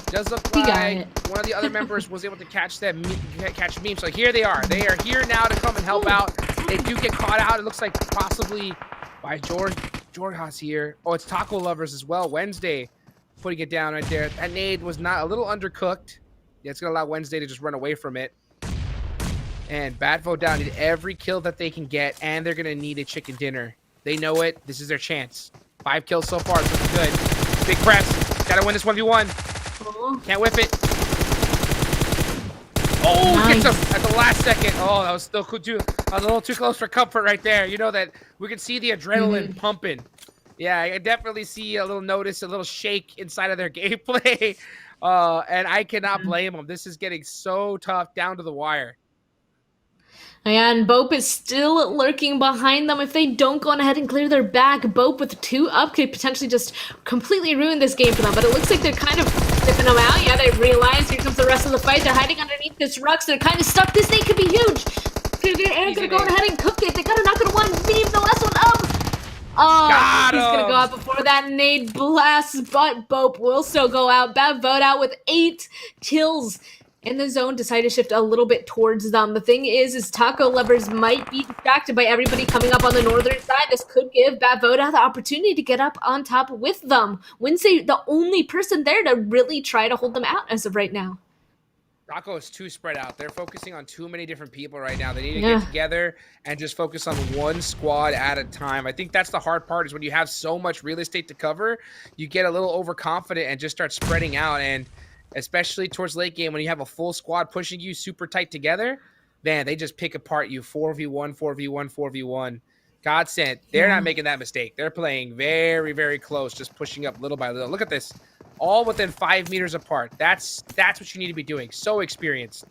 Does look like one of the other members was able to catch meme. So here they are. They are here now to come and help out. They do get caught out. It looks like possibly by Jorgas here. Oh, it's Taco Lovers as well. Wednesday putting it down right there. That nade was not a little undercooked. Yeah, it's going to allow Wednesday to just run away from it. And Bat Vodao need every kill that they can get, and they're going to need a chicken dinner. They know it. This is their chance. 5 kills so far. It's looking good. Big press. Got to win this 1v1. Can't whip it. Oh, nice. Gets him at the last second. Oh, that was still too, a little too close for comfort right there. You know that we can see the adrenaline pumping. Yeah, I definitely see a little shake inside of their gameplay. And I cannot blame them. This is getting so tough down to the wire. And Bope is still lurking behind them. If they don't go on ahead and clear their back, Bope with 2 up could potentially just completely ruin this game for them. But it looks like they're kind of sniffing them out. Yeah, they realize here comes the rest of the fight. They're hiding underneath this rock, so they're kind of stuck. This nade could be huge. They're going to go on ahead and cook it. They got to knock it one. Leave the last one up. Oh, he's going to go out before that nade blasts, but Bope will still go out. Bat Vodao with 8 kills. In the zone, decide to shift a little bit towards them. The thing is Taco Lovers might be distracted by everybody coming up on the northern side. This could give Bat Vodao the opportunity to get up on top with them. Wednesday, the only person there to really try to hold them out as of right now. Taco is too spread out. They're focusing on too many different people right now. They need to get together and just focus on one squad at a time. I think that's the hard part, is when you have so much real estate to cover, you get a little overconfident and just start spreading out. And especially towards late game when you have a full squad pushing you super tight together, man, they just pick apart you 4v1, 4v1, 4v1. God sent. They're not making that mistake. They're playing very, very close, just pushing up little by little. Look at this. All within 5 meters apart. That's what you need to be doing. So experienced.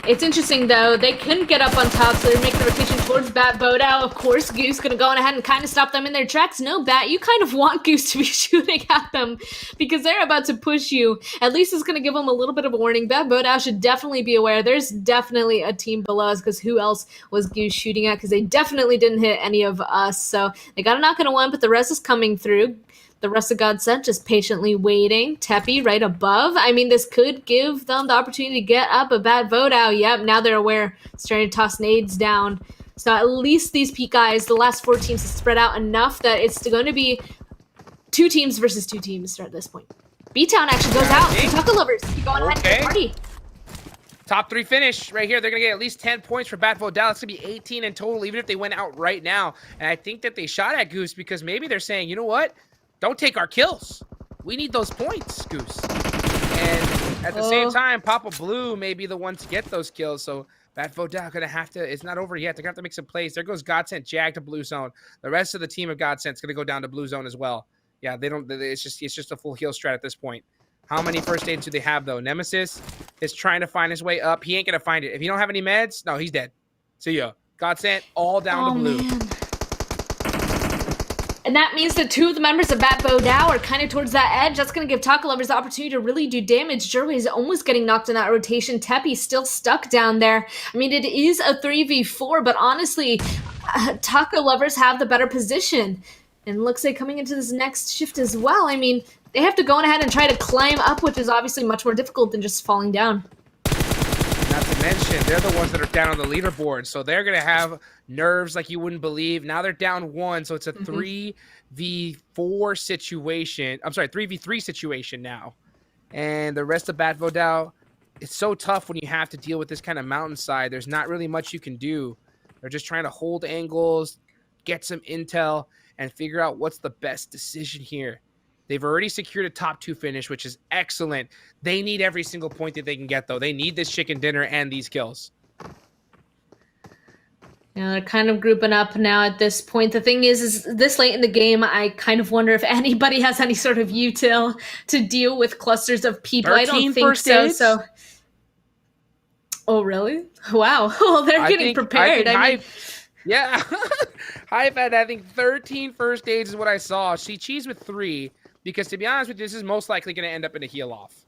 It's interesting, though. They couldn't get up on top, so they're making the rotation towards Bat Bodao. Of course, Goose going to go on ahead and kind of stop them in their tracks. No, Bat, you kind of want Goose to be shooting at them because they're about to push you. At least it's going to give them a little bit of a warning. Bat Bodao should definitely be aware. There's definitely a team below us because who else was Goose shooting at? Because they definitely didn't hit any of us. So they got to knock on one, but the rest is coming through. The rest of Godsent just patiently waiting. Teppy right above. I mean, this could give them the opportunity to get up a bad vote out. Yep, now they're aware. Starting to toss nades down. So at least these peak guys, the last 4 teams, have spread out enough that it's going to be 2 teams versus 2 teams at this point. B-Town actually goes out. The Taco Lovers keep going ahead and party. Top 3 finish right here. They're going to get at least 10 points for Bat Bodao. It's going to be 18 in total, even if they went out right now. And I think that they shot at Goose because maybe they're saying, you know what? Don't take our kills. We need those points, Goose. And at the same time, Papa Blue may be the one to get those kills. So Bat Bodao gonna have to. It's not over yet. They're gonna have to make some plays. There goes Godsent Jag to blue zone. The rest of the team of Godsent's gonna go down to blue zone as well. Yeah, they don't. It's just a full heal strat at this point. How many first aids do they have though? Nemesis is trying to find his way up. He ain't gonna find it. If you don't have any meds, no, he's dead. See ya. Godsent all down to blue. Man. And that means that 2 of the members of Bat Bodao are kind of towards that edge. That's going to give Taco Lovers the opportunity to really do damage. Jerway is almost getting knocked in that rotation. Teppy's still stuck down there. I mean, it is a 3v4, but honestly, Taco Lovers have the better position. And looks like coming into this next shift as well. I mean, they have to go on ahead and try to climb up, which is obviously much more difficult than just falling down. Not to mention, they're the ones that are down on the leaderboard, so they're going to have nerves like you wouldn't believe. Now they're down 1, so it's a 3v4 situation. I'm sorry, 3v3 situation now. And the rest of Bat Bodao, it's so tough when you have to deal with this kind of mountainside. There's not really much you can do. They're just trying to hold angles, get some intel, and figure out what's the best decision here. They've already secured a top 2 finish, which is excellent. They need every single point that they can get, though. They need this chicken dinner and these kills. Yeah, they're kind of grouping up now at this point. The thing is this late in the game, I kind of wonder if anybody has any sort of util to deal with clusters of people. I don't think so. So, oh, really? Wow. Well, they're getting prepared. Yeah. Hive had, I think, 13 first aids is what I saw. She cheesed with 3. Because to be honest with you, this is most likely going to end up in a heal off.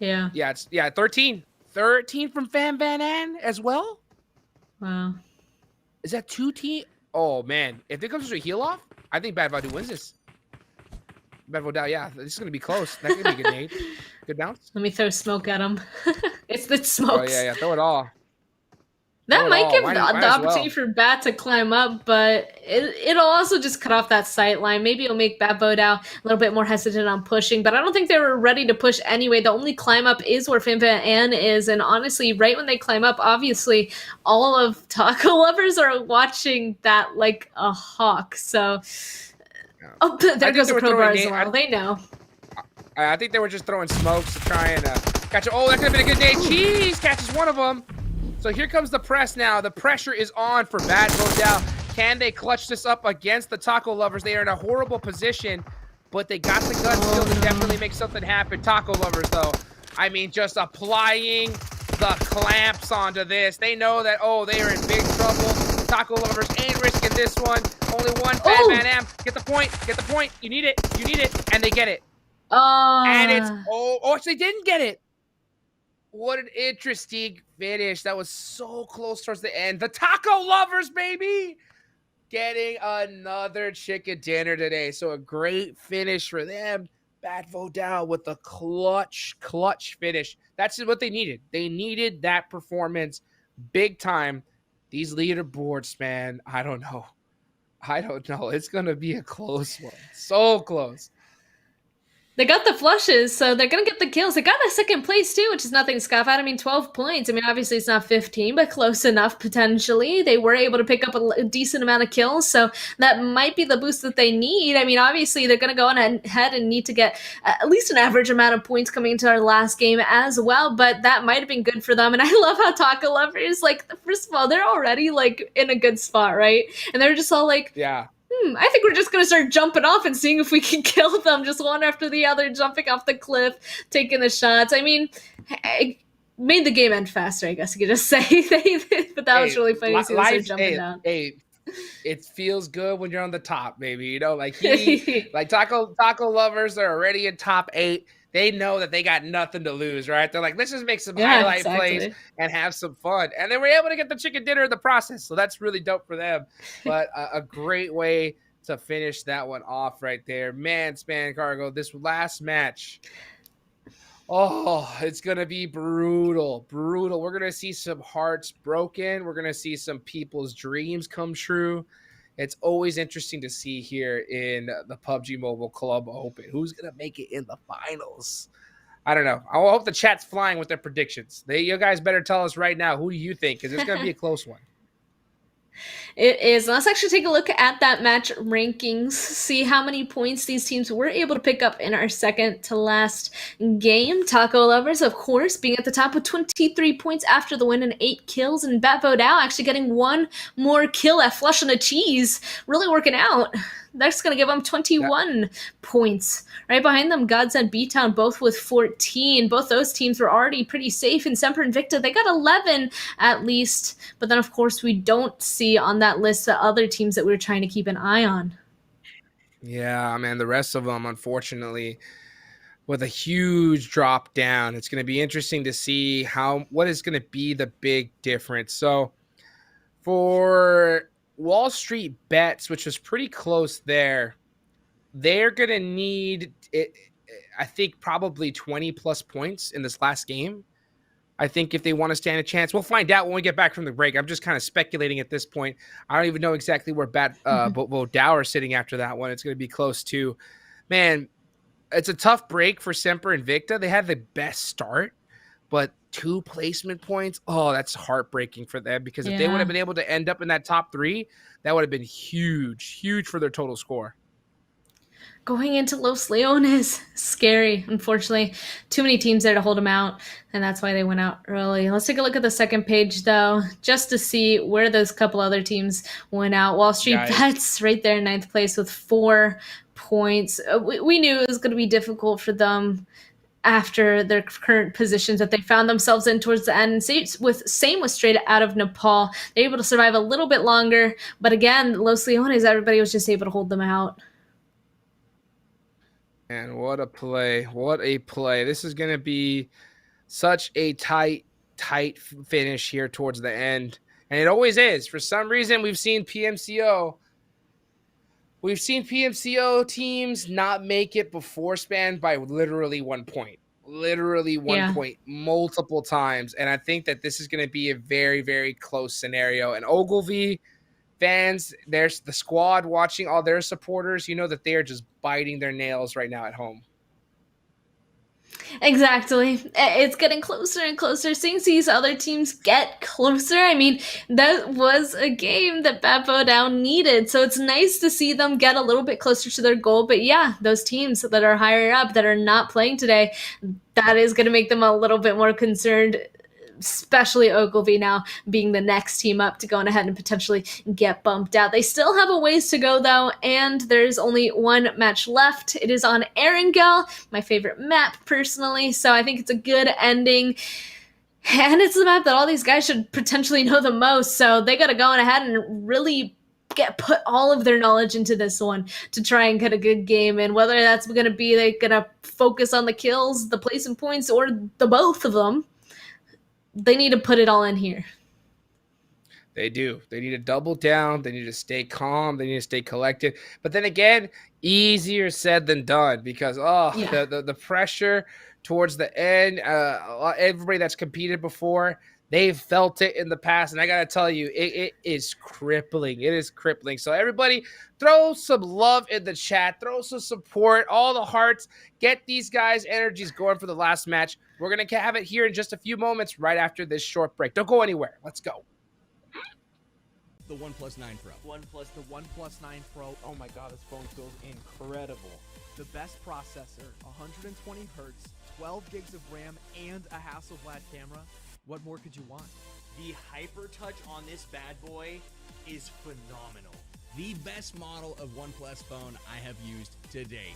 Yeah. Yeah, 13. 13 from Van Van An as well? Wow. Is that 2 teams? Oh, man. If it comes to a heal off, I think Bad Bodao wins this. Bad Bodao, yeah. This is going to be close. That could be a good nade. Good bounce. Let me throw smoke at him. It's the smokes. Oh, yeah. Throw it all. That might give the opportunity for Bat to climb up, but it'll also just cut off that sight line. Maybe it'll make Bat Bodao a little bit more hesitant on pushing, but I don't think they were ready to push anyway. The only climb up is where Fan Fan An is, and honestly, right when they climb up, obviously, all of Taco Lovers are watching that like a hawk. So, there goes the crowbar as well. They know. I think they were just throwing smokes to try and catch it. Oh, that could have been a good day. Cheese catches one of them. So here comes the press now. The pressure is on for Bat Bodao. Can they clutch this up against the Taco Lovers? They are in a horrible position, but they got the guts still to definitely make something happen. Taco Lovers, though, I mean, just applying the clamps onto this. They know that, they are in big trouble. Taco Lovers ain't risking this one. Only one Bad Man Am. Get the point. You need it. And they get it. And it's, they didn't get it. What an interesting finish. That was so close towards the end. The Taco Lovers, baby! Getting another chicken dinner today. So a great finish for them. Bat Bodao with the clutch finish. That's what they needed. They needed that performance big time. These leaderboards, man, I don't know. It's going to be a close one. So close. They got the flushes, so they're going to get the kills. They got a second place, too, which is nothing to scoff at. I mean, 12 points. I mean, obviously it's not 15, but close enough, potentially. They were able to pick up a decent amount of kills, so that might be the boost that they need. I mean, obviously, they're going to go on ahead and need to get at least an average amount of points coming into our last game as well, but that might have been good for them. And I love how Taco Lovers, like, first of all, they're already, like, in a good spot, right? And they're just all like, yeah. I think we're just going to start jumping off and seeing if we can kill them, just one after the other, jumping off the cliff, taking the shots. I mean, made the game end faster, I guess you could just say. But that was really funny to see them jumping down. It feels good when you're on the top, baby. You know, like like taco lovers are already in top 8. They know that they got nothing to lose, right? They're like, let's just make some highlight plays and have some fun. And they were able to get the chicken dinner in the process. So that's really dope for them. But a great way to finish that one off right there. Man, Span Cargo, this last match. Oh, it's going to be brutal. We're going to see some hearts broken. We're going to see some people's dreams come true. It's always interesting to see here in the PUBG Mobile Club Open. Who's going to make it in the finals? I don't know. I hope the chat's flying with their predictions. You guys better tell us right now. Who do you think? Because it's going to be a close one. It is. Let's actually take a look at that match rankings, see how many points these teams were able to pick up in our second to last game. Taco Lovers, of course, being at the top with 23 points after the win and 8 kills, and Batvo Dow actually getting 1 more kill at Flush and a Cheese, really working out. That's going to give them 21 points. Right behind them, Gods and B-Town, both with 14. Both those teams were already pretty safe. And Semper Invicta, they got 11 at least. But then, of course, we don't see on that list the other teams that we were trying to keep an eye on. Yeah, man, the rest of them, unfortunately, with a huge drop down. It's going to be interesting to see what is going to be the big difference. So for Wall Street Bets, which was pretty close there, they're going to need, I think, probably 20 plus points in this last game. I think if they want to stand a chance, we'll find out when we get back from the break. I'm just kind of speculating at this point. I don't even know exactly where Bo Dow are sitting after that one. It's going to be close to. Man, it's a tough break for Semper Invicta. They had the best start, but 2 placement points. Oh, that's heartbreaking for them, because if they would have been able to end up in that top 3, that would have been huge for their total score. Going into Los Leones, scary, unfortunately. Too many teams there to hold them out, and that's why they went out early. Let's take a look at the second page, though, just to see where those couple other teams went out. Wall Street Bets right there in 9th place with 4 points. We knew it was going to be difficult for them after their current positions that they found themselves in towards the end. Same with Straight Out of Nepal. They're able to survive a little bit longer, but again, Los Leones, everybody was just able to hold them out. And what a play. This is going to be such a tight finish here towards the end. And it always is. For some reason, we've seen PMCO teams not make it before Span by literally 1 point. Literally one point multiple times. And I think that this is going to be a very, very close scenario. And Ogilvy fans, there's the squad watching all their supporters. You know that they are just biting their nails right now at home. Exactly. It's getting closer and closer. Seeing these other teams get closer, I mean, that was a game that Batvo Down needed. So it's nice to see them get a little bit closer to their goal. But yeah, those teams that are higher up that are not playing today, that is going to make them a little bit more concerned, especially Ogilvy now being the next team up to go on ahead and potentially get bumped out. They still have a ways to go, though, and there's only 1 match left. It is on Erangel, my favorite map personally, so I think it's a good ending. And it's the map that all these guys should potentially know the most, so they got to go on ahead and really put all of their knowledge into this one to try and get a good game. And whether that's going to be they're going to focus on the kills, the placement points, or the both of them, they need to put it all in here. They do. They need to double down. They need to stay calm. They need to stay collected. But then again, easier said than done, because the pressure towards the end, everybody that's competed before, they've felt it in the past. And I got to tell you, it is crippling. It is crippling. So everybody, throw some love in the chat. Throw some support, all the hearts. Get these guys' energies going for the last match. We're going to have it here in just a few moments right after this short break. Don't go anywhere. Let's go. The OnePlus 9 Pro. The OnePlus 9 Pro. Oh my God, this phone feels incredible. The best processor, 120 hertz, 12 gigs of RAM, and a Hasselblad camera. What more could you want? The hyper touch on this bad boy is phenomenal. The best model of OnePlus phone I have used to date.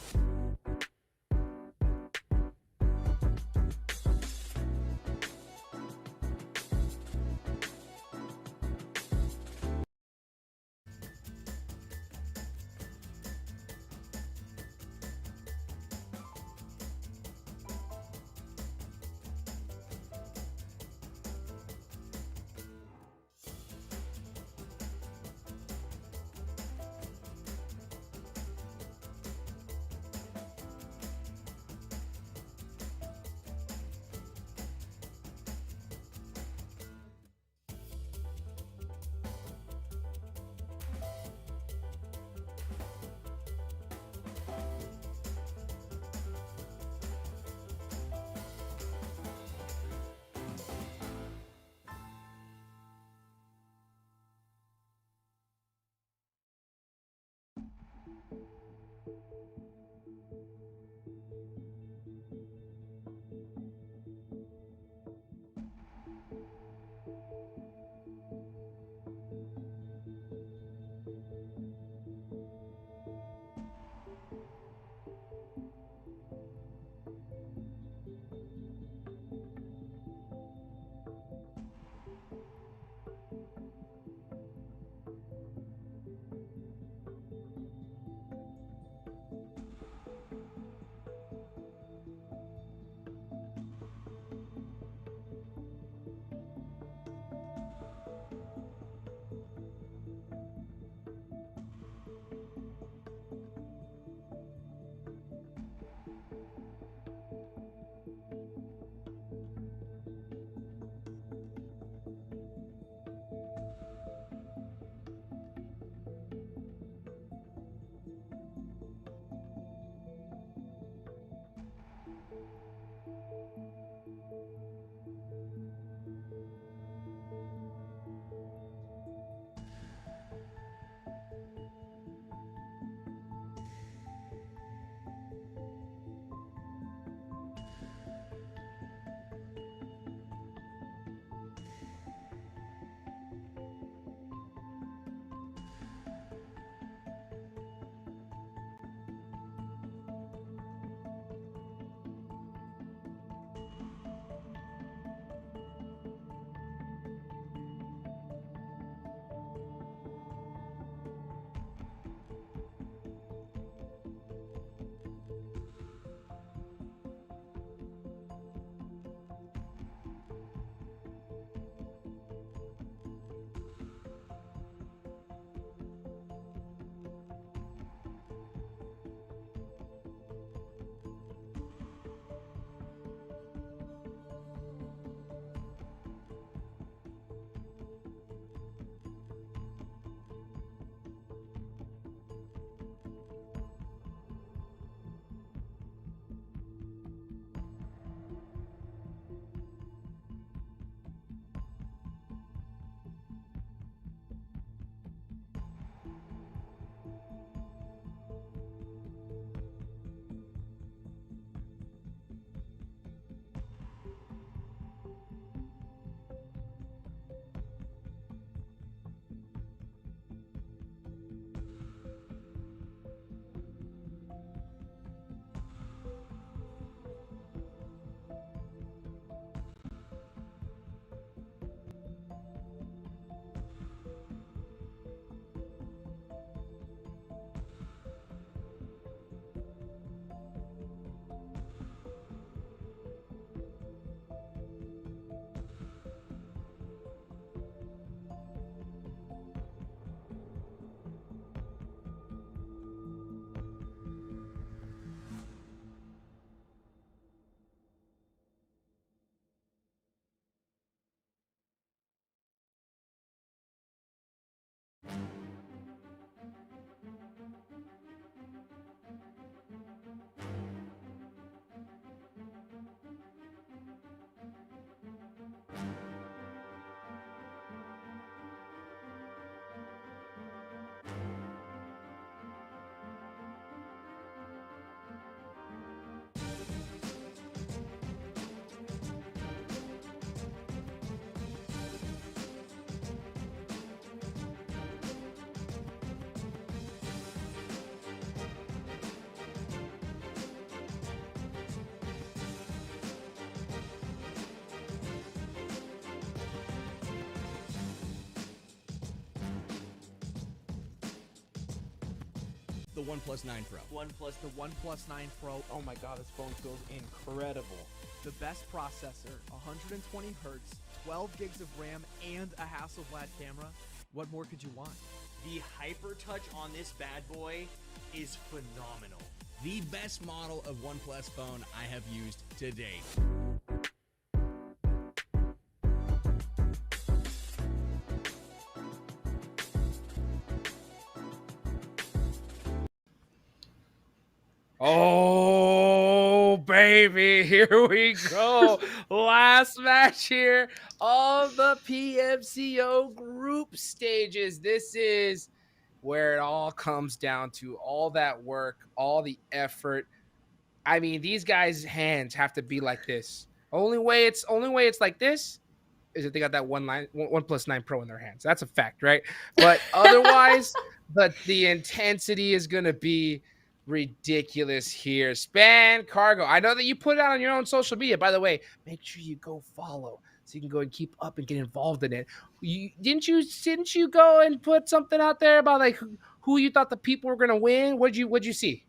the OnePlus 9 Pro. The OnePlus 9 Pro. Oh my god, this phone feels incredible. The best processor, 120 hertz, 12 gigs of RAM, and a Hasselblad camera. What more could you want? The hyper touch on this bad boy is phenomenal. The best model of OnePlus phone I have used to date. Oh, baby, here we go. Last match here of the PMCO group stages. This is where it all comes down to all that work, all the effort. I mean, these guys' hands have to be like this. Only way it's like this is if they got that OnePlus 9 Pro in their hands. That's a fact, right? But otherwise, the intensity is gonna be ridiculous here. Span Cargo. I know that you put it out on your own social media. By the way, make sure you go follow so you can go and keep up and get involved in it. Didn't you go and put something out there about like who you thought the people were gonna win? What'd you see?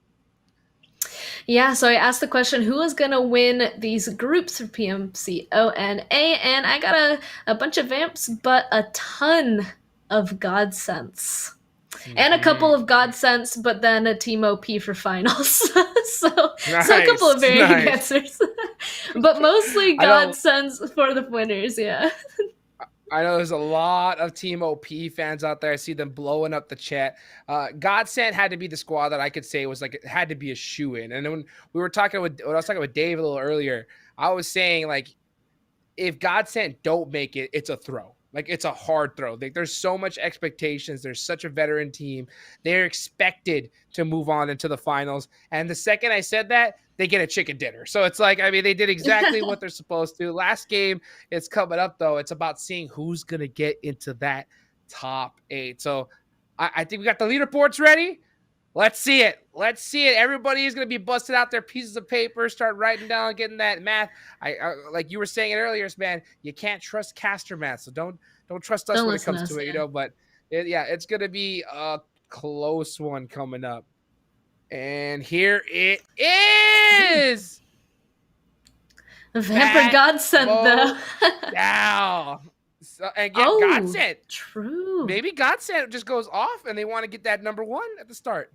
Yeah, so I asked the question, who is going to win these groups for PMCONA? And I got a bunch of vamps, but a ton of Godsends. And a couple of Godsends, but then a Team OP for finals. so a couple of varying answers. But mostly Godsends for the winners, yeah. I know there's a lot of Team OP fans out there. I see them blowing up the chat. Godsend had to be the squad that I could say was like it had to be a shoe-in. And then when I was talking with Dave a little earlier, I was saying like if Godsend don't make it, it's a throw. Like it's a hard throw. Like, there's so much expectations. There's such a veteran team. They're expected to move on into the finals. And the second I said that, they get a chicken dinner. So it's like, I mean, they did exactly what they're supposed to. Last game is coming up, though. It's about seeing who's going to get into that top 8. So I think we got the leaderboards ready. Let's see it. Let's see it. Everybody is going to be busting out their pieces of paper, start writing down, getting that math. I like you were saying it earlier, man, you can't trust caster math. So don't trust us when it comes to it, you know, but it's going to be a close one coming up. And here it is. Vamper Godsend, though. Now. So, and get Godsend. True. Maybe Godsend just goes off and they want to get that number 1 at the start.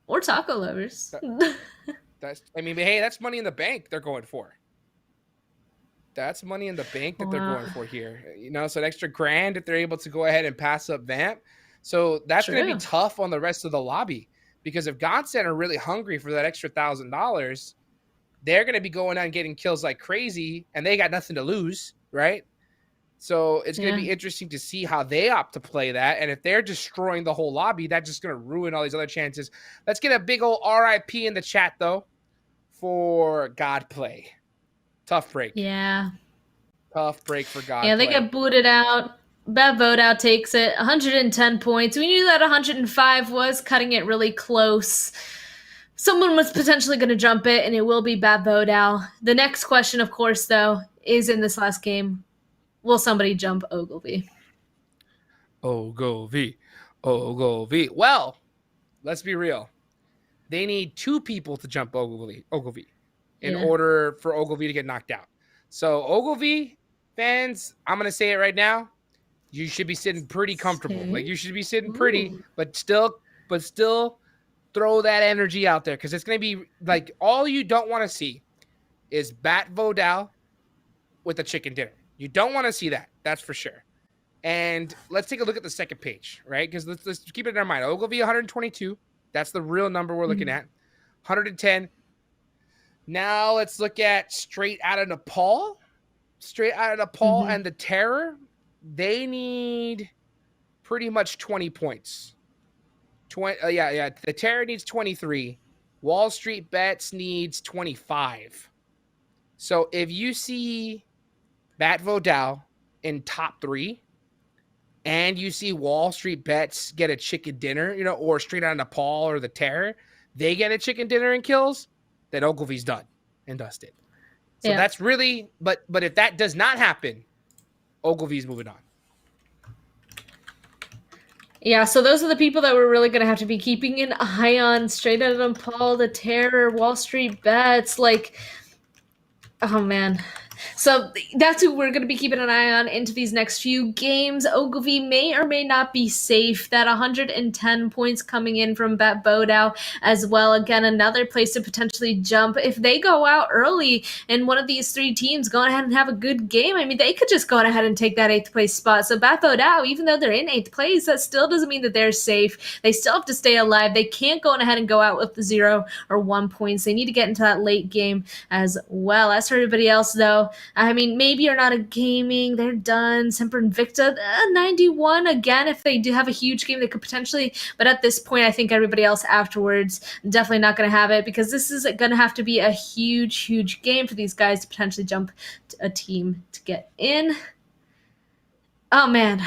Or taco lovers. Hey, that's money in the bank they're going for. That's money in the bank that they're going for here. You know, so an extra $1,000 if they're able to go ahead and pass up Vamp. So that's going to be tough on the rest of the lobby. Because if Godsend are really hungry for that extra $1,000, they're going to be going out and getting kills like crazy, and they got nothing to lose, right? So it's going to be interesting to see how they opt to play that. And if they're destroying the whole lobby, that's just going to ruin all these other chances. Let's get a big old RIP in the chat, though, for Godplay. Tough break. Yeah. Tough break for Godplay. Yeah, they get booted out. Bad vote out takes it. 110 points. We knew that 105 was cutting it really close. Someone was potentially going to jump it, and it will be Bad vote out. The next question, of course, though, is in this last game. Will somebody jump Ogilvy? Ogilvy. Well, let's be real. They need 2 people to jump Ogilvy in order for Ogilvy to get knocked out. So Ogilvy fans, I'm going to say it right now. You should be sitting pretty comfortable. Like you should be sitting pretty, but still throw that energy out there because it's going to be like all you don't want to see is Bat Vodal with a chicken dinner. You don't want to see that. That's for sure. And let's take a look at the second page, right? Because let's keep it in our mind. Ogilvy 122. That's the real number we're looking at. 110. Now let's look at Straight Out of Nepal. And the Terror. They need pretty much 20 points. The Terror needs 23. Wall Street Bets needs 25. So if you see Bat Vodal in top 3 and you see Wall Street Bets get a chicken dinner, you know, or Straight Out of Nepal or the Terror, they get a chicken dinner and kills, then Ogilvy's done and dusted. So that's really, but if that does not happen, Ogilvy's moving on. Yeah, so those are the people that we're really going to have to be keeping an eye on. Straight out of Paul, the Terror, Wall Street Bets, like, oh man. So that's who we're going to be keeping an eye on into these next few games. Ogilvy may or may not be safe. That 110 points coming in from Bet Bodau as well. Again, another place to potentially jump. If they go out early and one of these three teams go ahead and have a good game, I mean, they could just go ahead and take that 8th place spot. So Bet Bodau, even though they're in 8th place, that still doesn't mean that they're safe. They still have to stay alive. They can't go ahead and go out with the 0 or 1 points. They need to get into that late game as well. As for everybody else, though, I mean, maybe you're not a gaming, they're done. Semper Invicta, 91. Again, if they do have a huge game, they could potentially, but at this point, I think everybody else afterwards definitely not going to have it, because this is going to have to be a huge game for these guys to potentially jump a team to get in. Oh man,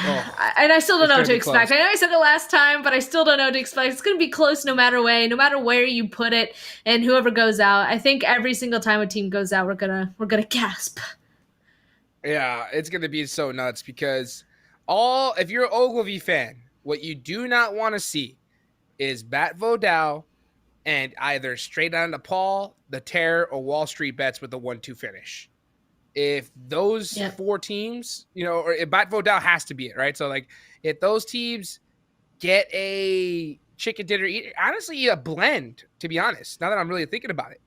and I still don't know what to expect. Close. I know I said it last time, but I still don't know what to expect. It's going to be close no matter where you put it, and whoever goes out. I think every single time a team goes out, we're gonna gasp. Yeah, it's going to be so nuts, because if you're an Ogilvy fan, what you do not want to see is Bet Bodau and either straight on to Paul, the Terror, or Wall Street Bets with a 1-2 finish. If those 4 teams, or if Bet Bodau has to be it, right? So, like, if those teams get a chicken dinner, honestly, a blend, to be honest, now that I'm really thinking about it.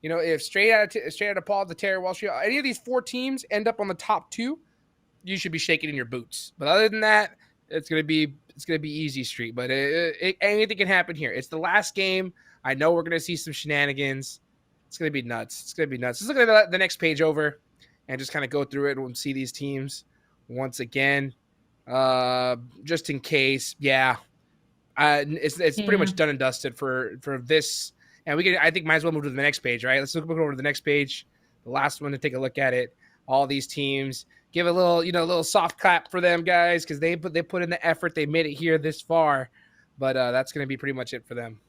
If straight out of Paul, the Terror, Wall Street, any of these 4 teams end up on the top 2, you should be shaking in your boots. But other than that, it's gonna be easy street. But anything can happen here. It's the last game. I know we're gonna see some shenanigans. It's gonna be nuts. Let's look at the next page over and just kind of go through it and see these teams once again, just in case. Yeah, it's pretty much done and dusted for this. And I think might as well move to the next page, right? Let's look over to the next page, the last one, to take a look at it. All these teams, give a little soft clap for them guys, because they put in the effort. They made it here this far, but that's going to be pretty much it for them.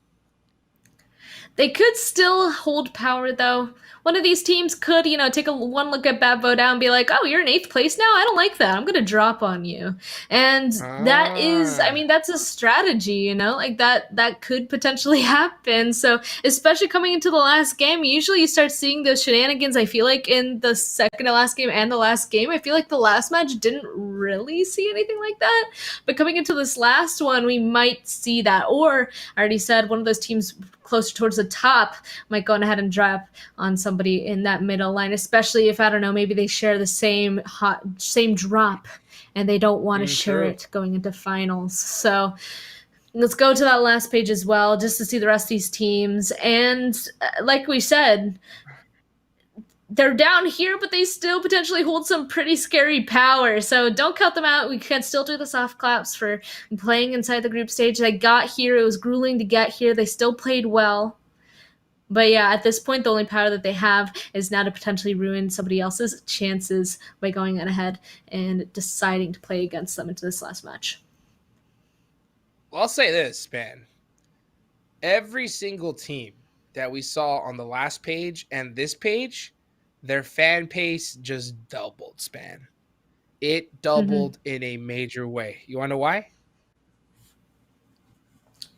They could still hold power, though. One of these teams could, take one look at Bet Bodau and be like, oh, you're in 8th place now? I don't like that. I'm going to drop on you. And that is, I mean, that's a strategy, like that could potentially happen. So especially coming into the last game, usually you start seeing those shenanigans, I feel like, in the second to last game and the last game. I feel like the last match didn't really see anything like that. But coming into this last one, we might see that. Or, I already said, one of those teams closer towards the top might go ahead and drop on somebody in that middle line, especially if, I don't know, maybe they share the same drop and they don't want to share it going into finals. So let's go to that last page as well, just to see the rest of these teams. And like we said, they're down here, but they still potentially hold some pretty scary power. So don't count them out. We can still do the soft claps for playing inside the group stage. They got here. It was grueling to get here. They still played well. But yeah, at this point, the only power that they have is now to potentially ruin somebody else's chances by going on ahead and deciding to play against them into this last match. Well, I'll say this, man. Every single team that we saw on the last page and this page, their fan base just doubled, Span. It doubled in a major way. You want to know why?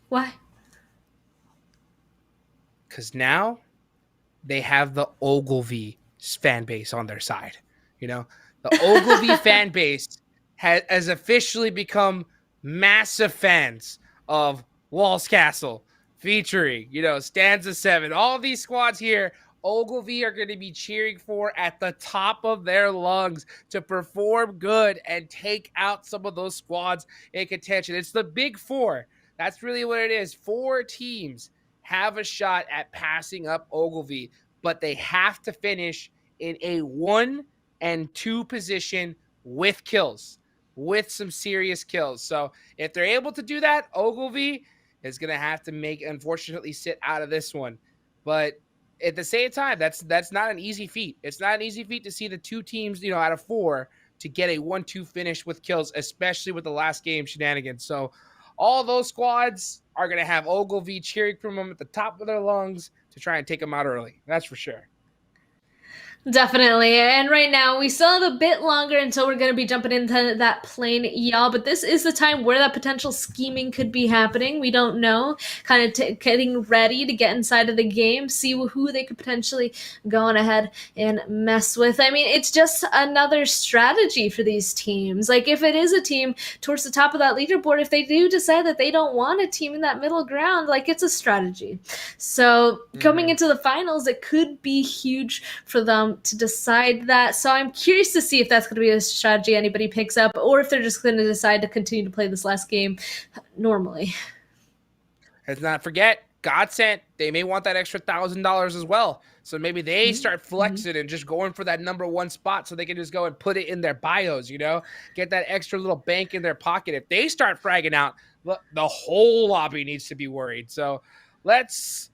Why? Because now they have the Ogilvy fan base on their side. The Ogilvy fan base has officially become massive fans of Walls Castle, featuring, Stanza 7. All these squads here, Ogilvy are going to be cheering for at the top of their lungs to perform good and take out some of those squads in contention. It's the big 4. That's really what it is. 4 teams have a shot at passing up Ogilvy, but they have to finish in a 1 and 2 position with kills, with some serious kills. So if they're able to do that, Ogilvy is going to have to unfortunately sit out of this one. But at the same time, that's not an easy feat. It's not an easy feat to see the 2 teams, out of 4 to get a 1-2 finish with kills, especially with the last game shenanigans. So all those squads are going to have Ogilvy cheering from them at the top of their lungs to try and take them out early. That's for sure. Definitely. And right now, we still have a bit longer until we're going to be jumping into that plane, y'all. But this is the time where that potential scheming could be happening. We don't know. Kind of getting ready to get inside of the game, see who they could potentially go on ahead and mess with. I mean, it's just another strategy for these teams. Like, if it is a team towards the top of that leaderboard, if they do decide that they don't want a team in that middle ground, like, it's a strategy. So, coming into the finals, it could be huge for them to decide that. So I'm curious to see if that's going to be a strategy anybody picks up, or if they're just going to decide to continue to play this last game normally. Let's not forget, God sent. They may want that extra $1,000 as well. So maybe they start flexing and just going for that #1 spot so they can just go and put it in their bios, you know, get that extra little bank in their pocket. If they start fragging out, the whole lobby needs to be worried. So let's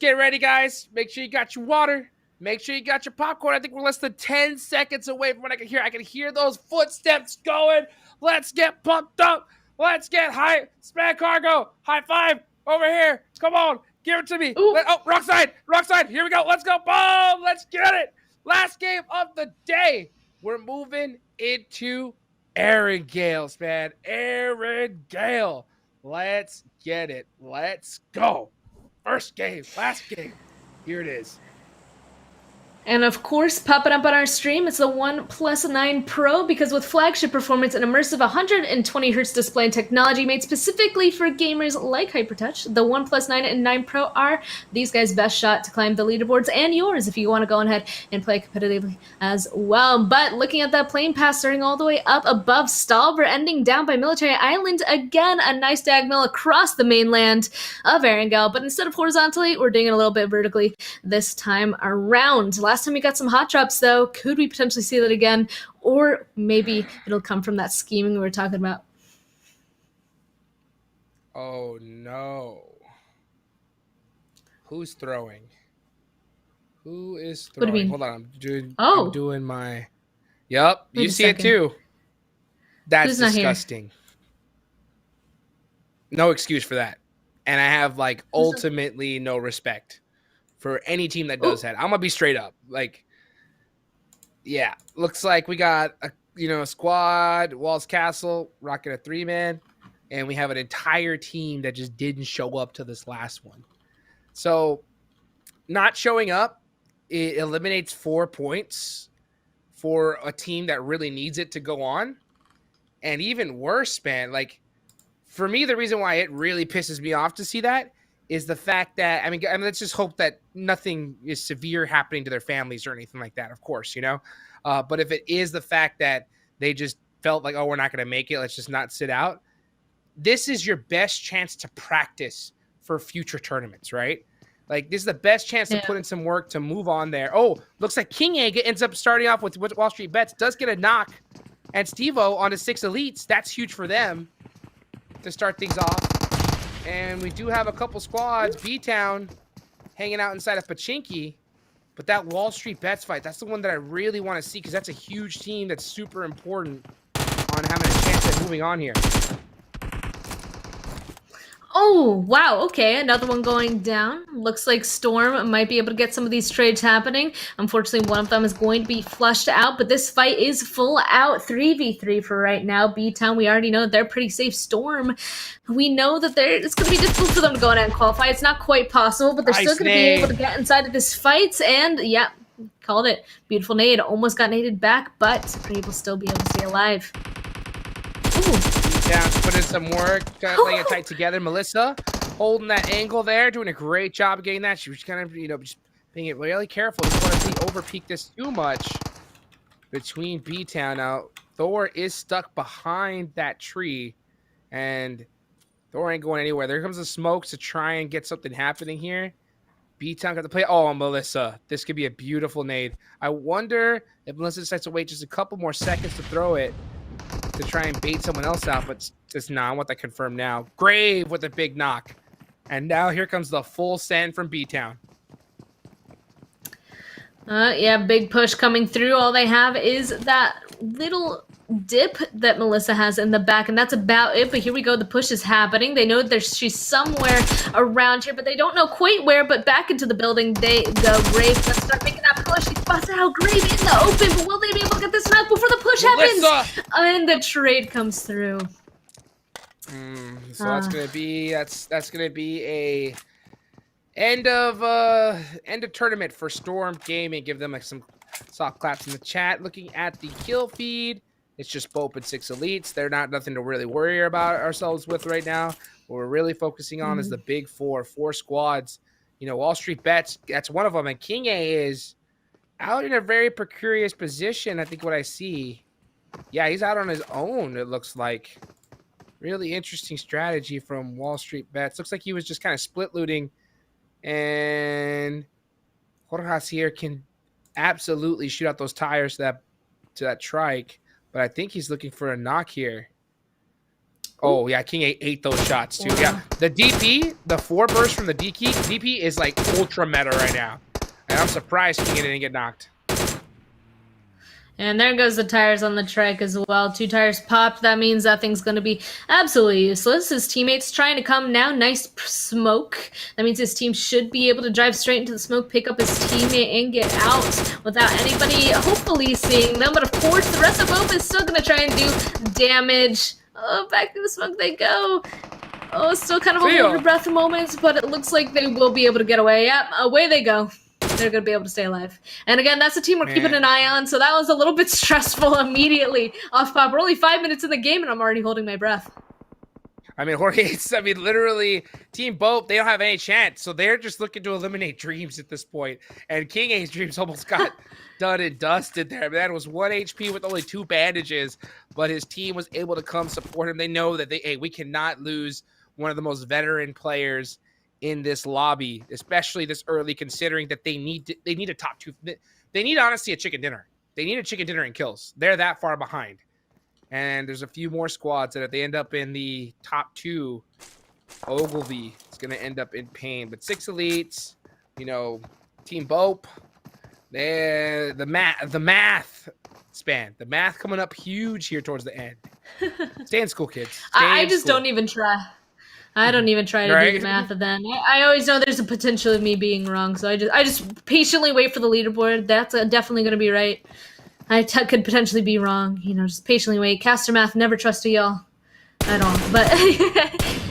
get ready, guys. Make sure you got your water. Make sure you got your popcorn. I think we're less than 10 seconds away from what I can hear. I can hear those footsteps going. Let's get pumped up. Let's get high. Span cargo. High five over here. Come on. Give it to me. Rock side. Here we go. Let's go. Boom. Let's get it. Last game of the day. We're moving into Erangel, man. Erangel. Let's get it. Let's go. First game. Last game. Here it is. And of course, popping up on our stream, it's the OnePlus 9 Pro, because with flagship performance and immersive 120Hz display and technology made specifically for gamers like Hypertouch, the OnePlus 9 and 9 Pro are these guys' best shot to climb the leaderboards, and yours if you want to go ahead and play competitively as well. But looking at that plane pass starting all the way up above Stalber, ending down by Military Island, again, a nice diagonal across the mainland of Erangel, but instead of horizontally, we're doing it a little bit vertically this time around. Last time we got some hot drops, though. Could we potentially see that again? Or maybe it'll come from that scheming we were talking about. Oh, no. Who's throwing? Who is throwing? What do you mean? Hold on. Oh. I'm doing my... Yep. Wait you a see second. it, too. That's Who's not here? disgusting. No excuse for that. And I have, like, ultimately no respect for any team that does that. I'm gonna be straight up. Like, yeah, looks like we got a squad, Walls Castle, rocking a 3-man, and we have an entire team that just didn't show up to this last one. So, not showing up, it eliminates 4 points for a team that really needs it to go on. And even worse, man, like, for me, the reason why it really pisses me off to see that is the fact that, I mean, let's just hope that nothing is severe happening to their families or anything like that, of course, you know? But if it is the fact that they just felt like, oh, we're not going to make it, let's just not sit out, this is your best chance to practice for future tournaments, right? Like, this is the best chance to put in some work to move on there. Oh, looks like King Egg ends up starting off with Wall Street Bets, does get a knock, and Steve-O on to 6 elites. That's huge for them to start things off. And we do have a couple squads, B-Town, hanging out inside of Pachinki. But that Wall Street Bets fight, that's the one that I really want to see, because that's a huge team that's super important on having a chance at moving on here. Oh, wow. Okay, another one going down. Looks like Storm might be able to get some of these trades happening. Unfortunately, one of them is going to be flushed out, but this fight is full out 3v3 for right now. B-Town, we already know that they're pretty safe. Storm, we know that it's going to be difficult for them to go in and qualify. It's not quite possible, but they're still going to be able to get inside of this fight. And, yeah, called it. Beautiful nade. Almost got naded back, but Supreme will still be able to stay alive. Ooh. Yeah, put in some work, kind of playing it tight together. Melissa holding that angle there, doing a great job of getting that. She was kind of, just being really careful. Just want to see overpeak this too much between B-Town. Now, Thor is stuck behind that tree, and Thor ain't going anywhere. There comes the smokes to try and get something happening here. B-Town got to play. Oh, Melissa. This could be a beautiful nade. I wonder if Melissa decides to wait just a couple more seconds to throw it, to try and bait someone else out, but just I want that confirmed now. Grave with a big knock. And now here comes the full send from B-Town. Yeah, big push coming through. All they have is that little dip that Melissa has in the back, and that's about it. But here we go. The push is happening. They know she's somewhere around here, but they don't know quite where. But back into the building they go. Grave, let's start making that push. He spots out Grave in the open, but will they be able to get this knock before the push happens? And the trade comes through. So that's gonna be a end of tournament for Storm Gaming. Give them like some soft claps in the chat. Looking at the kill feed, it's just Bope and 6 elites. They're nothing to really worry about ourselves with right now. What we're really focusing on is the big four squads. You know, Wall Street Bets, that's one of them, and King A is out in a very precarious position. I think what I see, yeah, he's out on his own. It looks like really interesting strategy from Wall Street Bets. Looks like he was just kind of split looting, and Jorge here can absolutely shoot out those tires to that trike, but I think he's looking for a knock here. Oh yeah, King A ate those shots too. Yeah, the DP, the 4 burst from the DP is like ultra meta right now, and I'm surprised King A didn't get knocked. And there goes the tires on the trike as well. 2 tires popped. That means that thing's going to be absolutely useless. His teammate's trying to come now. Nice smoke. That means his team should be able to drive straight into the smoke, pick up his teammate, and get out without anybody hopefully seeing them. But of course, the rest of Bope is still going to try and do damage. Oh, back to the smoke they go. Oh, still kind of a hold your breath moments, but it looks like they will be able to get away. Yep, away they go. They're going to be able to stay alive. And again, that's a team we're keeping an eye on, so that was a little bit stressful immediately off pop. We're only 5 minutes in the game, and I'm already holding my breath. I mean, literally, Team Bope, they don't have any chance, so they're just looking to eliminate Dreams at this point. And King A's Dreams almost got done and dusted there. Man, it was 1 HP with only 2 bandages, but his team was able to come support him. They know that we cannot lose one of the most veteran players in this lobby, especially this early, considering that they need a top 2. They need, honestly, a chicken dinner. They need a chicken dinner in kills. They're that far behind. And there's a few more squads that if they end up in the top 2, Ogilvy is going to end up in pain. But 6 elites, you know, Team Bope, the math coming up huge here towards the end. Stay in school, kids. I just don't even try. I don't even try to do the math of that. I always know there's a potential of me being wrong, so I just patiently wait for the leaderboard. That's definitely going to be right. I could potentially be wrong, you know, just patiently wait. Caster math, never trust y'all at all. But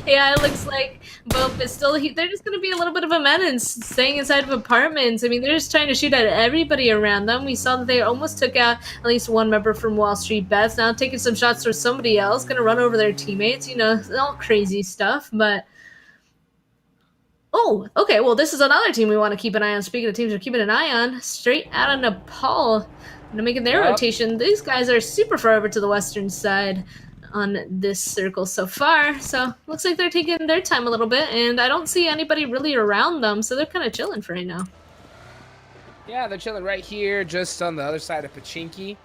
yeah, it looks like Bope is still, they're just going to be a little bit of a menace, staying inside of apartments. I mean, they're just trying to shoot at everybody around them. We saw that they almost took out at least 1 member from Wall Street Bets. Now taking some shots towards somebody else, going to run over their teammates, you know, all crazy stuff. But oh, okay, well, this is another team we want to keep an eye on. Speaking of teams we're keeping an eye on, straight out of Nepal, making their rotation. These guys are super far over to the western side on this circle so far, so looks like they're taking their time a little bit, and I don't see anybody really around them, so they're kind of chilling for right now. Yeah, they're chilling right here, just on the other side of Pachinki,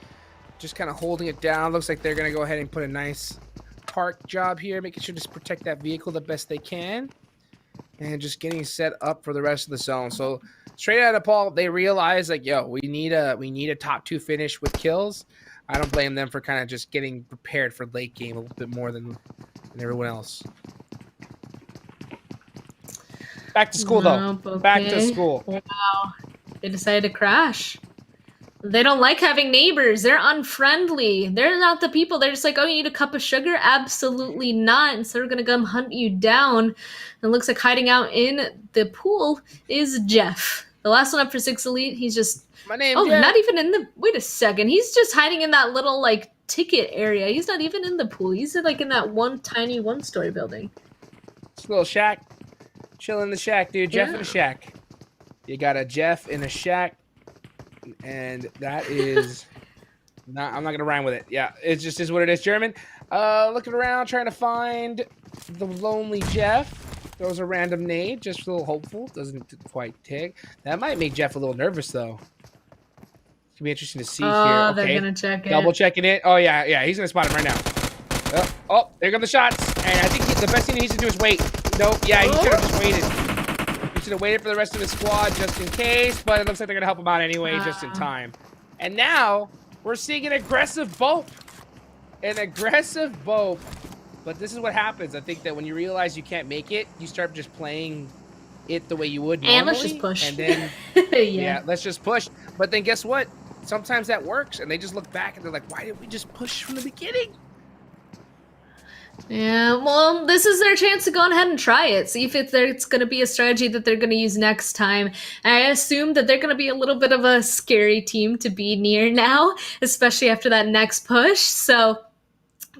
just kind of holding it down. Looks like they're going to go ahead and put a nice park job here, making sure to just protect that vehicle the best they can, and just getting set up for the rest of the zone. So straight out of Paul, they realize, like, yo, we need a top 2 finish with kills. I don't blame them for kind of just getting prepared for late game a little bit more than everyone else. Back to school, though. Okay. Back to school. Wow. They decided to crash. They don't like having neighbors. They're unfriendly. They're not the people. They're just like, oh, you need a cup of sugar? Absolutely not. And so we're going to come hunt you down. And it looks like hiding out in the pool is Jeff. The last one up for 6 elite, he's just... My name, oh, Jeff. not even in the... Wait a second. He's just hiding in that little, like, ticket area. He's not even in the pool. He's, like, in that one tiny 1-story building. It's a little shack. Chill in the shack, dude. Jeff in a shack. You got a Jeff in a shack. And that is... I'm not going to rhyme with it. Yeah, it just is what it is. German. Looking around, trying to find the lonely Jeff. Throws a random nade, just a little hopeful. Doesn't quite take. That might make Jeff a little nervous, though. It's gonna be interesting to see here. Okay. They're gonna check it. Double checking it. Oh yeah, he's gonna spot him right now. Oh, there come the shots. And I think the best thing he needs to do is wait. Nope. Yeah, he should have just waited. He should have waited for the rest of his squad just in case. But it looks like they're gonna help him out anyway, just in time. And now we're seeing an aggressive Bope. An aggressive boat. But this is what happens. I think that when you realize you can't make it, you start just playing it the way you would normally. And let's just push. And then, yeah, let's just push. But then guess what? Sometimes that works. And they just look back and they're like, why didn't we just push from the beginning? Yeah, well, this is their chance to go ahead and try it. See if it's going to be a strategy that they're going to use next time. And I assume that they're going to be a little bit of a scary team to be near now, especially after that next push. So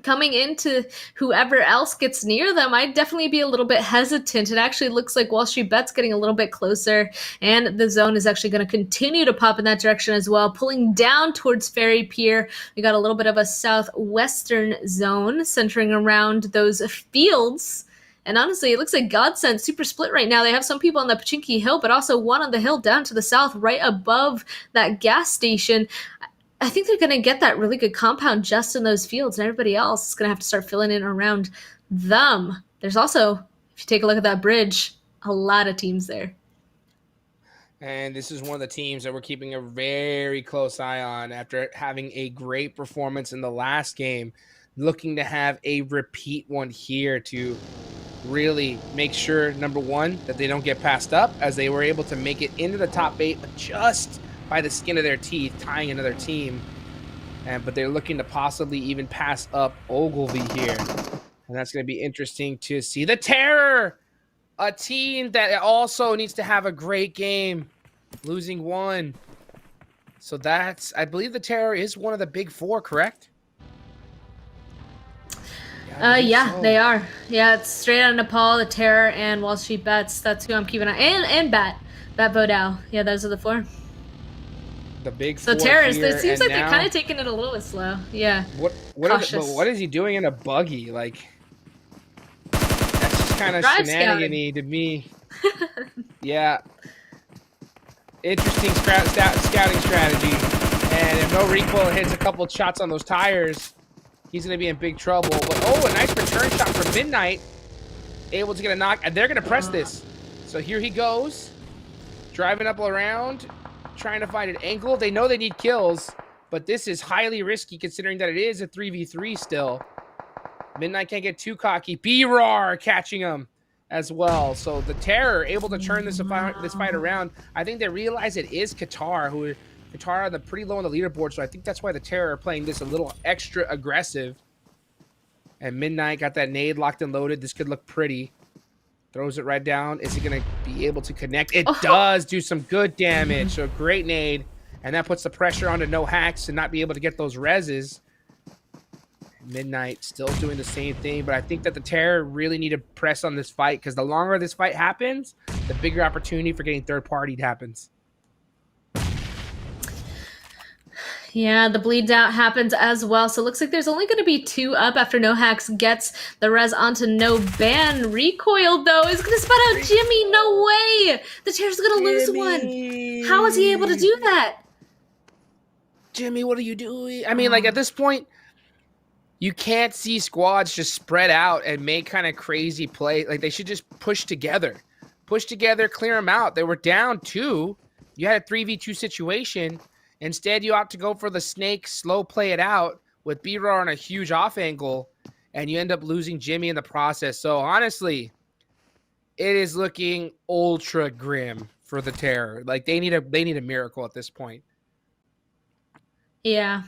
coming into whoever else gets near them, I'd definitely be a little bit hesitant. It actually looks like Wall Street Bet's getting a little bit closer, and the zone is actually going to continue to pop in that direction as well, pulling down towards Ferry Pier. We got a little bit of a southwestern zone centering around those fields. And honestly, it looks like Godsend super split right now. They have some people on the Pachinki Hill, but also one on the hill down to the south, right above that gas station. I think they're going to get that really good compound just in those fields, and everybody else is going to have to start filling in around them. There's also, if you take a look at that bridge, a lot of teams there. And this is one of the teams that we're keeping a very close eye on after having a great performance in the last game, looking to have a repeat one here to really make sure, number one, that they don't get passed up, as they were able to make it into the top 8, but just by the skin of their teeth, tying another team. But they're looking to possibly even pass up Ogilvy here. And that's going to be interesting to see. The Terror, a team that also needs to have a great game, losing 1. So that's, I believe the Terror is one of the big 4, correct? Yeah, so. They are. Yeah, it's straight out of Nepal, the Terror, and Wall Street Bets. That's who I'm keeping an eye on. And Bat Vodao. Yeah, those are the 4. The big so 4 terrorists. Here, it seems like they're kind of taking it a little bit slow. Yeah. What is he doing in a buggy? Like, that's just kind of shenanigan-y to me. Yeah. Interesting scouting strategy. And if no recoil hits a couple shots on those tires, he's going to be in big trouble. But a nice return shot from Midnight, able to get a knock, and they're going to press this. So here he goes, driving up around, trying to find an angle. They know they need kills, but this is highly risky considering that it is a 3v3 still. Midnight can't get too cocky. B-Rar catching him as well. So the Terror able to turn this fight around. I think they realize it is Qatar, are pretty low on the leaderboard, so I think that's why the Terror are playing this a little extra aggressive. And Midnight got that nade locked and loaded. This could look pretty. Throws it right down. Is he going to be able to connect? It does do some good damage. So great nade. And that puts the pressure onto No Hacks to not be able to get those reses. Midnight still doing the same thing. But I think that the Terror really need to press on this fight, because the longer this fight happens, the bigger opportunity for getting third party happens. Yeah, the bleed out happens as well. So it looks like there's only going to be 2 up after No Hacks gets the res onto No Ban. Recoil, though, is going to spot out Jimmy. No way! The Terror's going to lose 1. How is he able to do that? Jimmy, what are you doing? I mean, like, at this point, you can't see squads just spread out and make kind of crazy play. Like, they should just push together. Push together, clear them out. They were down 2. You had a 3v2 situation. Instead, you opt to go for the snake, slow play it out with B-Rar on a huge off angle, and you end up losing Jimmy in the process. So, honestly, it is looking ultra grim for the Terror. Like, they need a miracle at this point. Yeah.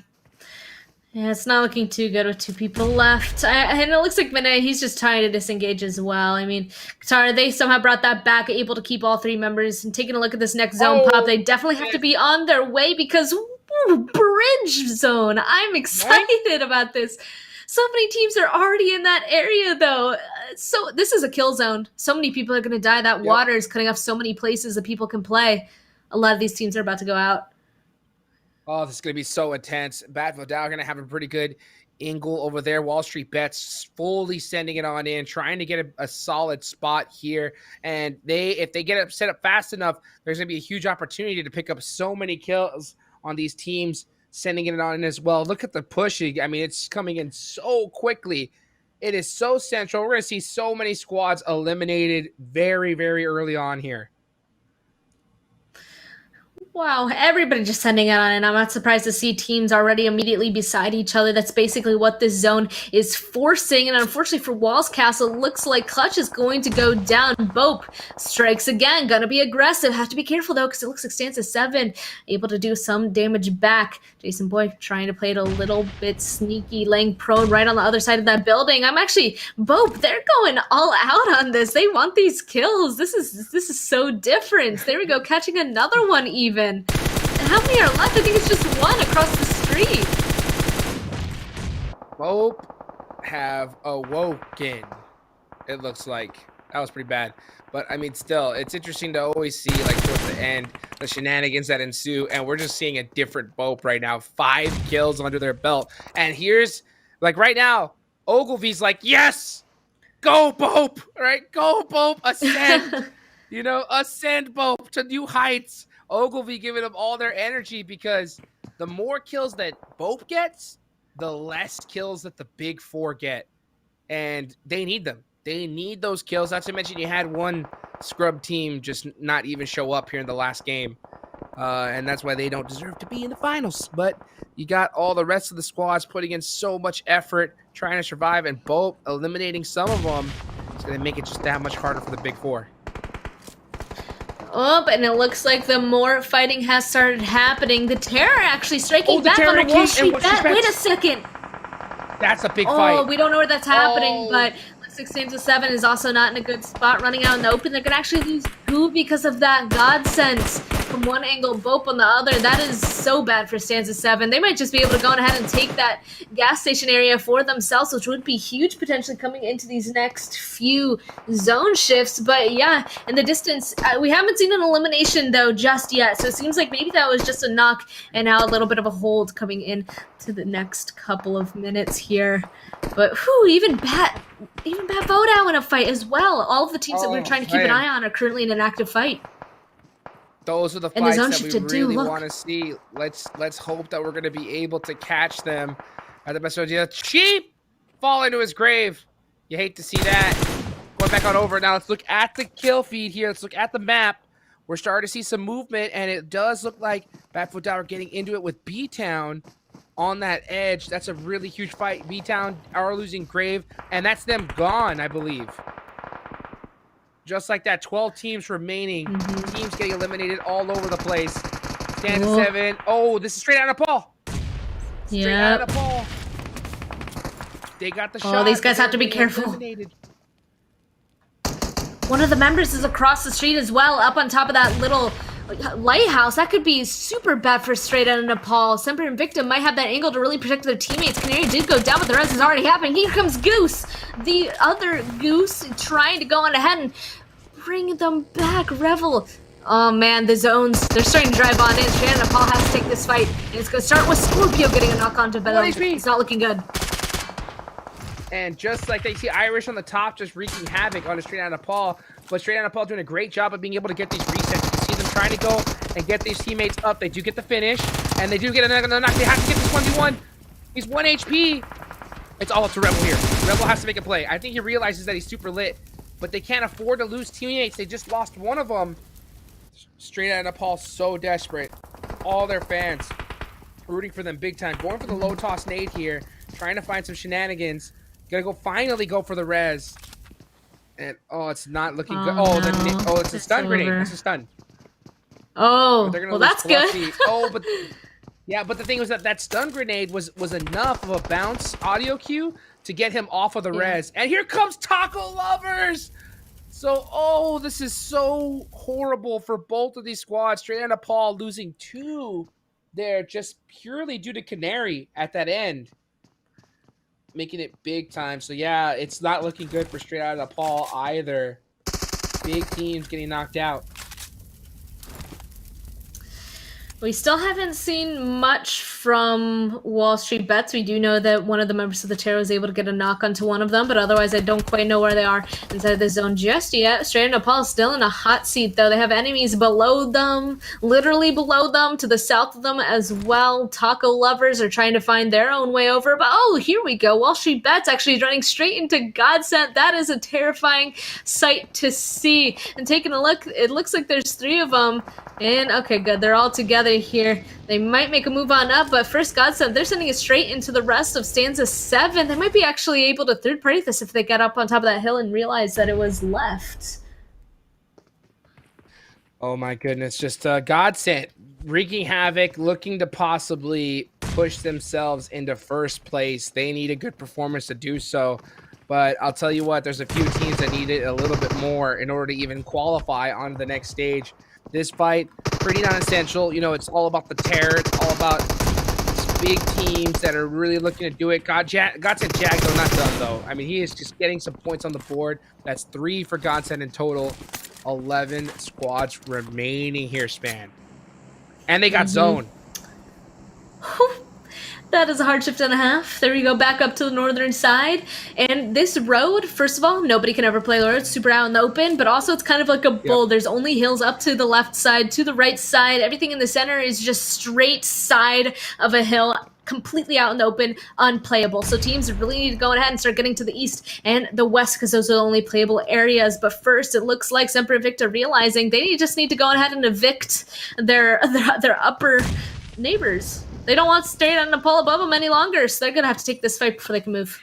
Yeah, it's not looking too good with 2 people left. And it looks like Midnight, he's just trying to disengage as well. I mean, Qatar, they somehow brought that back, able to keep all 3 members. And taking a look at this next zone pop, they definitely have to be on their way, because bridge zone. I'm excited about this. So many teams are already in that area, though. So this is a kill zone. So many people are going to die. That water is cutting off so many places that people can play. A lot of these teams are about to go out. Oh, this is going to be so intense. Bat Vodao going to have a pretty good angle over there. Wall Street Bets fully sending it on in, trying to get a solid spot here. And if they get it set up fast enough, there's going to be a huge opportunity to pick up so many kills on these teams, sending it on in as well. Look at the pushing. I mean, it's coming in so quickly. It is so central. We're going to see so many squads eliminated very, very early on here. Wow, everybody just sending it on, and I'm not surprised to see teams already immediately beside each other. That's basically what this zone is forcing, and unfortunately for Walls Castle, it looks like Clutch is going to go down. Bope strikes again, gonna be aggressive. Have to be careful though, because it looks like Stanza 7 able to do some damage back. Jason Boy trying to play it a little bit sneaky, laying prone right on the other side of that building. Bope, they're going all out on this. They want these kills. This is so different. There we go, catching another one even. And how many are left? I think it's just one across the street. Bope have awoken. It looks like that was pretty bad, but I mean, still, it's interesting to always see like towards the end the shenanigans that ensue, and we're just seeing a different Bope right now. 5 kills under their belt, and here's like right now, Ogilvy's like, yes, go Bope, right? Go Bope, ascend, ascend Bope to new heights. Ogilvy giving them all their energy because the more kills that Bope gets, the less kills that the Big Four get. And they need them. They need those kills. Not to mention you had one scrub team just not even show up here in the last game. And that's why they don't deserve to be in the finals. But you got all the rest of the squads putting in so much effort trying to survive. And Bope eliminating some of them is going to make it just that much harder for the Big Four. Oh, and it looks like the more fighting has started happening. The Terror actually striking back on the Wall Street Bet. Wait a second. That's a big fight. Oh, we don't know where that's happening, but looks like Stanza 7 is also not in a good spot running out in the open. They're going to actually lose Goo because of that God sense from one angle, Bope on the other. That is so bad for Stanza 7. They might just be able to go ahead and take that gas station area for themselves, which would be huge potentially coming into these next few zone shifts. But yeah, in the distance, we haven't seen an elimination though just yet. So it seems like maybe that was just a knock and now a little bit of a hold coming in to the next couple of minutes here. But even Bat vote out in a fight as well. All of the teams that we're trying to keep an eye on are currently in an active fight. Those are the fights that we really want to see. Let's hope that we're going to be able to catch them at the best idea. Cheap fall into his grave. You hate to see that. Going back on over. Now let's look at the kill feed here. Let's look at the map. We're starting to see some movement, and it does look like Batfoot Dow are getting into it with B-Town on that edge. That's a really huge fight. B-Town are losing Grave, and that's them gone, I believe. Just like that, 12 teams remaining. Teams getting eliminated all over the place. Stand to 7. Oh, this is straight out of Paul. Straight out of Paul. They got the shot. Oh, these guys have to be careful. Eliminated. One of the members is across the street as well, up on top of that little lighthouse. That could be super bad for straight out of Nepal. Semper Invicta might have that angle to really protect their teammates. Canary did go down, but the rest is already happening. Here comes Goose. The other Goose trying to go on ahead and bring them back. Revel. Oh man, the zones, they're starting to drive on in. Straight out of Nepal has to take this fight. And it's going to start with Scorpio getting a knock onto Bell. It's not looking good. And just like they see Irish on the top just wreaking havoc on a Straight Outta Paul, but Straight Outta Paul doing a great job of being able to get these resets. You can see them trying to go and get these teammates up. They do get the finish, and they do get another knock. They have to get this 1v1. He's 1 HP. It's all up to Rebel here. Rebel has to make a play. I think he realizes that he's super lit, but they can't afford to lose teammates. They just lost one of them. Straight Outta Paul so desperate. All their fans rooting for them big time. Going for the low toss nade here, trying to find some shenanigans. Gonna go finally go for the res. And it's not looking good. Oh, it's a stun grenade. It's a stun. Oh, well that's good. But the thing was that stun grenade was enough of a bounce audio cue to get him off of the res. And here comes Taco Lovers. So, this is so horrible for both of these squads. Straight Outta Paul losing 2 there just purely due to Canary at that end. Making it big time. So yeah, it's not looking good for Straight Outta Paul either. Big teams getting knocked out. We still haven't seen much from Wall Street Bets. We do know that one of the members of the Terror was able to get a knock onto one of them, but otherwise I don't quite know where they are inside the zone just yet. Straight Outta Paul is still in a hot seat, though. They have enemies below them, literally below them, to the south of them as well. Taco Lovers are trying to find their own way over, but here we go. Wall Street Bets actually running straight into Godsent. That is a terrifying sight to see. And taking a look, it looks like there's 3 of them, And okay, good. They're all together here. They might make a move on up, but first Godsend, they're sending it straight into the rest of stanza 7. They might be actually able to third party this if they get up on top of that hill and realize that it was left. Oh my goodness, just Godsend wreaking havoc, looking to possibly push themselves into first place. They need a good performance to do so. But I'll tell you what, there's a few teams that need it a little bit more in order to even qualify onto the next stage. This fight, pretty non-essential. You know, it's all about the terror. It's all about big teams that are really looking to do it. Godsend Jagdo not done, though. I mean, he is just getting some points on the board. That's 3 for Godsend in total. 11 squads remaining here, Span. And they got zone. That is a hard shift and a half. There we go, back up to the northern side. And this road, first of all, nobody can ever play the road. It's super out in the open, but also it's kind of like a bull. Yep. There's only hills up to the left side, to the right side. Everything in the center is just straight side of a hill, completely out in the open, unplayable. So teams really need to go ahead and start getting to the east and the west because those are the only playable areas. But first, it looks like Semper Invicta realizing they just need to go ahead and evict their upper neighbors. They don't want Straight Out Nepal above them any longer, so they're going to have to take this fight before they can move.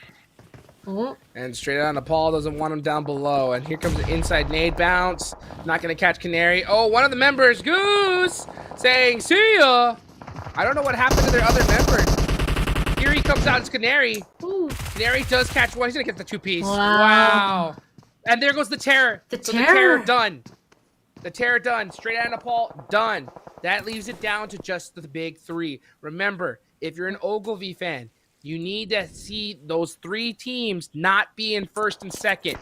Oh. And Straight Out Nepal doesn't want him down below. And here comes the inside nade bounce. Not going to catch Canary. Oh, one of the members, Goose, saying, see ya. I don't know what happened to their other members. Here he comes out as Canary. Ooh. Canary does catch one. He's going to get the 2-piece. Wow. And there goes the terror. The terror done. The terror done. Straight Out Nepal done. That leaves it down to just the big 3. Remember, if you're an Ogilvy fan, you need to see those 3 teams not be in first and second.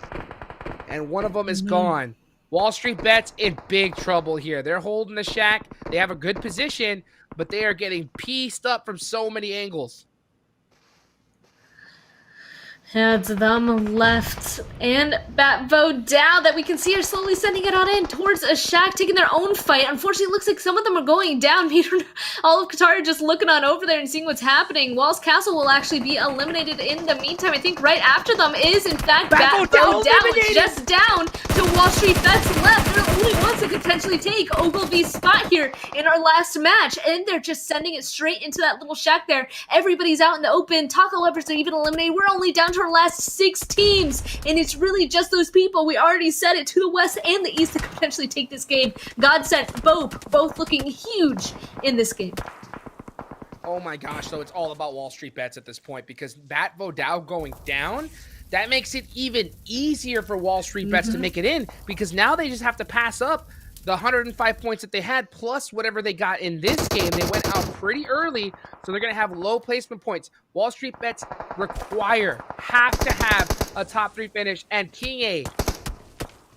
And one of them is gone. Wall Street Bets in big trouble here. They're holding the shack. They have a good position, but they are getting pieced up from so many angles. Yeah, it's them left and Batvo down that we can see are slowly sending it on in towards a shack, taking their own fight. Unfortunately, it looks like some of them are going down. All of Qatar are just looking on over there and seeing what's happening. Walls Castle will actually be eliminated in the meantime. I think right after them is, in fact, Batvo down, just down to Wall Street Bets left. They're the only ones that could potentially take Ogilvy's spot here in our last match, and they're just sending it straight into that little shack there. Everybody's out in the open. Taco Lovers are even eliminated. We're only down to our last 6 teams, and it's really just those people, we already said it, to the west and the east that could potentially take this game. Godsend, both looking huge in this game. Oh my gosh, so it's all about Wall Street Bets at this point, because Batvo Dow going down, that makes it even easier for Wall Street Bets to make it in, because now they just have to pass up the 105 points that they had, plus whatever they got in this game. They went out pretty early, so they're going to have low placement points. Wall Street Bets have to have a top 3 finish, and King A,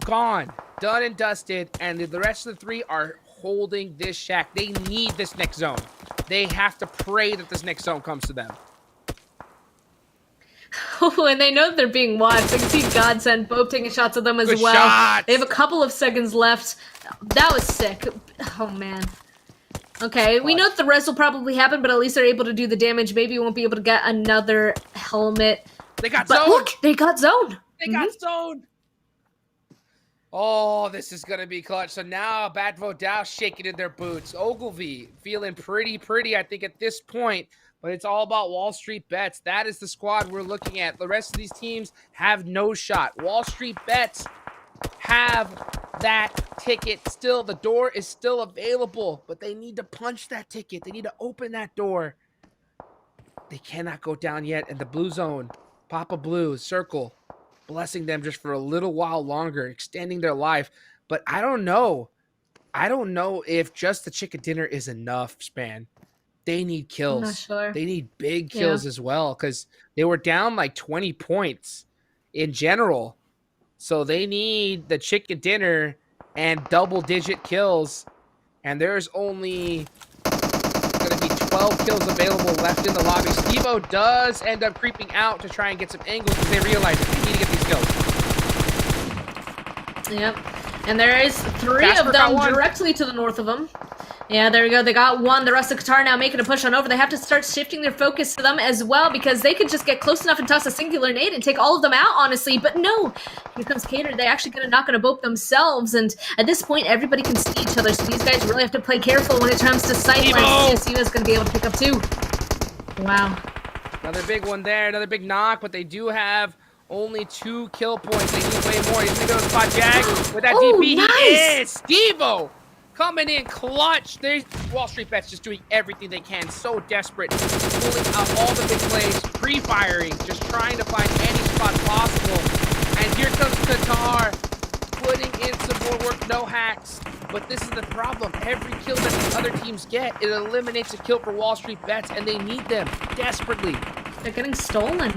gone, done and dusted, and the rest of the 3 are holding this shack. They need this next zone. They have to pray that this next zone comes to them. Oh, and they know that they're being watched. I can see Godsend, both taking shots at them as well. Shots. They have a couple of seconds left. That was sick. Oh, man. Okay, we know that the rest will probably happen, but at least they're able to do the damage. Maybe we won't be able to get another helmet. They got zone. Look, they got zone. They got zone. Oh, this is going to be clutch. So now Batvo Dow shaking in their boots. Ogilvy feeling pretty, I think, at this point. But it's all about Wall Street Bets. That is the squad we're looking at. The rest of these teams have no shot. Wall Street Bets have that ticket still. The door is still available, but they need to punch that ticket. They need to open that door. They cannot go down yet. And the blue zone, Papa Blue, circle, blessing them just for a little while longer, extending their life. But I don't know. I don't know if just the chicken dinner is enough, Span. They need kills. I'm not sure. They need big kills as well, because they were down like 20 points in general. So they need the chicken dinner and double-digit kills. And there's only going to be 12 kills available left in the lobby. Steve-O does end up creeping out to try and get some angles because they realize that they need to get these kills. Yep. And there is 3 of them directly to the north of them. Yeah, there we go. They got one. The rest of Qatar now making a push on over. They have to start shifting their focus to them as well because they could just get close enough and toss a singular nade and take all of them out, honestly. But no, here comes Cater. They actually going to knock on a boat themselves. And at this point, everybody can see each other. So these guys really have to play careful when it comes to sight lines. CSU is going to be able to pick up 2. Wow. Another big one there. Another big knock. But they do have only 2 kill points. They need way more. He's going to go to Spot Jag with that DP. Nice. He is. Steve-O coming in clutch. There's Wall Street Bets just doing everything they can. So desperate. Pulling out all the big plays. Pre-firing. Just trying to find any spot possible. And here comes Qatar. Putting in some more work. No hacks. But this is the problem. Every kill that the other teams get, it eliminates a kill for Wall Street Bets. And they need them desperately. They're getting stolen.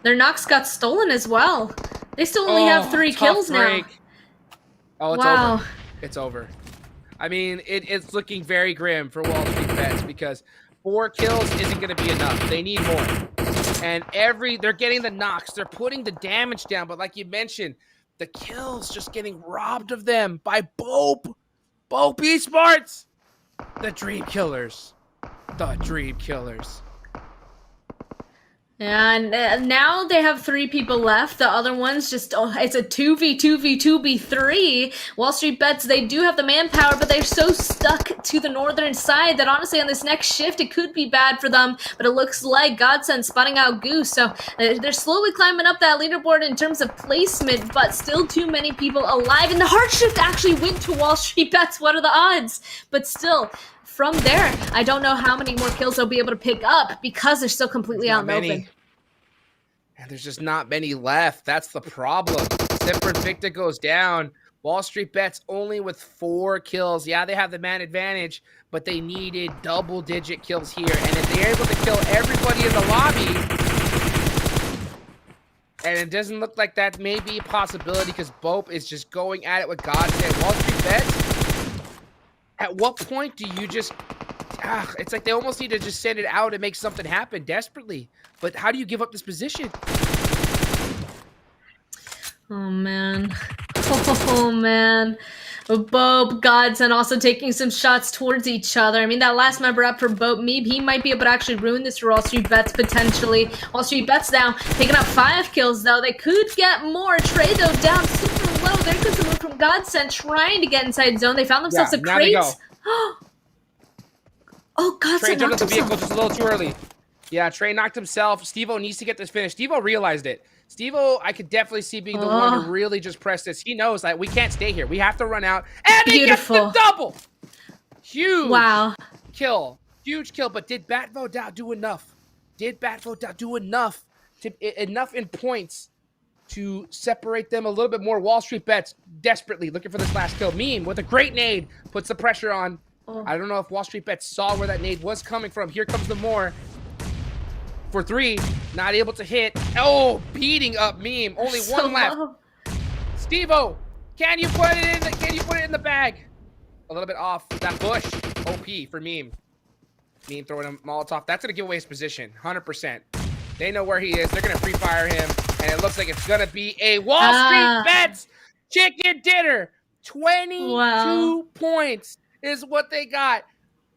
Their knocks got stolen as well. They still only have 3 kills now. Oh, it's wow. over. It's over. I mean, it's looking very grim for Wall Street Bets because 4 kills isn't going to be enough. They need more. And they're getting the knocks. They're putting the damage down. But like you mentioned, the kills just getting robbed of them by Bope. Bope Esports. The Dream Killers. The Dream Killers. And now they have 3 people left. The other ones just, it's a 2v2v2v3. Wall Street Bets, they do have the manpower, but they're so stuck to the northern side that honestly on this next shift, it could be bad for them. But it looks like Godsend spotting out Goose. So they're slowly climbing up that leaderboard in terms of placement, but still too many people alive. And the hard shift actually went to Wall Street Bets. What are the odds? But still, from there, I don't know how many more kills they'll be able to pick up because they're still completely out in the open. And there's just not many left. That's the problem. Zipper Invicta goes down. Wall Street Bets only with 4 kills. Yeah, they have the man advantage, but they needed double-digit kills here. And if they're able to kill everybody in the lobby, and it doesn't look like that may be a possibility because Bope is just going at it with Godsend. Wall Street Bets, at what point do you just... it's like they almost need to just send it out and make something happen desperately. But how do you give up this position? Oh, man. Oh, man. Bope, Godsend also taking some shots towards each other. I mean, that last member up for Bope, Meeb, he might be able to actually ruin this for Wall Street Bets potentially. Wall Street Bets now picking up 5 kills, though. They could get more. Trey, though, down super low. There goes the move from Godsend trying to get inside zone. They found themselves a crate. Oh, Godsend Trey took knocked out the vehicle himself. just a little too early. Yeah, Trey knocked himself. Steve-O needs to get this finished. Steve-O realized it. Steve-O, I could definitely see being the one to really just press this. He knows that we can't stay here. We have to run out. And he gets the double! Huge kill. Huge kill. But did Batvo Dow do enough? Did Batvo Dow do enough in points to separate them a little bit more? Wall Street Bets desperately looking for this last kill. Meme with a great nade puts the pressure on. I don't know if Wall Street Bets saw where that nade was coming from. Here comes the more. For 3, not able to hit. Oh, beating up Meme. Only 1 left. Steve-O, can you put it in the bag? A little bit off that bush. OP for Meme. Meme throwing a Molotov. That's gonna give away his position. 100%. They know where he is. They're gonna free fire him, and it looks like it's gonna be a Wall Street Bets chicken dinner. 22 points is what they got.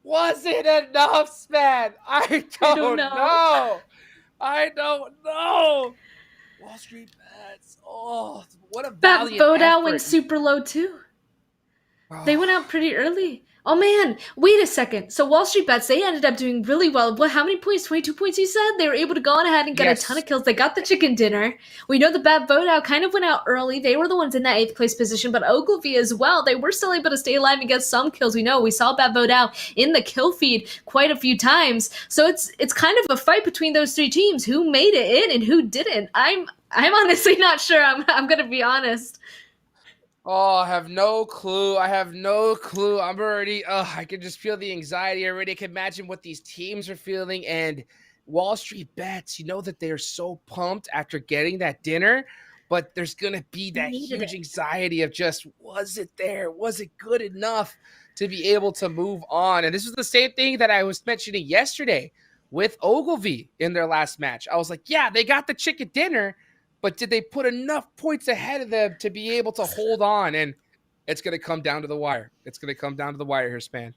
Was it enough, Span? I don't know. I don't know. Wall Street Bets. Oh, what a valiant effort. That Bodow went super low too. They went out pretty early. Oh man, wait a second. So Wall Street Bets, they ended up doing really well. What? How many points? 22 points you said? They were able to go on ahead and get a ton of kills. They got the chicken dinner. We know the Bat Bodow kind of went out early. They were the ones in that 8th place position, but Ogilvy as well. They were still able to stay alive and get some kills. We know we saw Bat Bodow in the kill feed quite a few times. So it's kind of a fight between those 3 teams. Who made it in and who didn't? I'm honestly not sure. I'm gonna be honest. Oh, I have no clue. I'm already, I can just feel the anxiety already. I can imagine what these teams are feeling. And Wall Street Bets, you know that they're so pumped after getting that dinner, but there's going to be that huge anxiety of just, was it there? Was it good enough to be able to move on? And this is the same thing that I was mentioning yesterday with Ogilvy in their last match. I was like, yeah, they got the chicken dinner, but did they put enough points ahead of them to be able to hold on? And It's going to come down to the wire. It's going to come down to the wire here, Span.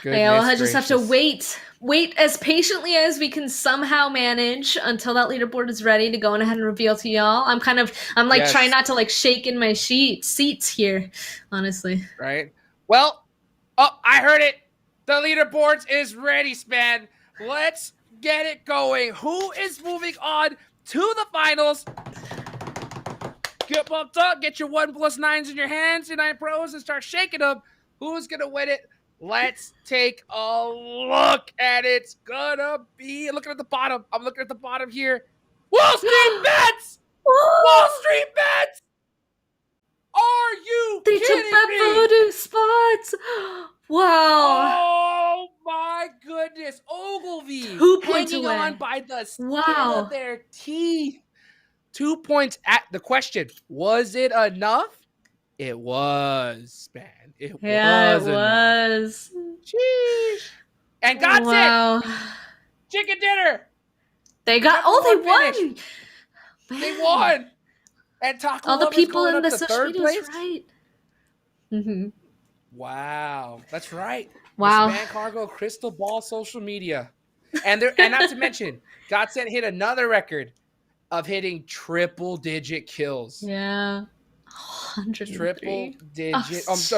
Yeah, we'll just have to wait as patiently as we can somehow manage until that leaderboard is ready to go on ahead and reveal to y'all. I'm like trying not to like shake in my seats here, honestly. Right. Well, I heard it. The leaderboards is ready, Span. Let's get it going. Who is moving on to the finals? Get pumped up. Get your 1+9s in your hands, your 9 pros, and start shaking them. Who's going to win it? Let's take a look at it. It's gonna be looking at the bottom. I'm looking at the bottom here. Wall Street Bets! Wall Street Bets! Are you they kidding took that me? voodoo spots. Wow. Oh my goodness. Ogilvy 2 points hanging away. on by the skin Wow. of their teeth. 2 points at the question. Was it enough? It was, man. It was. Sheesh. And got it. Chicken dinner. They got. They won. They won. And Taco all the Lovers people going in up the to social third media, place. right? Mm-hmm. Wow, that's right. Wow. Span Cargo Crystal Ball social media, and not to mention, Godsent hit another record of hitting triple-digit kills. Yeah. 103.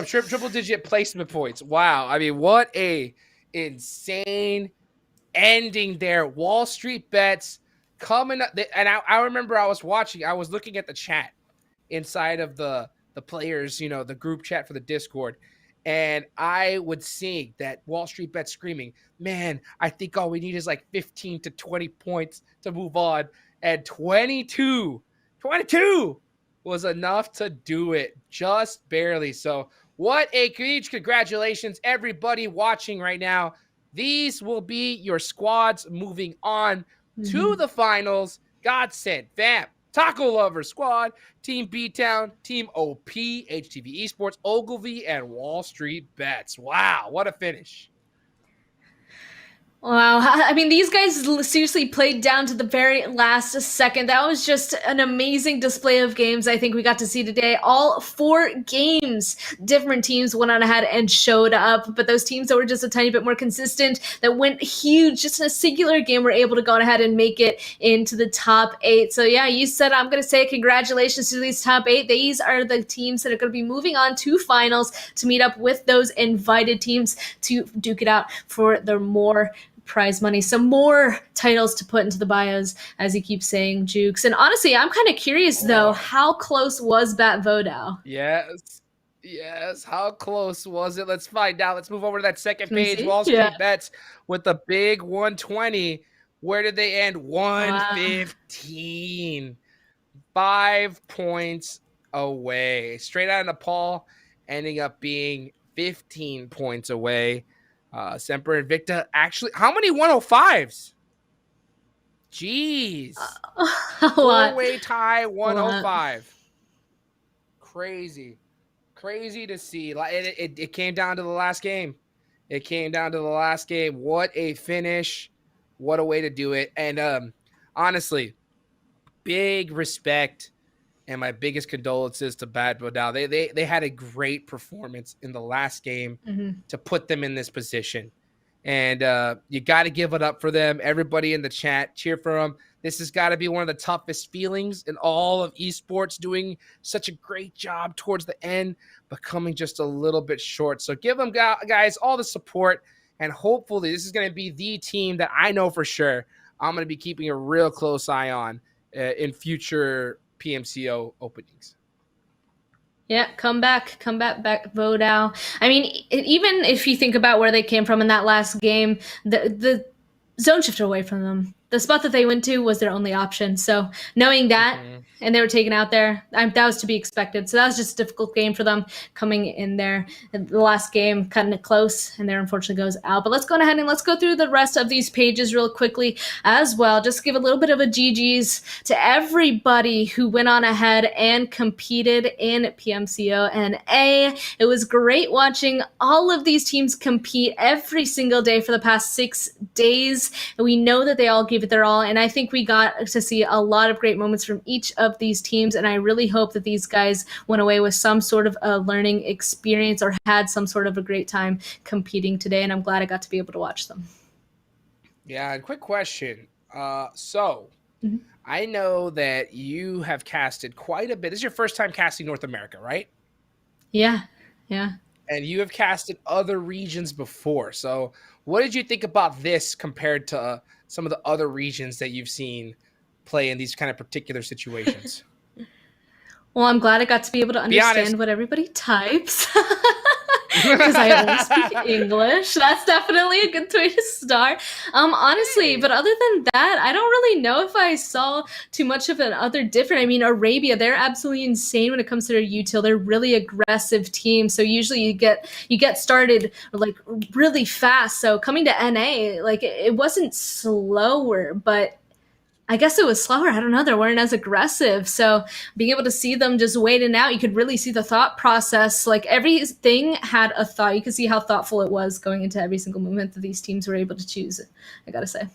Triple-digit placement points. Wow. I mean, what a insane ending there. Wall Street Bets coming up. And I remember I was looking at the chat inside of the players, the group chat for the Discord. And I would see that Wall Street Bet screaming, man, I think all we need is like 15 to 20 points to move on. And 22 was enough to do it, just barely. So what a huge congratulations, everybody watching right now. These will be your squads moving on to the finals. Godsent, Vamp, Taco Lover Squad, Team B-Town, Team OP, HTV Esports, Ogilvy, and Wall Street Bets. Wow, what a finish. Wow. I mean, these guys seriously played down to the very last second. That was just an amazing display of games I think we got to see today. All 4 games, different teams went on ahead and showed up, but those teams that were just a tiny bit more consistent, that went huge, just in a singular game, were able to go on ahead and make it into the top 8. So yeah, you said, I'm going to say congratulations to these top 8. These are the teams that are going to be moving on to finals to meet up with those invited teams to duke it out for their more prize money, some more titles to put into the bios, as you keep saying, Jukes. And honestly, I'm kind of curious though, how close was Bat Vodao? Yes, how close was it? Let's find out. Let's move over to that second page. Wall Street Bets with the big 120. Where did they end? 115. 5 points away. Straight out of Nepal, ending up being 15 points away. Semper Invicta, actually, how many 105s? Jeez. 4-way tie, 105. Crazy to see. Like it came down to the last game. What a finish. What a way to do it. And honestly, big respect and my biggest condolences to Bad Bodao. They had a great performance in the last game to put them in this position. And you got to give it up for them. Everybody in the chat, cheer for them. This has got to be one of the toughest feelings in all of esports, doing such a great job towards the end, but coming just a little bit short. So give them, guys, all the support. And hopefully this is going to be the team that I know for sure I'm going to be keeping a real close eye on in future PMCO openings. Yeah, come back, Vodao. I mean, even if you think about where they came from in that last game, the zone shifted away from them. The spot that they went to was their only option. So knowing that, and they were taken out there, that was to be expected. So that was just a difficult game for them coming in there. The last game, cutting it close, and there unfortunately goes out. But let's go ahead and let's go through the rest of these pages real quickly as well. Just give a little bit of a GG's to everybody who went on ahead and competed in PMCO NA. It was great watching all of these teams compete every single day for the past 6 days. And we know that they all gave gave it their all. And I think we got to see a lot of great moments from each of these teams. And I really hope that these guys went away with some sort of a learning experience or had some sort of a great time competing today. And I'm glad I got to be able to watch them. Yeah, and quick question. I know that you have casted quite a bit. This is your first time casting North America, right? Yeah. And you have casted other regions before. So what did you think about this compared to some of the other regions that you've seen play in these kind of particular situations? Well, I'm glad I got to be able to understand what everybody types. Because I only speak English. That's definitely a good way to start. Honestly, but other than that, I don't really know if I saw too much of an other different. I mean, Arabia, they're absolutely insane when it comes to their util. They're really aggressive team. So usually you get started like really fast. So coming to NA, like it wasn't slower, but I guess it was slower. I don't know. They weren't as aggressive. So being able to see them just waiting out, you could really see the thought process. Like everything had a thought. You could see how thoughtful it was going into every single movement that these teams were able to choose, I got to say.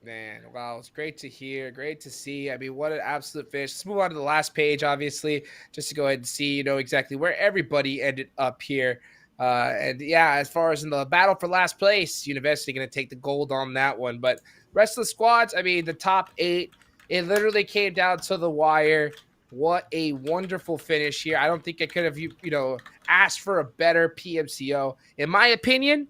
Man, wow, it's great to hear, great to see. I mean, what an absolute finish. Let's move on to the last page, obviously, just to go ahead and see, exactly where everybody ended up here. And yeah, as far as in the battle for last place, University going to take the gold on that one. But rest of the squads, I mean, the top 8, it literally came down to the wire. What a wonderful finish here. I don't think I could have, asked for a better PMCO. In my opinion,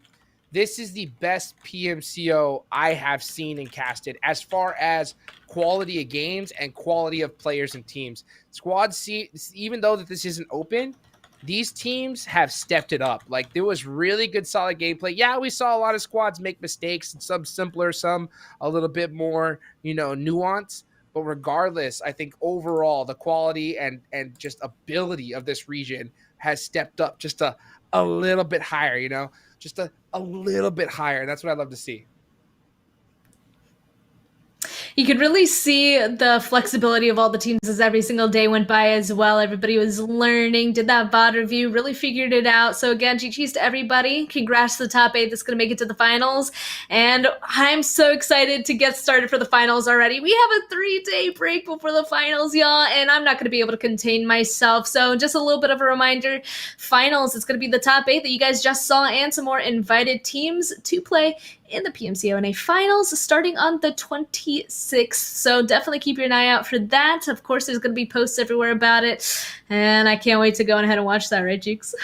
this is the best PMCO I have seen and casted as far as quality of games and quality of players and teams. Squad C, even though that this isn't open, these teams have stepped it up. Like, there was really good, solid gameplay. Yeah, we saw a lot of squads make mistakes, some simpler, some a little bit more, nuance. But regardless, I think overall the quality and just ability of this region has stepped up just a little bit higher, just a little bit higher. That's what I love to see. You could really see the flexibility of all the teams as every single day went by as well. Everybody was learning, did that VOD review, really figured it out. So again, GG's to everybody. Congrats to the top 8 that's going to make it to the finals. And I'm so excited to get started for the finals already. We have a 3-day break before the finals, y'all, and I'm not going to be able to contain myself. So just a little bit of a reminder, finals, it's going to be the top 8 that you guys just saw and some more invited teams to play in the PMCO NA finals starting on the 26th. So definitely keep your eye out for that. Of course, there's going to be posts everywhere about it. And I can't wait to go ahead and watch that, right, Jukes?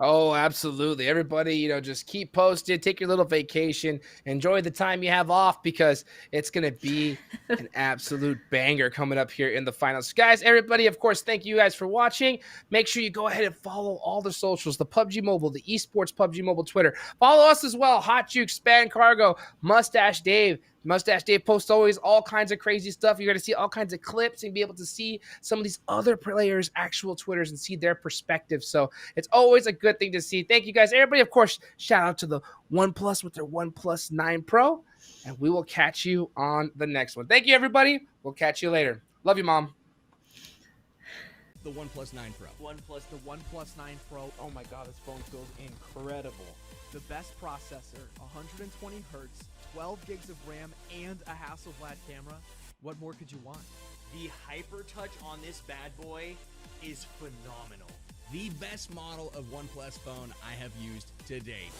Oh, absolutely. Everybody, just keep posted, take your little vacation, enjoy the time you have off because it's going to be an absolute banger coming up here in the finals. Guys, everybody, of course, thank you guys for watching. Make sure you go ahead and follow all the socials, the PUBG Mobile, the Esports PUBG Mobile Twitter. Follow us as well, Hot Juke, Span Cargo, Mustache Dave. Mustache Dave posts always all kinds of crazy stuff. You're going to see all kinds of clips and be able to see some of these other players' actual Twitters and see their perspective. So it's always a good thing to see. Thank you guys. Everybody, of course, shout out to the OnePlus with their OnePlus 9 Pro. And we will catch you on the next one. Thank you, everybody. We'll catch you later. Love you, Mom. The OnePlus 9 Pro. The OnePlus 9 Pro. Oh my God, this phone feels incredible. The best processor, 120 hertz, 12 gigs of RAM, and a Hasselblad camera. What more could you want? The hyper touch on this bad boy is phenomenal. The best model of OnePlus phone I have used to date.